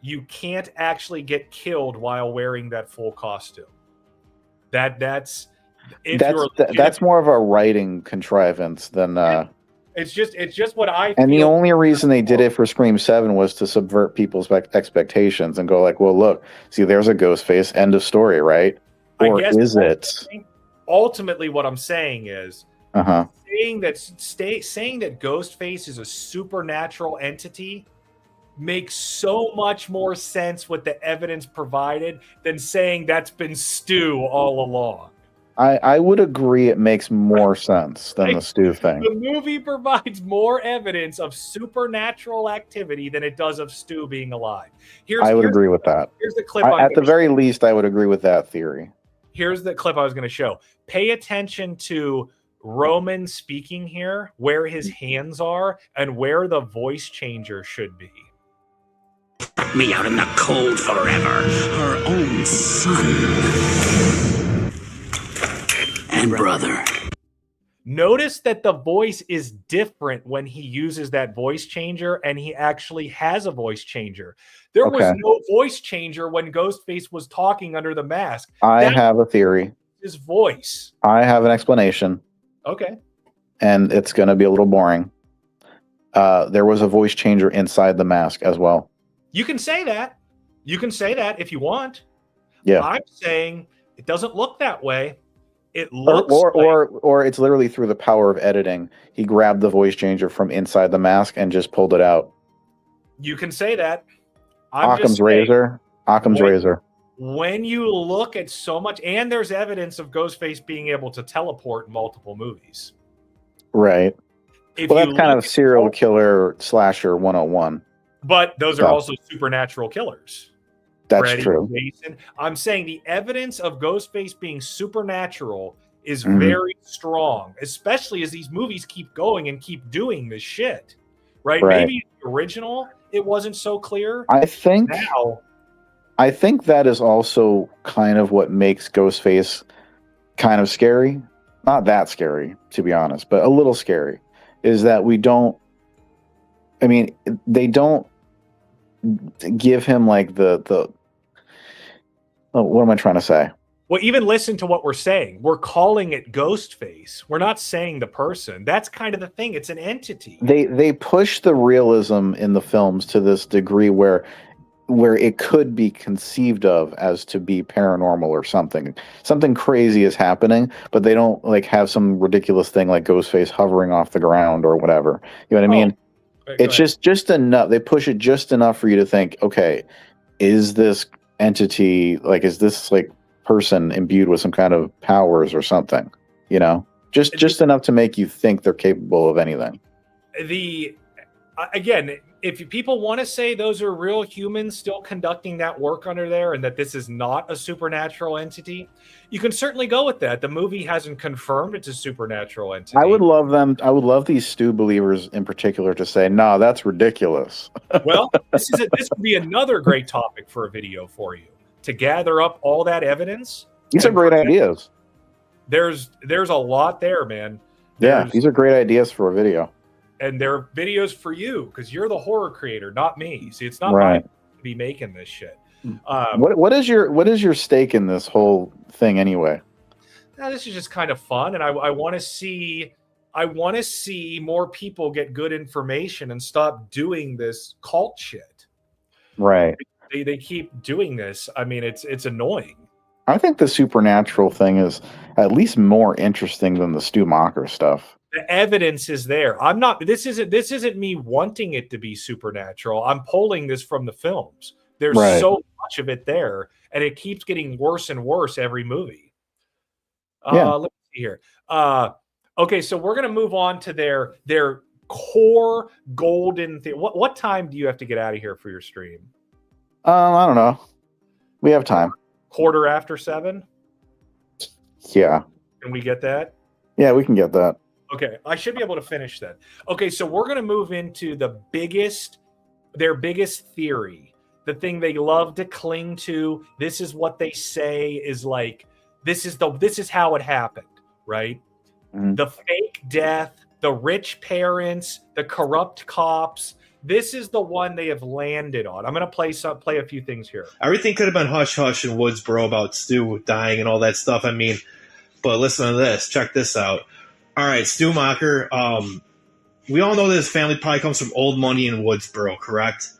you can't actually get killed while wearing that full costume. That's more of a writing contrivance than It's just what I
And
feel.
the only reason they did it for Scream 7 was to subvert people's expectations and go like, well, look, see, there's a ghost face, end of story, right? Or is it?
Ultimately, what I'm saying is
Uh-huh.
saying that Ghostface is a supernatural entity makes so much more sense with the evidence provided than saying that's been Stu all along.
I would agree it makes more sense than the Stu thing.
The movie provides more evidence of supernatural activity than it does of Stu being alive.
I would agree with that.
Here's the clip.
At the very least, I would agree with that theory.
Here's the clip I was going to show. Pay attention to Roman speaking here, where his hands are, and where the voice changer should be.
Me out in the cold forever. Her own son. And brother.
Notice that the voice is different when he uses that voice changer, and he actually has a voice changer. There was no voice changer when Ghostface was talking under the mask.
I have a theory.
His voice.
I have an explanation.
Okay.
And it's going to be a little boring. There was a voice changer inside the mask as well.
You can say that. You can say that if you want.
Yeah.
I'm saying it doesn't look that way. It looks
or it's literally through the power of editing. He grabbed the voice changer from inside the mask and just pulled it out.
You can say that.
Occam's razor. Occam's razor.
When you look at so much, and there's evidence of Ghostface being able to teleport in multiple movies.
Right. Well, that's kind of serial killer slasher 101.
But those are also supernatural killers.
That's
Freddy,
true.
Jason. I'm saying the evidence of Ghostface being supernatural is very strong, especially as these movies keep going and keep doing this shit. Right? Maybe the original, it wasn't so clear.
I think that is also kind of what makes Ghostface kind of scary. Not that scary, to be honest, but a little scary. Is that they don't give him like what am I trying to say?
Well, even listen to what we're saying. We're calling it Ghostface. We're not saying the person. That's kind of the thing. It's an entity.
They push the realism in the films to this degree where it could be conceived of as to be paranormal or something. Something crazy is happening, but they don't like have some ridiculous thing like Ghostface hovering off the ground or whatever. You know what I mean? It's just enough. They push it just enough for you to think, okay, is this entity is this person imbued with some kind of powers or something? You know, just enough to make you think they're capable of anything.
Again, if people want to say those are real humans still conducting that work under there and that this is not a supernatural entity, you can certainly go with that. The movie hasn't confirmed it's a supernatural entity.
I would love these Stu believers in particular to say, no, that's ridiculous.
Well, this would be another great topic for a video for you, to gather up all that evidence.
These are great ideas.
There's a lot there, man.
These are great ideas for a video.
And they're videos for you because you're the horror creator, not me. See, it's not mine to be making this shit.
What is your stake in this whole thing anyway?
Now, this is just kind of fun, and I want to see more people get good information and stop doing this cult shit.
Right.
They keep doing this. I mean, it's annoying.
I think the supernatural thing is at least more interesting than the Stu Macher stuff.
The evidence is there. This isn't me wanting it to be supernatural. I'm pulling this from the films. There's so much of it there, and it keeps getting worse and worse every movie. Let's see here. Okay, so we're gonna move on to their core golden thing. What time do you have to get out of here for your stream?
I don't know. We have time.
7:15?
Yeah.
Can we get that?
Yeah, we can get that.
Okay, I should be able to finish that. Okay, so we're going to move into their biggest theory, the thing they love to cling to. This is what they say is like, this is how it happened, right? Mm-hmm. The fake death, the rich parents, the corrupt cops. This is the one they have landed on. I'm going to play a few things here.
Everything could have been hush-hush in Woodsboro about Stu dying and all that stuff. I mean, but listen to this. Check this out. All right, Stu Macher, We all know that his family probably comes from old money in Woodsboro, correct?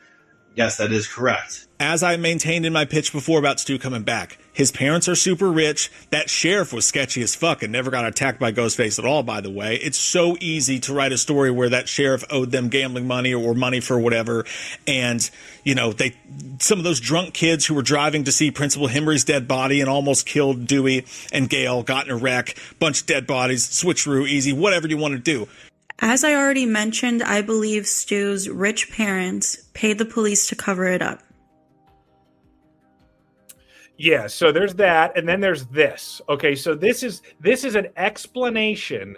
Yes, that is correct.
As I maintained in my pitch before about Stu coming back, his parents are super rich. That sheriff was sketchy as fuck and never got attacked by Ghostface at all, by the way. It's so easy to write a story where that sheriff owed them gambling money or money for whatever. And, you know, some of those drunk kids who were driving to see Principal Henry's dead body and almost killed Dewey and Gail, got in a wreck, bunch of dead bodies, switcheroo, easy, whatever you want to do.
As I already mentioned, I believe Stu's rich parents paid the police to cover it up.
Yeah, so there's that, and then there's this. Okay, so this is an explanation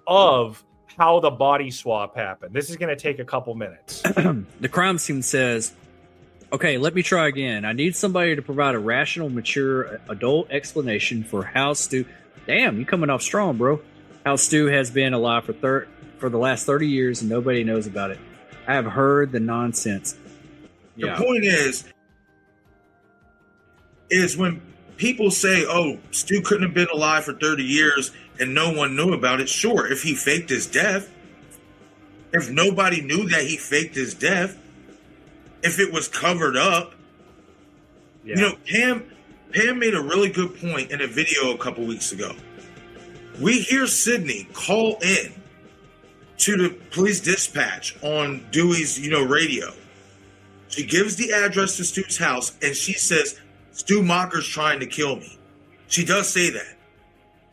of how the body swap happened. This is going to take a couple minutes.
The crime scene says, okay, let me try again. I need somebody to provide a rational, mature, adult explanation for how Stu... Damn, you coming off strong, bro. How Stu has been alive for the last 30 years and nobody knows about it. I have heard the nonsense.
The point is when people say, oh, Stu couldn't have been alive for 30 years and no one knew about it. Sure, if he faked his death, if nobody knew that he faked his death, if it was covered up. Yeah. You know, Pam made a really good point in a video a couple weeks ago. We hear Sydney call in to the police dispatch on Dewey's, radio. She gives the address to Stu's house and she says, Stu Macher's trying to kill me. She does say that.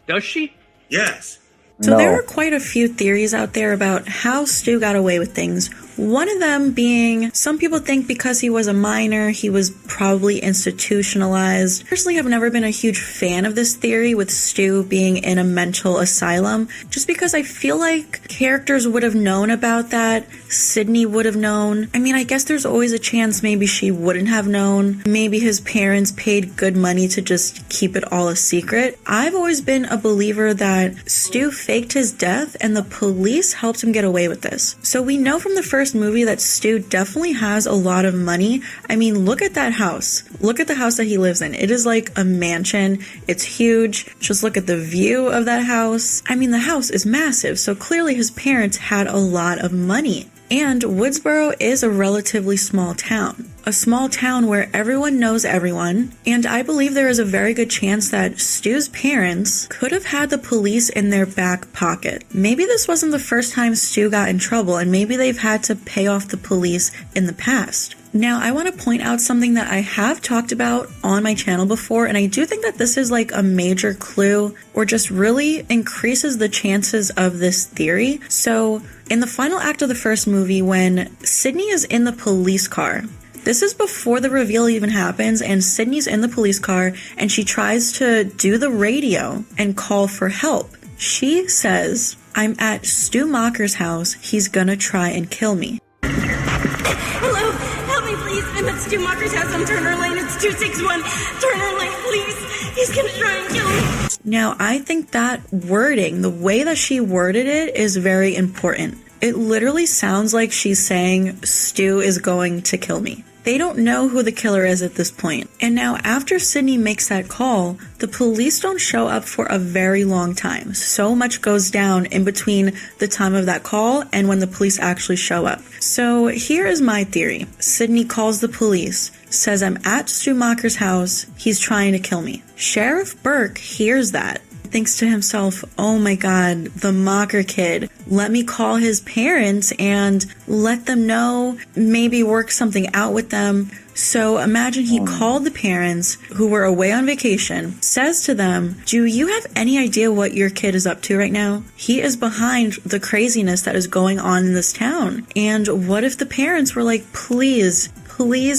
Does she?
Yes.
So there are quite a few theories out there about how Stu got away with things. One of them being, some people think because he was a minor, he was probably institutionalized. Personally, I've never been a huge fan of this theory with Stu being in a mental asylum, just because I feel like characters would have known about that. Sydney would have known. I mean, I guess there's always a chance maybe she wouldn't have known. Maybe his parents paid good money to just keep it all a secret. I've always been a believer that Stu faked his death and the police helped him get away with this. So we know from the first movie that Stu definitely has a lot of money. I mean, look at that house. Look at the house that he lives in. It is like a mansion. It's huge. Just look at the view of that house. I mean, the house is massive. So clearly his parents had a lot of money. And Woodsboro is a relatively small town. A small town where everyone knows everyone, and I believe there is a very good chance that Stu's parents could have had the police in their back pocket. Maybe this wasn't the first time Stu got in trouble, and maybe they've had to pay off the police in the past. Now, I want to point out something that I have talked about on my channel before, and I do think that this is like a major clue or just really increases the chances of this theory. So, in the final act of the first movie, when Sydney is in the police car, this is before the reveal even happens, and Sydney's in the police car, and she tries to do the radio and call for help. She says, I'm at Stu Macher's house. He's gonna try and kill me.
Hello, help me please. I'm at Stu Macher's house on Turner Lane. It's 261 Turner Lane, please. He's gonna try and kill me.
Now, I think that wording, the way that she worded it, is very important. It literally sounds like she's saying, Stu is going to kill me. They don't know who the killer is at this point. And now, after Sydney makes that call, the police don't show up for a very long time. So much goes down in between the time of that call and when the police actually show up. So here is my theory. Sydney calls the police, says I'm at Stu Macher's house, he's trying to kill me. Sheriff Burke hears that, thinks to himself, oh my god, the Macher kid. Let me call his parents and let them know, maybe work something out with them. So imagine he called the parents who were away on vacation, says to them, do you have any idea what your kid is up to right now? He is behind the craziness that is going on in this town. And what if the parents were like, please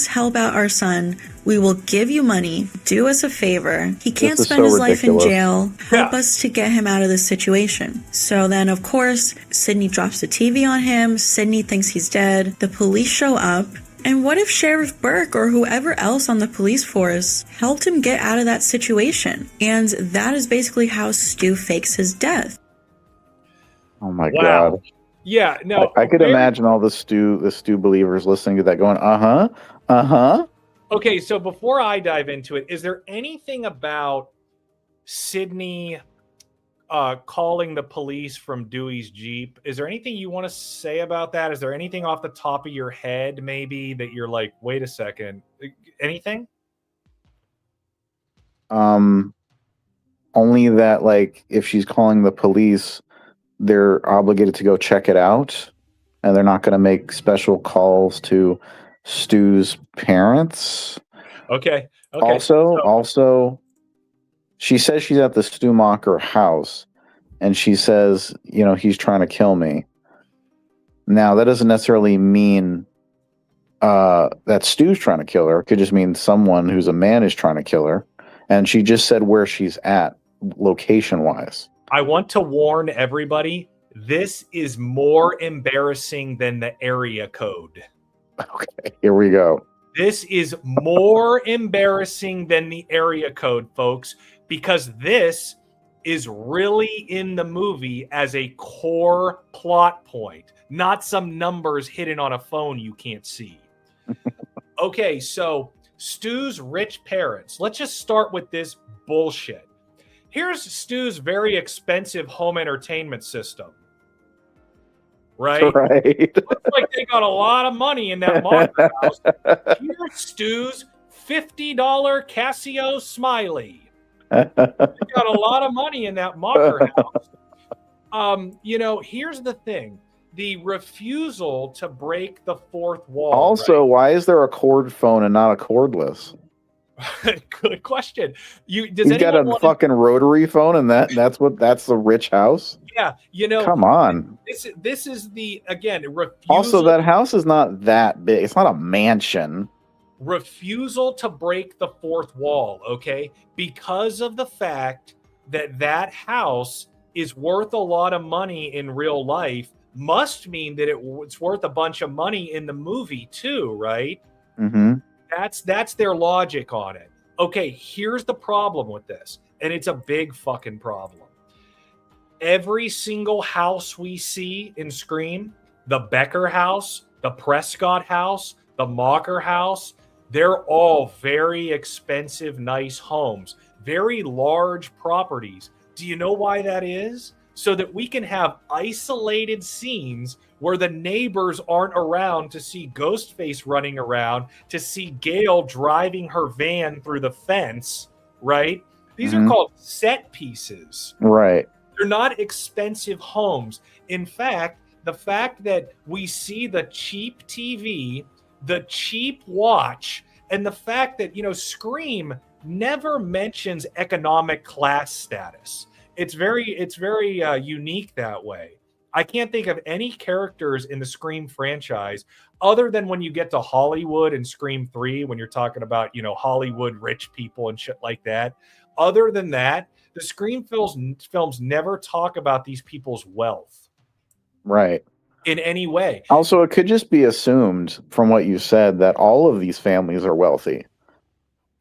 help out our son. We will give you money. Do us a favor. He can't spend his life in jail. Help us to get him out of this situation. So then, of course, Sydney drops the TV on him. Sydney thinks he's dead. The police show up. And what if Sheriff Burke or whoever else on the police force helped him get out of that situation? And that is basically how Stu fakes his death.
Oh my God.
Yeah, no.
I could imagine all the Stu believers listening to that going,
Okay, so before I dive into it, is there anything about Sydney calling the police from Dewey's Jeep. Is there anything you want to say about that? Is there anything off the top of your head maybe that you're like, wait a second, anything?
Only that, like, if she's calling the police, they're obligated to go check it out, and they're not going to make special calls to Stu's parents.
Okay.
Also, she says she's at the Stu Macher house, and she says, he's trying to kill me. Now, that doesn't necessarily mean that Stu's trying to kill her. It could just mean someone who's a man is trying to kill her. And she just said where she's at, location-wise.
I want to warn everybody, this is more embarrassing than the area code.
Okay, here we go.
This is more embarrassing than the area code, folks, because this is really in the movie as a core plot point, not some numbers hidden on a phone you can't see. Okay, so Stu's rich parents. Let's just start with this bullshit. Here's Stu's very expensive home entertainment system. Right? Looks like they got a lot of money in that Macher house. Here's Stu's $50 Casio Smiley. They got a lot of money in that Macher house. Here's the thing. The refusal to break the fourth wall.
Also, why is there a cord phone and not a cordless?
Good question. He's
got a fucking rotary phone, and that's the rich house?
Yeah,
Come on.
This is the, again, refusal.
Also, that house is not that big. It's not a mansion.
Refusal to break the fourth wall, okay? Because of the fact that house is worth a lot of money in real life, must mean that it's worth a bunch of money in the movie too, right?
Mm-hmm.
That's their logic on it. Okay, here's the problem with this, and it's a big fucking problem. Every single house we see in Scream, the Becker house, the Prescott house, the Macher house, they're all very expensive, nice homes, very large properties. Do you know why that is? So that we can have isolated scenes where the neighbors aren't around to see Ghostface running around, to see Gail driving her van through the fence, right? These are called set pieces.
Right.
They're not expensive homes. In fact, the fact that we see the cheap TV, the cheap watch, and the fact that, Scream never mentions economic class status. It's very unique that way. I can't think of any characters in the Scream franchise other than when you get to Hollywood and Scream 3, when you're talking about, Hollywood rich people and shit like that. Other than that, the Scream films never talk about these people's wealth.
Right.
In any way.
Also, it could just be assumed from what you said that all of these families are wealthy.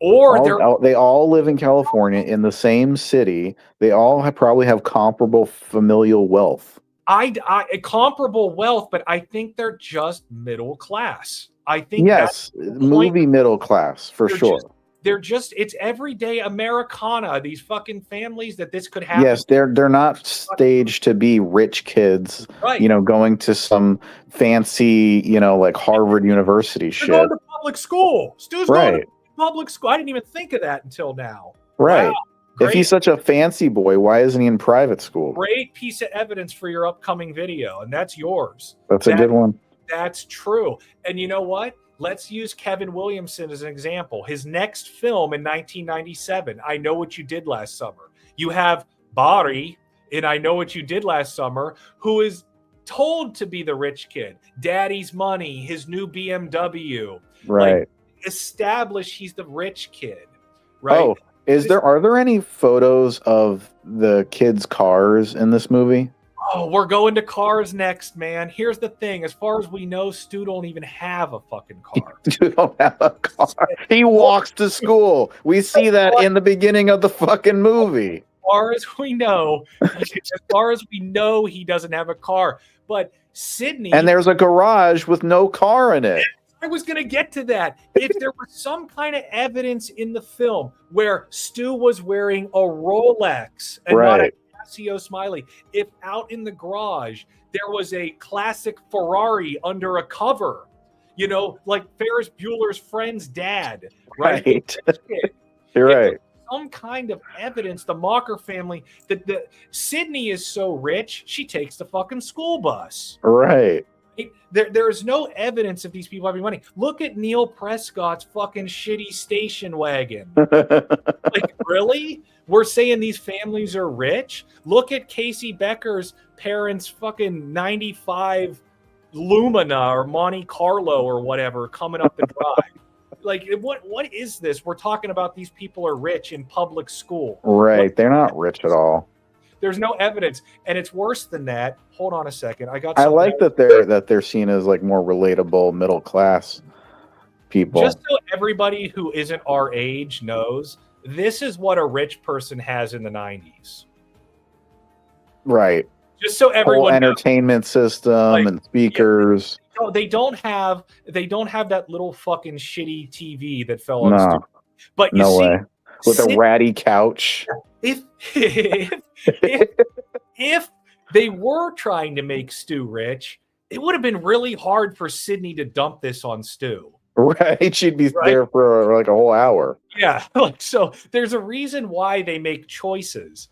Or
they all live in California in the same city. They all probably have comparable familial wealth.
Comparable wealth, but I think they're just middle class. I think
yes, movie middle class for sure.
It's everyday Americana. These fucking families that this could happen.
Yes, they're not staged to be rich kids,
right?
Going to some fancy, like Harvard University shit.
Going to public school. Stu's
right.
Going to public school. I didn't even think of that until now.
Right.
Wow.
If he's such a fancy boy, why isn't he in private school?
Great piece of evidence for your upcoming video, and that's yours.
That's a good one.
That's true. And you know what? Let's use Kevin Williamson as an example. His next film in 1997, I Know What You Did Last Summer. You have Barry in I Know What You Did Last Summer, who is told to be the rich kid. Daddy's money, his new BMW.
Right.
Like, establish he's the rich kid. Right.
Oh, are there any photos of the kids' cars in this movie?
Oh, we're going to cars next, man. Here's the thing. As far as we know, Stu don't even have a fucking car.
Stu don't have a car. He walks to school. We see that in the beginning of the fucking movie.
As far as we know, he doesn't have a car. But Sydney...
And there's a garage with no car in it.
I was going to get to that. If there was some kind of evidence in the film where Stu was wearing a Rolex and not a Casio Smiley. If out in the garage there was a classic Ferrari under a cover, you know, like Ferris Bueller's friend's dad, right?
You're right.
Some kind of evidence, the Macher family, that Sydney is so rich, she takes the fucking school bus.
Right.
There is no evidence of these people having money. Look at Neil Prescott's fucking shitty station wagon. Like, really? We're saying these families are rich? Look at Casey Becker's parents' fucking 95 Lumina or Monte Carlo or whatever coming up the drive. Like, what is this? We're talking about these people are rich in public school.
Right. They're not rich at all.
There's no evidence, and it's worse than that. Hold on a second.
I like that they're seen as like more relatable middle class people.
Just so everybody who isn't our age knows, this is what a rich person has in the 90s.
Right.
Just so everyone
whole entertainment system and speakers.
No, they don't have that little fucking shitty TV that fell on
No.
Stu. But you
No
see,
way. With a ratty couch.
If they were trying to make Stu rich, it would have been really hard for Sydney to dump this on Stu.
Right. She'd be there for like a whole hour.
Yeah. So there's a reason why they make choices,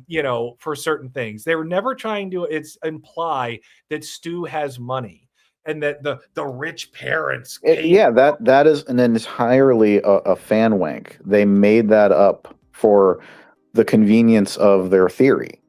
you know, for certain things. They were never trying to imply that Stu has money and that the rich parents.
That is an entirely a fan wank. They made that up for the convenience of their theory.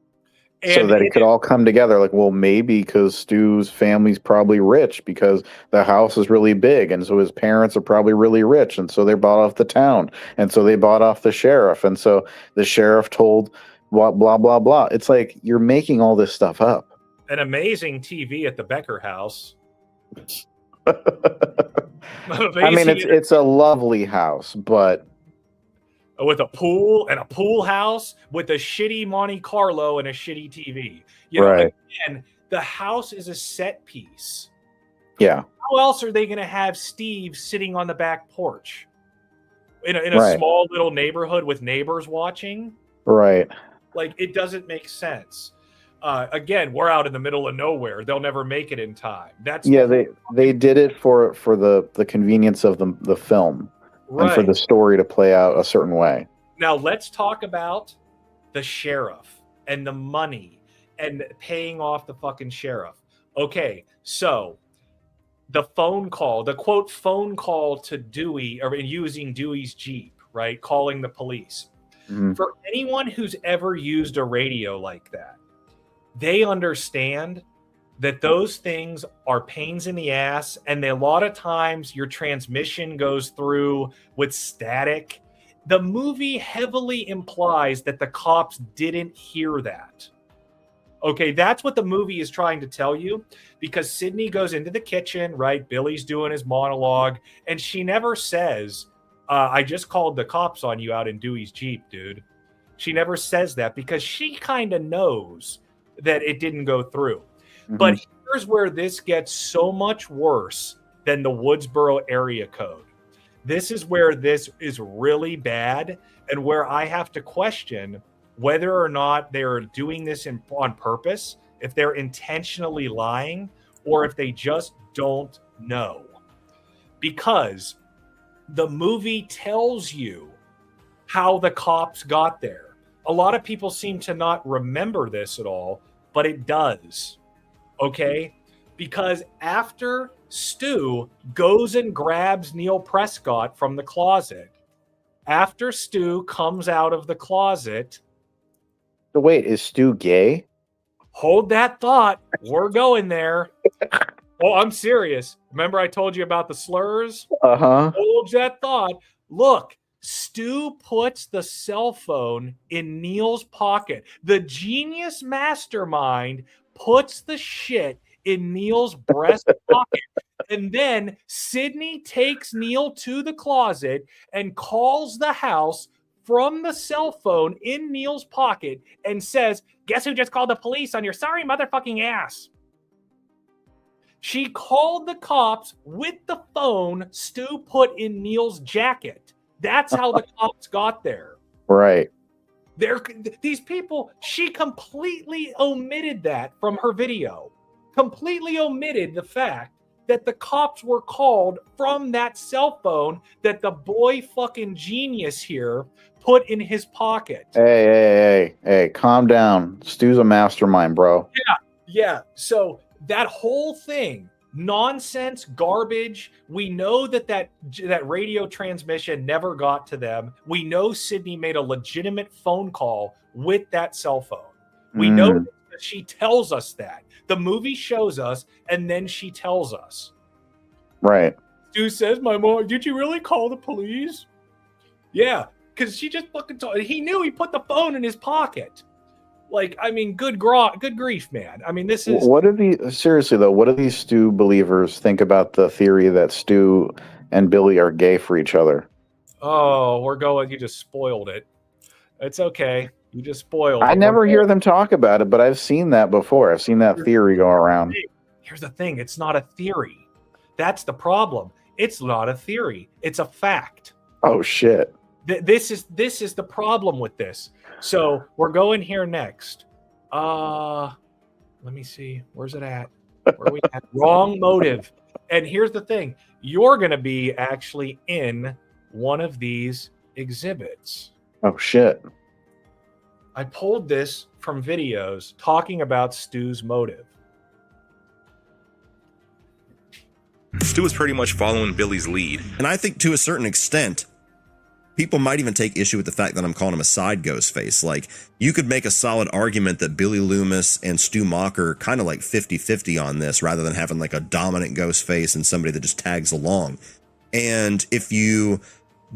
So that it could all come together. Like, well, maybe because Stu's family's probably rich because the house is really big. And so his parents are probably really rich. And so they bought off the town. And so they bought off the sheriff. And so the sheriff told blah, blah, blah, blah. It's like you're making all this stuff up.
An amazing TV at the Becker house.
I mean, it's a lovely house, but
with a pool and a pool house with a shitty Monte Carlo and a shitty TV. You know, again, the house is a set piece.
Yeah.
How else are they going to have Steve sitting on the back porch in a small little neighborhood with neighbors watching?
Right.
Like, it doesn't make sense. Again, we're out in the middle of nowhere. They'll never make it in time.
They did it for the convenience of the film. And for the story to play out a certain way.
Now let's talk about the sheriff and the money and paying off the fucking sheriff. Okay, so the phone call, the quote phone call to Dewey, or using Dewey's Jeep, right? Calling the police.
Mm-hmm.
For anyone who's ever used a radio like that, they understand that those things are pains in the ass, and a lot of times your transmission goes through with static. The movie heavily implies that the cops didn't hear that. Okay, that's what the movie is trying to tell you, because Sydney goes into the kitchen, right? Billy's doing his monologue, and she never says, I just called the cops on you out in Dewey's Jeep, dude. She never says that because she kind of knows that it didn't go through. Mm-hmm. But here's where this gets so much worse than the Woodsboro area code. This is where this is really bad, and where I have to question whether or not they're doing this on purpose, if they're intentionally lying, or if they just don't know. Because the movie tells you how the cops got there. A lot of people seem to not remember this at all, but it does. Okay? Because after Stu goes and grabs Neil Prescott from the closet, after Stu comes out of the closet...
So wait, is Stu gay?
Hold that thought. We're going there. Oh, I'm serious. Remember I told you about the slurs?
Uh-huh.
Hold that thought. Look, Stu puts the cell phone in Neil's pocket. The genius mastermind puts the shit in Neil's breast pocket. And then Sydney takes Neil to the closet and calls the house from the cell phone in Neil's pocket and says, guess who just called the police on your sorry motherfucking ass? She called the cops with the phone Stu put in Neil's jacket. That's how the cops got there.
Right.
These people, she completely omitted that from her video. Completely omitted the fact that the cops were called from that cell phone that the boy fucking genius here put in his pocket.
Hey, calm down. Stu's a mastermind, bro.
Yeah. So that whole thing, nonsense, garbage. We know that radio transmission never got to them. We know Sydney made a legitimate phone call with that cell phone. We know that she tells us that. The movie shows us, and then she tells us.
Right.
Stu says, "My mom, did you really call the police?" Yeah, because she just fucking told. He knew he put the phone in his pocket. Like, I mean, good grief, man. I mean, this is...
Seriously, though, what do these Stu believers think about the theory that Stu and Billy are gay for each other?
Oh, you just spoiled it. It's okay. You just spoiled it.
I never hear them talk about it, but I've seen that before. I've seen that theory go around.
Here's the thing. It's not a theory. That's the problem. It's not a theory. It's a fact.
Oh, shit.
This is the problem with this. So we're going here next. Let me see. Where's it at? Where are we at? Wrong motive. And here's the thing. You're going to be actually in one of these exhibits.
Oh, shit.
I pulled this from videos talking about Stu's motive.
Stu was pretty much following Billy's lead.
And I think to a certain extent, people might even take issue with the fact that I'm calling him a side ghost face. Like, you could make a solid argument that Billy Loomis and Stu Macher kind of like 50-50 on this, rather than having like a dominant ghost face and somebody that just tags along. And if you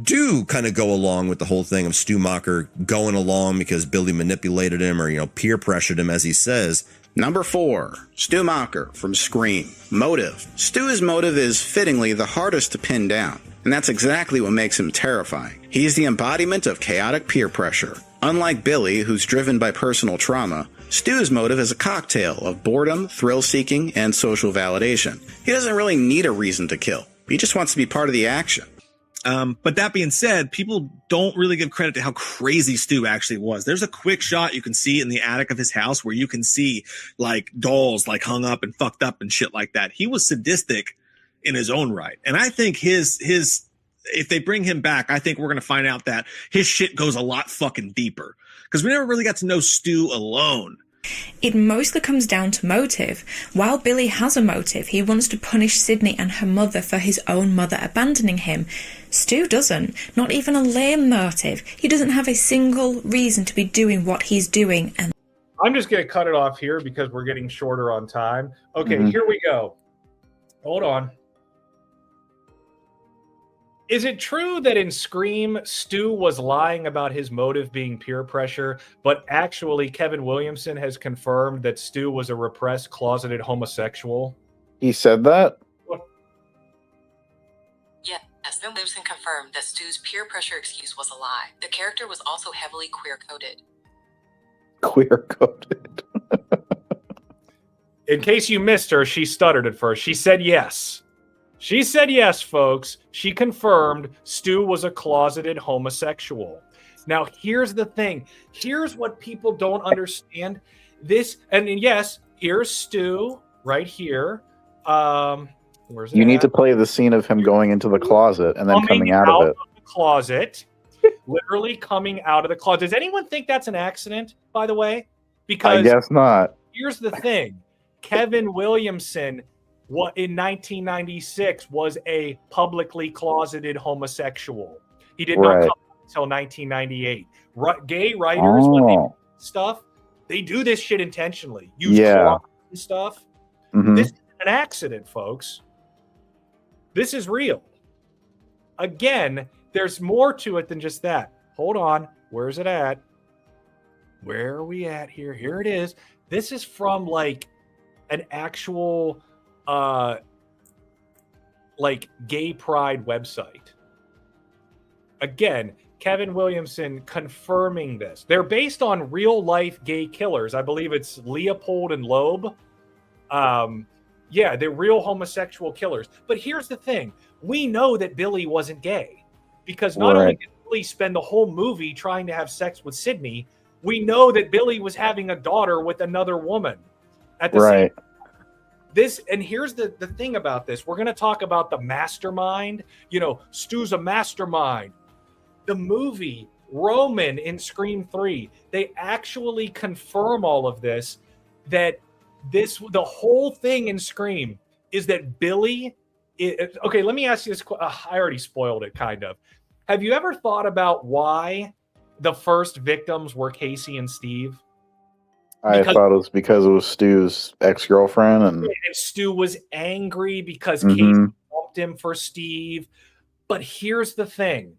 do kind of go along with the whole thing of Stu Macher going along because Billy manipulated him or, peer pressured him, as he says.
Number 4, Stu Macher from Scream. Motive. Stu's motive is fittingly the hardest to pin down. And that's exactly what makes him terrifying. He's the embodiment of chaotic peer pressure. Unlike Billy, who's driven by personal trauma, Stu's motive is a cocktail of boredom, thrill-seeking, and social validation. He doesn't really need a reason to kill. He just wants to be part of the action.
But that being said, people don't really give credit to how crazy Stu actually was. There's a quick shot you can see in the attic of his house where you can see like dolls like hung up and fucked up and shit like that. He was sadistic in his own right. And I think his if they bring him back, I think we're going to find out that his shit goes a lot fucking deeper, because we never really got to know Stu alone.
It mostly comes down to motive. While Billy has a motive, he wants to punish Sydney and her mother for his own mother abandoning him. Stu doesn't. Not even a lame motive. He doesn't have a single reason to be doing what he's doing. And
I'm just going to cut it off here because we're getting shorter on time. Okay, Here we go. Hold on. Is it true that in Scream, Stu was lying about his motive being peer pressure, but actually Kevin Williamson has confirmed that Stu was a repressed, closeted homosexual?
He said that?
Yes, Kevin Williamson confirmed that Stu's peer pressure excuse was a lie. The character was also heavily queer-coded.
Queer-coded.
In case you missed her, she stuttered at first. She said yes. She said yes, folks. She confirmed Stu was a closeted homosexual. Now, here's the thing. Here's what people don't understand. This, and yes, here's Stu right here. Where's it
You need
at?
to play the scene of him going into the closet and then coming out of it.
The closet. Literally coming out of the closet. Does anyone think that's an accident, by the way? Because
I guess not.
Here's the thing. Kevin Williamson, what in 1996 was a publicly closeted homosexual. He did not come until 1998. Gay writers, when they do stuff, they do this shit intentionally. Use cloth and stuff. This isn't an accident, folks. This is real. Again, there's more to it than just that. Hold on. Where's it at? Where are we at here? Here it is. This is from like an actual like gay pride website. Again, Kevin Williamson confirming this. They're based on real life gay killers. I believe it's Leopold and Loeb. Yeah, they're real homosexual killers. But here's the thing. We know that Billy wasn't gay because not only did Billy spend the whole movie trying to have sex with Sydney. We know that Billy was having a daughter with another woman at the same time. And here's the thing about this. We're going to talk about the mastermind. Stu's a mastermind. The movie Roman in Scream 3, they actually confirm all of this, that the whole thing in Scream is that Billy okay, let me ask you this. I already spoiled it, kind of. Have you ever thought about why the first victims were Casey and Steve?
I thought it was because it was Stu's ex-girlfriend, and
Stu was angry because Casey bumped him for Steve. But here's the thing.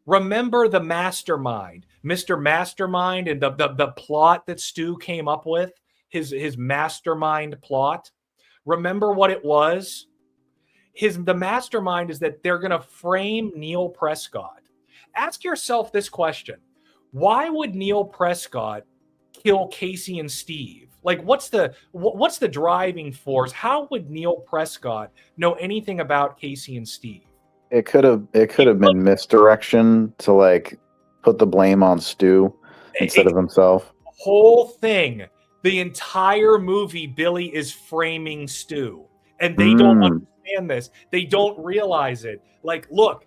Remember the mastermind, Mr. Mastermind, and the plot that Stu came up with, his mastermind plot? Remember what it was? The mastermind is that they're going to frame Neil Prescott. Ask yourself this question. Why would Neil Prescott kill Casey and Steve? Like, what's the driving force? How would Neil Prescott know anything about Casey and Steve?
It could have been misdirection to like put the blame on Stu instead of himself.
Whole thing, the entire movie, Billy is framing Stu, and they don't understand this. They don't realize it. Like, look.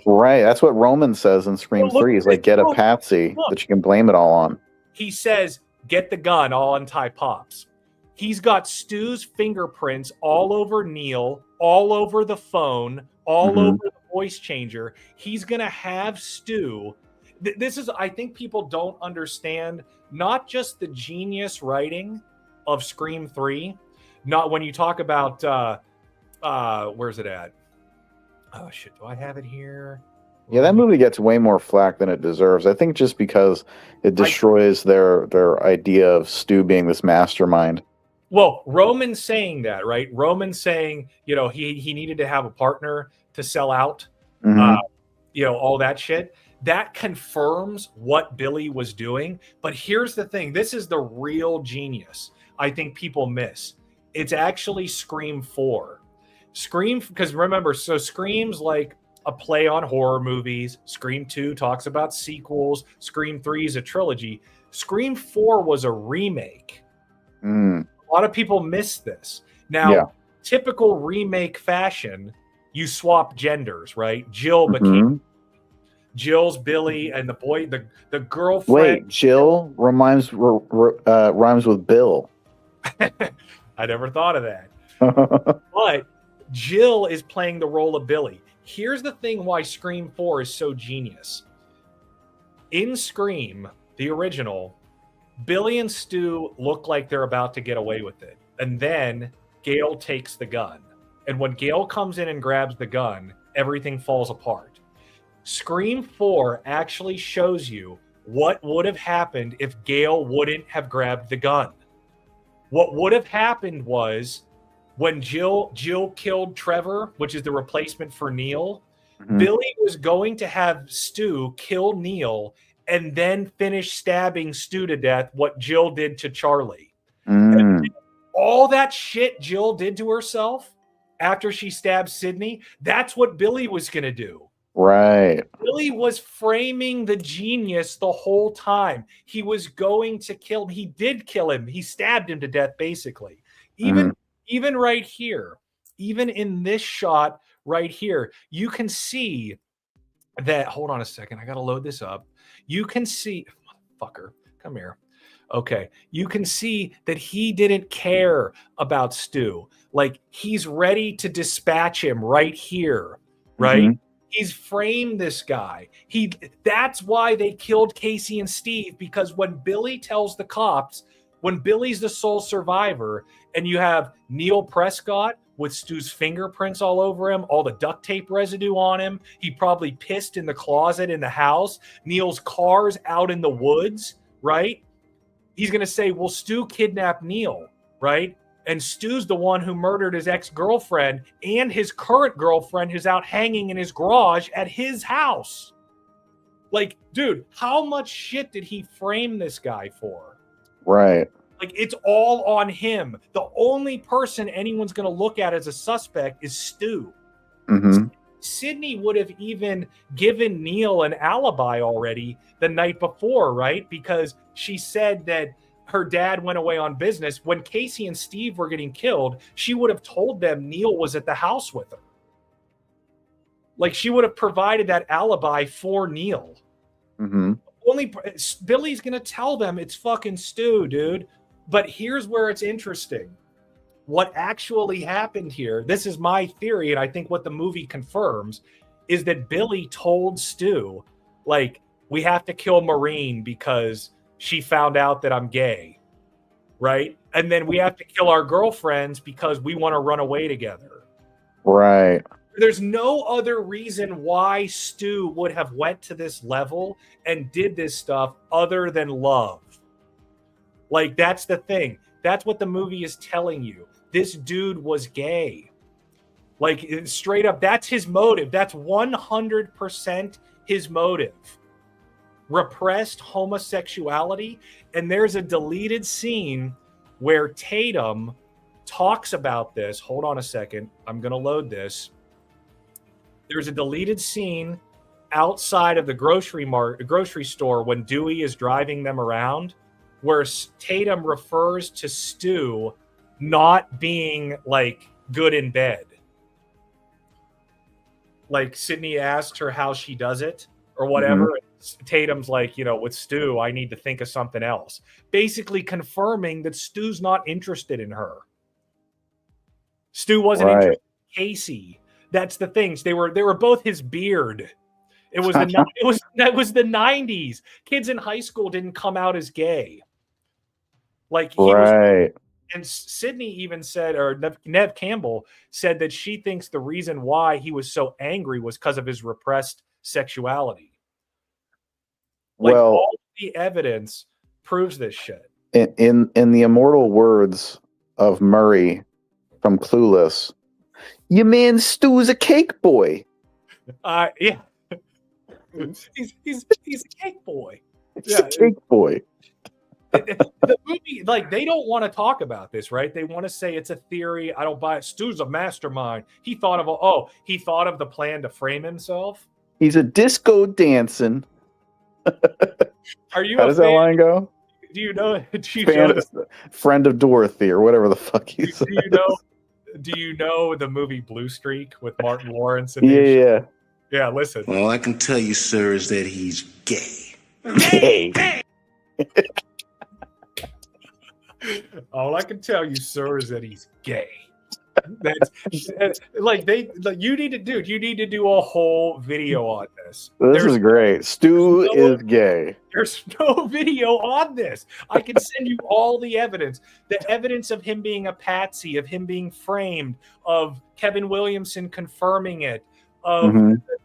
Right, that's what Roman says in Scream 3. He's like, get a patsy that you can blame it all on.
He says, get the gun, I'll untie Pops. He's got Stu's fingerprints all over Neil, all over the phone, all over the voice changer. He's going to have Stu. This is, I think people don't understand, not just the genius writing of Scream 3, not when you talk about, where's it at? Oh, shit, do I have it here?
Yeah, that movie gets way more flack than it deserves. I think just because it destroys their idea of Stu being this mastermind.
Well, Roman's saying that, right? Roman's saying, he needed to have a partner to sell out, all that shit. That confirms what Billy was doing. But here's the thing. This is the real genius I think people miss. It's actually Scream 4. Because remember, so Scream's like a play on horror movies. Scream 2 talks about sequels. Scream 3 is a trilogy. Scream 4 was a remake. A lot of people miss this. Now, typical remake fashion, you swap genders, right? Jill became Jill's Billy, and the boy, the girlfriend.
Wait, Jill rhymes with Bill.
I never thought of that. But Jill is playing the role of Billy. Here's the thing why Scream 4 is so genius. In Scream, the original, Billy and Stu look like they're about to get away with it. And then Gale takes the gun. And when Gale comes in and grabs the gun, everything falls apart. Scream 4 actually shows you what would have happened if Gale wouldn't have grabbed the gun. What would have happened was when Jill killed Trevor, which is the replacement for Neil, Billy was going to have Stu kill Neil and then finish stabbing Stu to death, what Jill did to Charlie. And all that shit Jill did to herself after she stabbed Sydney, that's what Billy was going to do.
Right.
Billy was framing the genius the whole time. He was going to kill him. He did kill him. He stabbed him to death, basically. Even right here, even in this shot right here, you can see that. Hold on a second. I got to load this up. You can see, motherfucker, come here. Okay. You can see that he didn't care about Stu. Like, he's ready to dispatch him right here. Right. He's framed this guy. That's why they killed Casey and Steve, because when Billy tells the cops, when Billy's the sole survivor, and you have Neil Prescott with Stu's fingerprints all over him, all the duct tape residue on him, he probably pissed in the closet in the house, Neil's car's out in the woods, right? He's going to say, well, Stu kidnapped Neil, right? And Stu's the one who murdered his ex-girlfriend and his current girlfriend who's out hanging in his garage at his house. Like, dude, how much shit did he frame this guy for?
Right.
Like, it's all on him. The only person anyone's going to look at as a suspect is Stu. Sydney would have even given Neil an alibi already the night before, right? Because she said that her dad went away on business. When Casey and Steve were getting killed, she would have told them Neil was at the house with her. Like, she would have provided that alibi for Neil.
Mm-hmm.
Only Billy's going to tell them it's fucking Stu, dude. But here's where it's interesting. What actually happened here, this is my theory, and I think what the movie confirms, is that Billy told Stu, like, we have to kill Maureen because she found out that I'm gay, right? And then we have to kill our girlfriends because we want to run away together.
Right.
There's no other reason why Stu would have went to this level and did this stuff other than love. Like, that's the thing. That's what the movie is telling you. This dude was gay. Like, straight up, that's his motive. That's 100% his motive. Repressed homosexuality. And there's a deleted scene where Tatum talks about this. Hold on a second. I'm going to load this. There's a deleted scene outside of the grocery store when Dewey is driving them around, where Tatum refers to Stu not being, like, good in bed. Like, Sydney asked her how she does it or whatever. Mm-hmm. Tatum's like, you know, with Stu, I need to think of something else. Basically confirming that Stu's not interested in her. Stu wasn't interested in Casey. That's the things. They were both his beard. It was that was the 90s. Kids in high school didn't come out as gay. Like, he was. And Sydney even said, or Nev Campbell said, that she thinks the reason why he was so angry was because of his repressed sexuality. Like,
well,
all the evidence proves this shit.
In the immortal words of Murray from Clueless, your man Stu's a cake boy.
Yeah. he's a cake boy.
He's a cake boy.
The movie, like, they don't want to talk about this, right? They want to say it's a theory. I don't buy it. Stu's a mastermind. He thought of the plan to frame himself.
He's a disco dancing.
Are you?
How does that line go?
Do you know?
Friend of Dorothy or whatever the fuck he said.
Do you know the movie Blue Streak with Martin Lawrence? And
Yeah.
Listen.
All I can tell you, sir, is that he's gay.
Gay.
All I can tell you, sir, is that he's gay. That's you need to do a whole video on this.
This is great. Stu is gay.
There's no video on this. I can send you all the evidence. The evidence of him being a patsy, of him being framed, of Kevin Williamson confirming it, of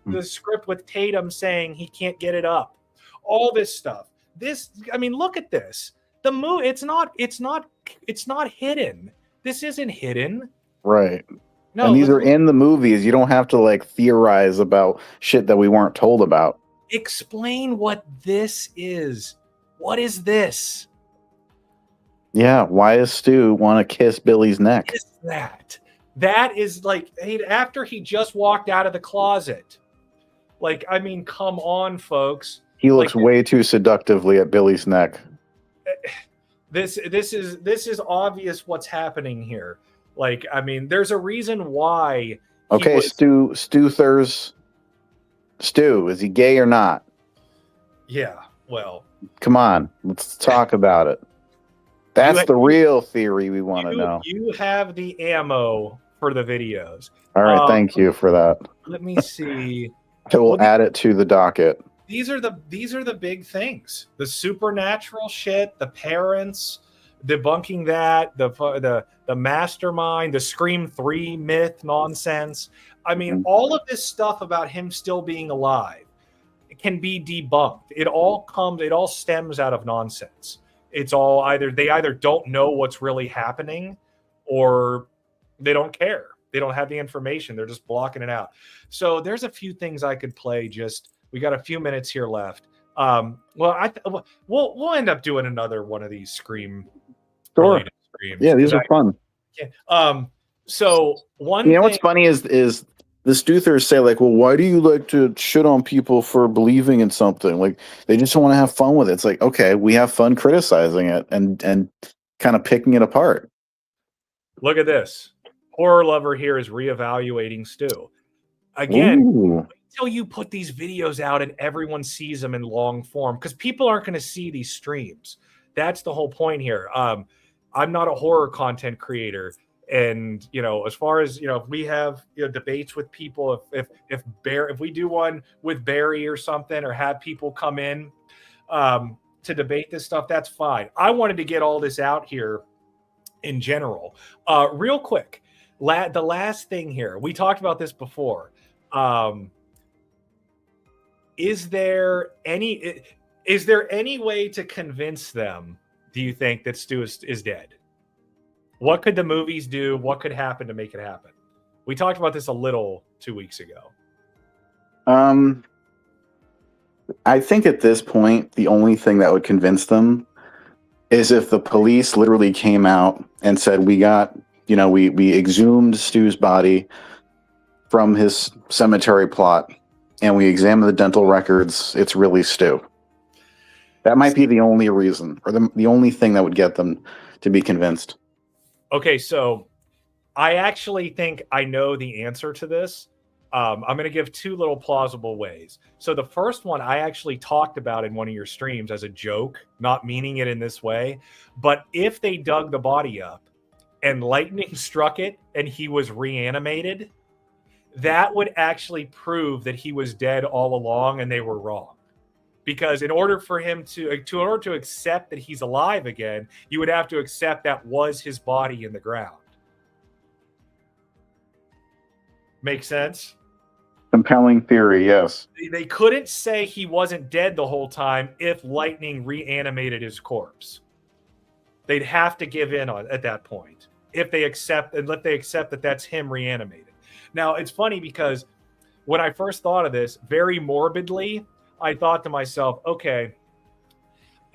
the script with Tatum saying he can't get it up. All this stuff. Look at this. The movie, it's not hidden. This isn't hidden.
Right.
No,
and these are in the movies. You don't have to, like, theorize about shit that we weren't told about.
Explain what this is. What is this?
Yeah, why does Stu want to kiss Billy's neck?
What is that? That is, like, after he just walked out of the closet. Like, I mean, come on, folks.
He looks way too seductively at Billy's neck.
This is obvious what's happening here. Like, I mean, there's a reason why.
Okay, Stu, is he gay or not?
Yeah, well.
Come on, let's talk about it. That's the real theory we want to know.
You have the ammo for the videos.
All right, thank you for that.
Let me see.
We'll add it to the docket.
These are the big things. The supernatural shit, the parents debunking that, the mastermind, the Scream 3 myth nonsense. I mean, all of this stuff about him still being alive can be debunked. It all stems out of nonsense. It's all they either don't know what's really happening or they don't care. They don't have the information. They're just blocking it out. So there's a few things I could play. We got a few minutes here left. We'll end up doing another one of these Scream.
Sure. Yeah, these are fun.
Yeah. So one.
What's funny is the Stuthers say, like, well, why do you like to shit on people for believing in something? Like, they just want to have fun with it. It's like, okay, we have fun criticizing it and kind of picking it apart.
Look at this. Horror Lover here is reevaluating Stu. Again, wait till you put these videos out and everyone sees them in long form, because people aren't going to see these streams. That's the whole point here. I'm not a horror content creator. And, as far as, if we have, debates with people, if we do one with Barry or something, or have people come in to debate this stuff, that's fine. I wanted to get all this out here in general. Real quick, the last thing here, we talked about this before. Is there any way to convince them, do you think, that Stu is dead? What could the movies do? What could happen to make it happen? We talked about this a little 2 weeks ago.
I think at this point, the only thing that would convince them is if the police literally came out and said, we exhumed Stu's body from his cemetery plot and we examined the dental records. It's really Stu. That might be the only reason, or the only thing that would get them to be convinced.
Okay, so I actually think I know the answer to this. I'm going to give two little plausible ways. So the first one I actually talked about in one of your streams as a joke, not meaning it in this way. But if they dug the body up and lightning struck it and he was reanimated, that would actually prove that he was dead all along and they were wrong. Because in order for him to accept that he's alive again, you would have to accept that was his body in the ground. Make sense?
Compelling theory, yes.
They couldn't say he wasn't dead the whole time if lightning reanimated his corpse. They'd have to give in on at that point if they accept that that's him reanimated. Now, it's funny because when I first thought of this, very morbidly, I thought to myself, okay,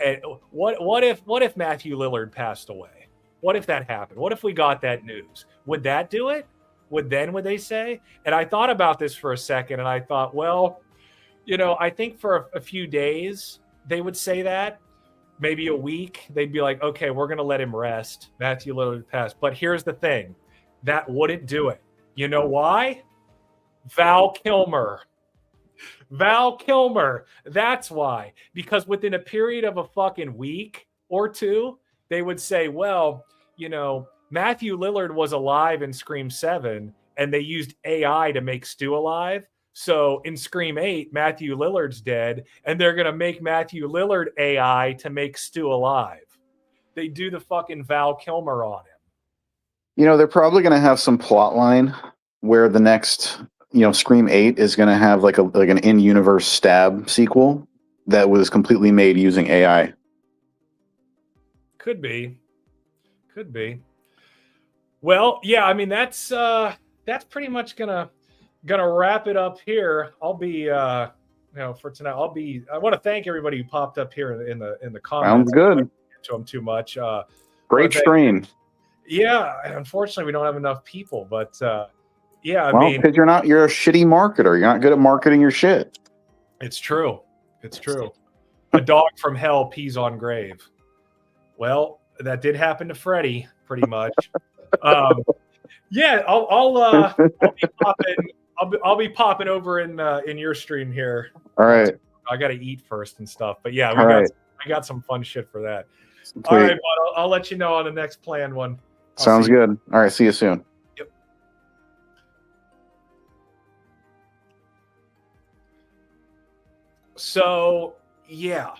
and what if Matthew Lillard passed away? What if that happened? What if we got that news? Would that do it? Would they say? And I thought about this for a second, and I thought, well, I think for a few days they would say that. Maybe a week, they'd be like, okay, we're going to let him rest. Matthew Lillard passed. But here's the thing. That wouldn't do it. You know why? Val Kilmer. That's why. Because within a period of a fucking week or two, they would say, well, Matthew Lillard was alive in Scream 7, and they used AI to make Stu alive. So in Scream 8, Matthew Lillard's dead, and they're going to make Matthew Lillard AI to make Stu alive. They do the fucking Val Kilmer on him.
They're probably going to have some plot line where the next, Scream 8 is going to have like an in-universe stab sequel that was completely made using AI.
Could be. Well, yeah, I mean that's pretty much gonna wrap it up here. I'll be for tonight. I want to thank everybody who popped up here in the comments.
Sounds good.
I don't get to them too much.
Great stream.
Yeah, unfortunately we don't have enough people, but yeah,
I mean, because you're a shitty marketer. You're not good at marketing your shit.
It's true. A dog from hell pees on grave. Well, that did happen to Freddie, pretty much. Yeah, I'll be popping over in your stream here.
All right.
I got to eat first and stuff, but yeah, I got some fun shit for that.
Sweet.
All right, bud, I'll let you know on the next planned one.
Sounds good. All right, see you soon.
Yep. So yeah,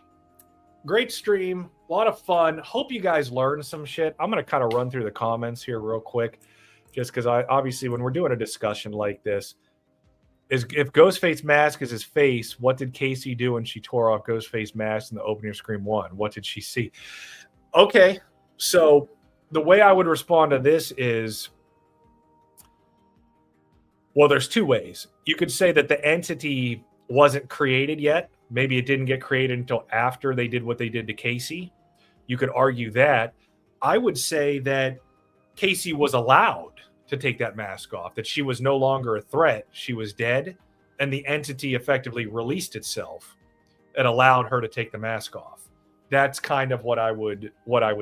great stream. A lot of fun. Hope you guys learned some shit. I'm going to kind of run through the comments here real quick, just because obviously when we're doing a discussion like this, if Ghostface mask is his face, what did Casey do when she tore off Ghostface mask in the opening of Scream 1? What did she see? Okay, so the way I would respond to this is, well, there's two ways. You could say that the entity wasn't created yet. Maybe it didn't get created until after they did what they did to Casey. You could argue that. I would say that Casey was allowed to take that mask off, that she was no longer a threat. She was dead, and the entity effectively released itself and allowed her to take the mask off. That's kind of what I would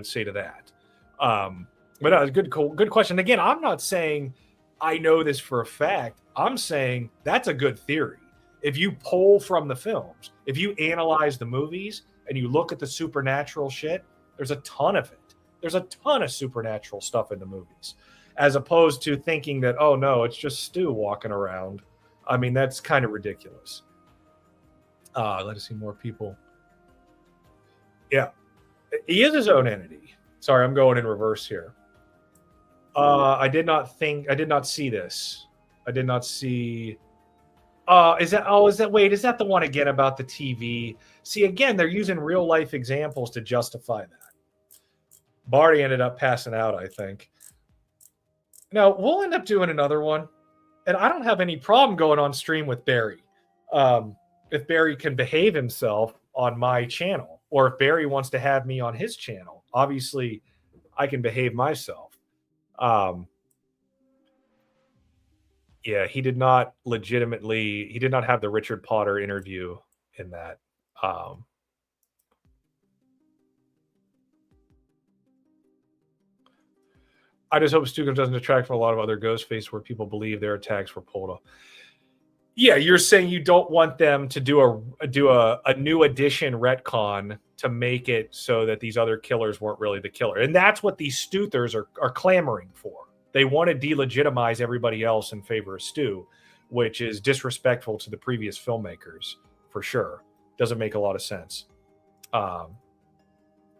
say to that. But a good question. Again, I'm not saying I know this for a fact. I'm saying that's a good theory. If you pull from the films, if you analyze the movies and you look at the supernatural shit, there's a ton of it. There's a ton of supernatural stuff in the movies, as opposed to thinking that, oh no, it's just Stu walking around. I mean, that's kind of ridiculous. Let us see more people. Yeah, he is his own entity. Sorry, I'm going in reverse here. I did not see this. I did not see. Is that the one again about the TV? See, again, they're using real life examples to justify that. Barty ended up passing out, I think. Now, we'll end up doing another one. And I don't have any problem going on stream with Barry. If Barry can behave himself on my channel, or if Barry wants to have me on his channel, obviously I can behave myself. Yeah, he did not have the Richard Potter interview in that. I just hope Stu doesn't detract from a lot of other Ghostface where people believe their attacks were pulled off. Yeah, you're saying you don't want them to do a new edition retcon to make it so that these other killers weren't really the killer. And that's what these Stuthers are clamoring for. They want to delegitimize everybody else in favor of Stu, which is disrespectful to the previous filmmakers, for sure. Doesn't make a lot of sense.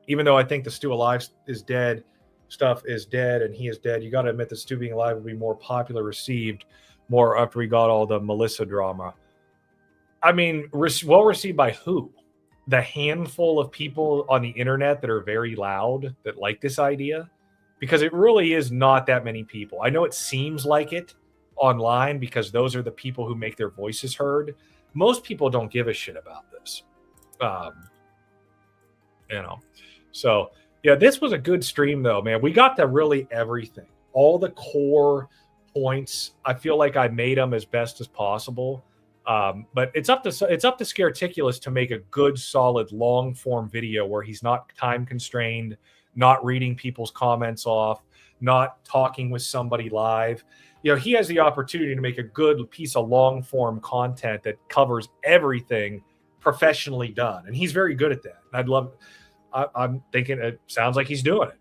Even though I think the Stu Alive is dead, stuff is dead, and he is dead, you got to admit that Stu being alive would be more popular received more after we got all the Melissa drama. I mean, well received by who? The handful of people on the internet that are very loud that like this idea? Because it really is not that many people. I know it seems like it online because those are the people who make their voices heard. Most people don't give a shit about this. So yeah, this was a good stream though, man. We got to really everything. All the core points. I feel like I made them as best as possible. But it's up to Scareticulous to make a good, solid, long form video where he's not time constrained, not reading people's comments off, not talking with somebody live. You know, he has the opportunity to make a good piece of long form content that covers everything professionally done. And he's very good at that. I'm thinking it sounds like he's doing it.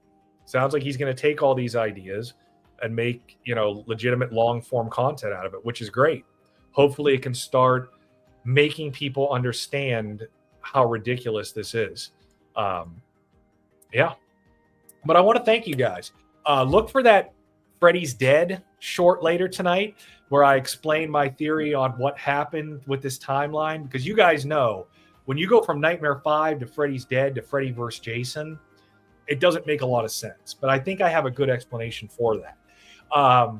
Sounds like he's going to take all these ideas and make, legitimate long form content out of it, which is great. Hopefully it can start making people understand how ridiculous this is. Yeah. But I want to thank you guys. Look for that Freddy's Dead short later tonight where I explain my theory on what happened with this timeline. Because you guys know, when you go from Nightmare 5 to Freddy's Dead to Freddy vs. Jason, it doesn't make a lot of sense. But I think I have a good explanation for that. A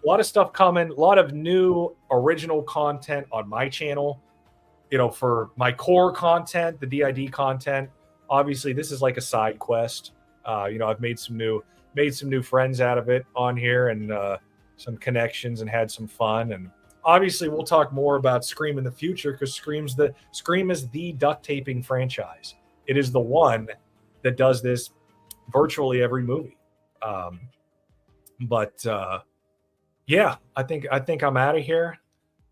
lot of stuff coming, a lot of new original content on my channel. For my core content, the DID content. Obviously, this is like a side quest. I've made some new friends out of it on here and some connections and had some fun. And obviously, we'll talk more about Scream in the future because Scream is the duct taping franchise. It is the one that does this virtually every movie. Yeah, I think I'm out of here.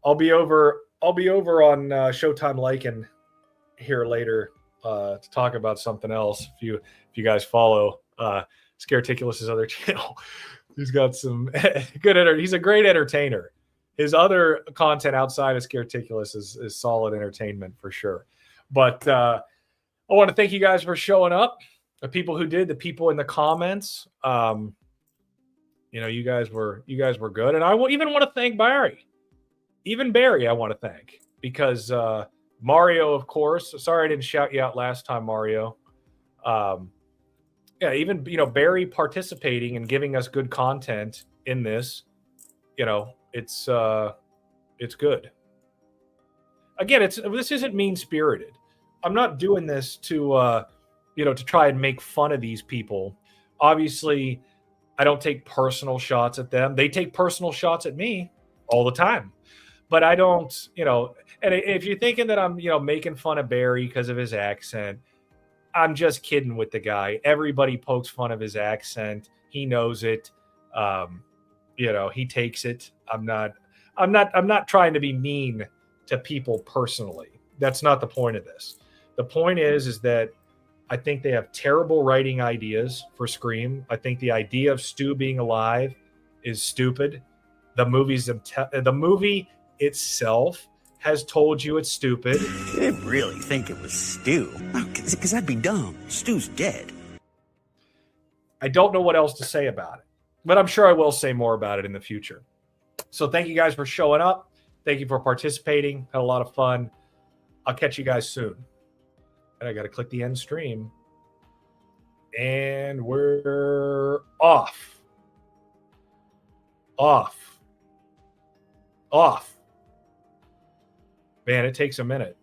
I'll be over on Showtime Lycan here later to talk about something else. If you guys follow Scareticulous' other channel, he's got some good. He's a great entertainer. His other content outside of Scareticulous is solid entertainment for sure. But I want to thank you guys for showing up. The people who did, the people in the comments. You guys were good, and I even want to thank Barry. Even Barry, I want to thank because Mario, of course. Sorry I didn't shout you out last time, Mario. Even Barry participating and giving us good content in this. It's good. Again, this isn't mean spirited. I'm not doing this to try and make fun of these people. Obviously, I don't take personal shots at them. They take personal shots at me all the time. But I don't, and if you're thinking that I'm, making fun of Barry because of his accent, I'm just kidding with the guy. Everybody pokes fun of his accent. He knows it. He takes it. I'm not trying to be mean to people personally. That's not the point of this. The point is that I think they have terrible writing ideas for Scream. I think the idea of Stu being alive is stupid. The movie itself has told you it's stupid.
You didn't really think it was Stu. Because that'd be dumb. Stu's dead.
I don't know what else to say about it, but I'm sure I will say more about it in the future. So thank you guys for showing up. Thank you for participating. Had a lot of fun. I'll catch you guys soon. And I got to click the end stream. And we're off. Man, it takes a minute.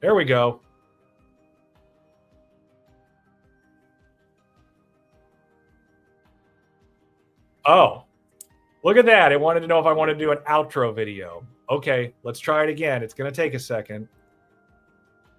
There we go. Oh, look at that. It wanted to know if I wanted to do an outro video. Okay, let's try it again. It's going to take a second.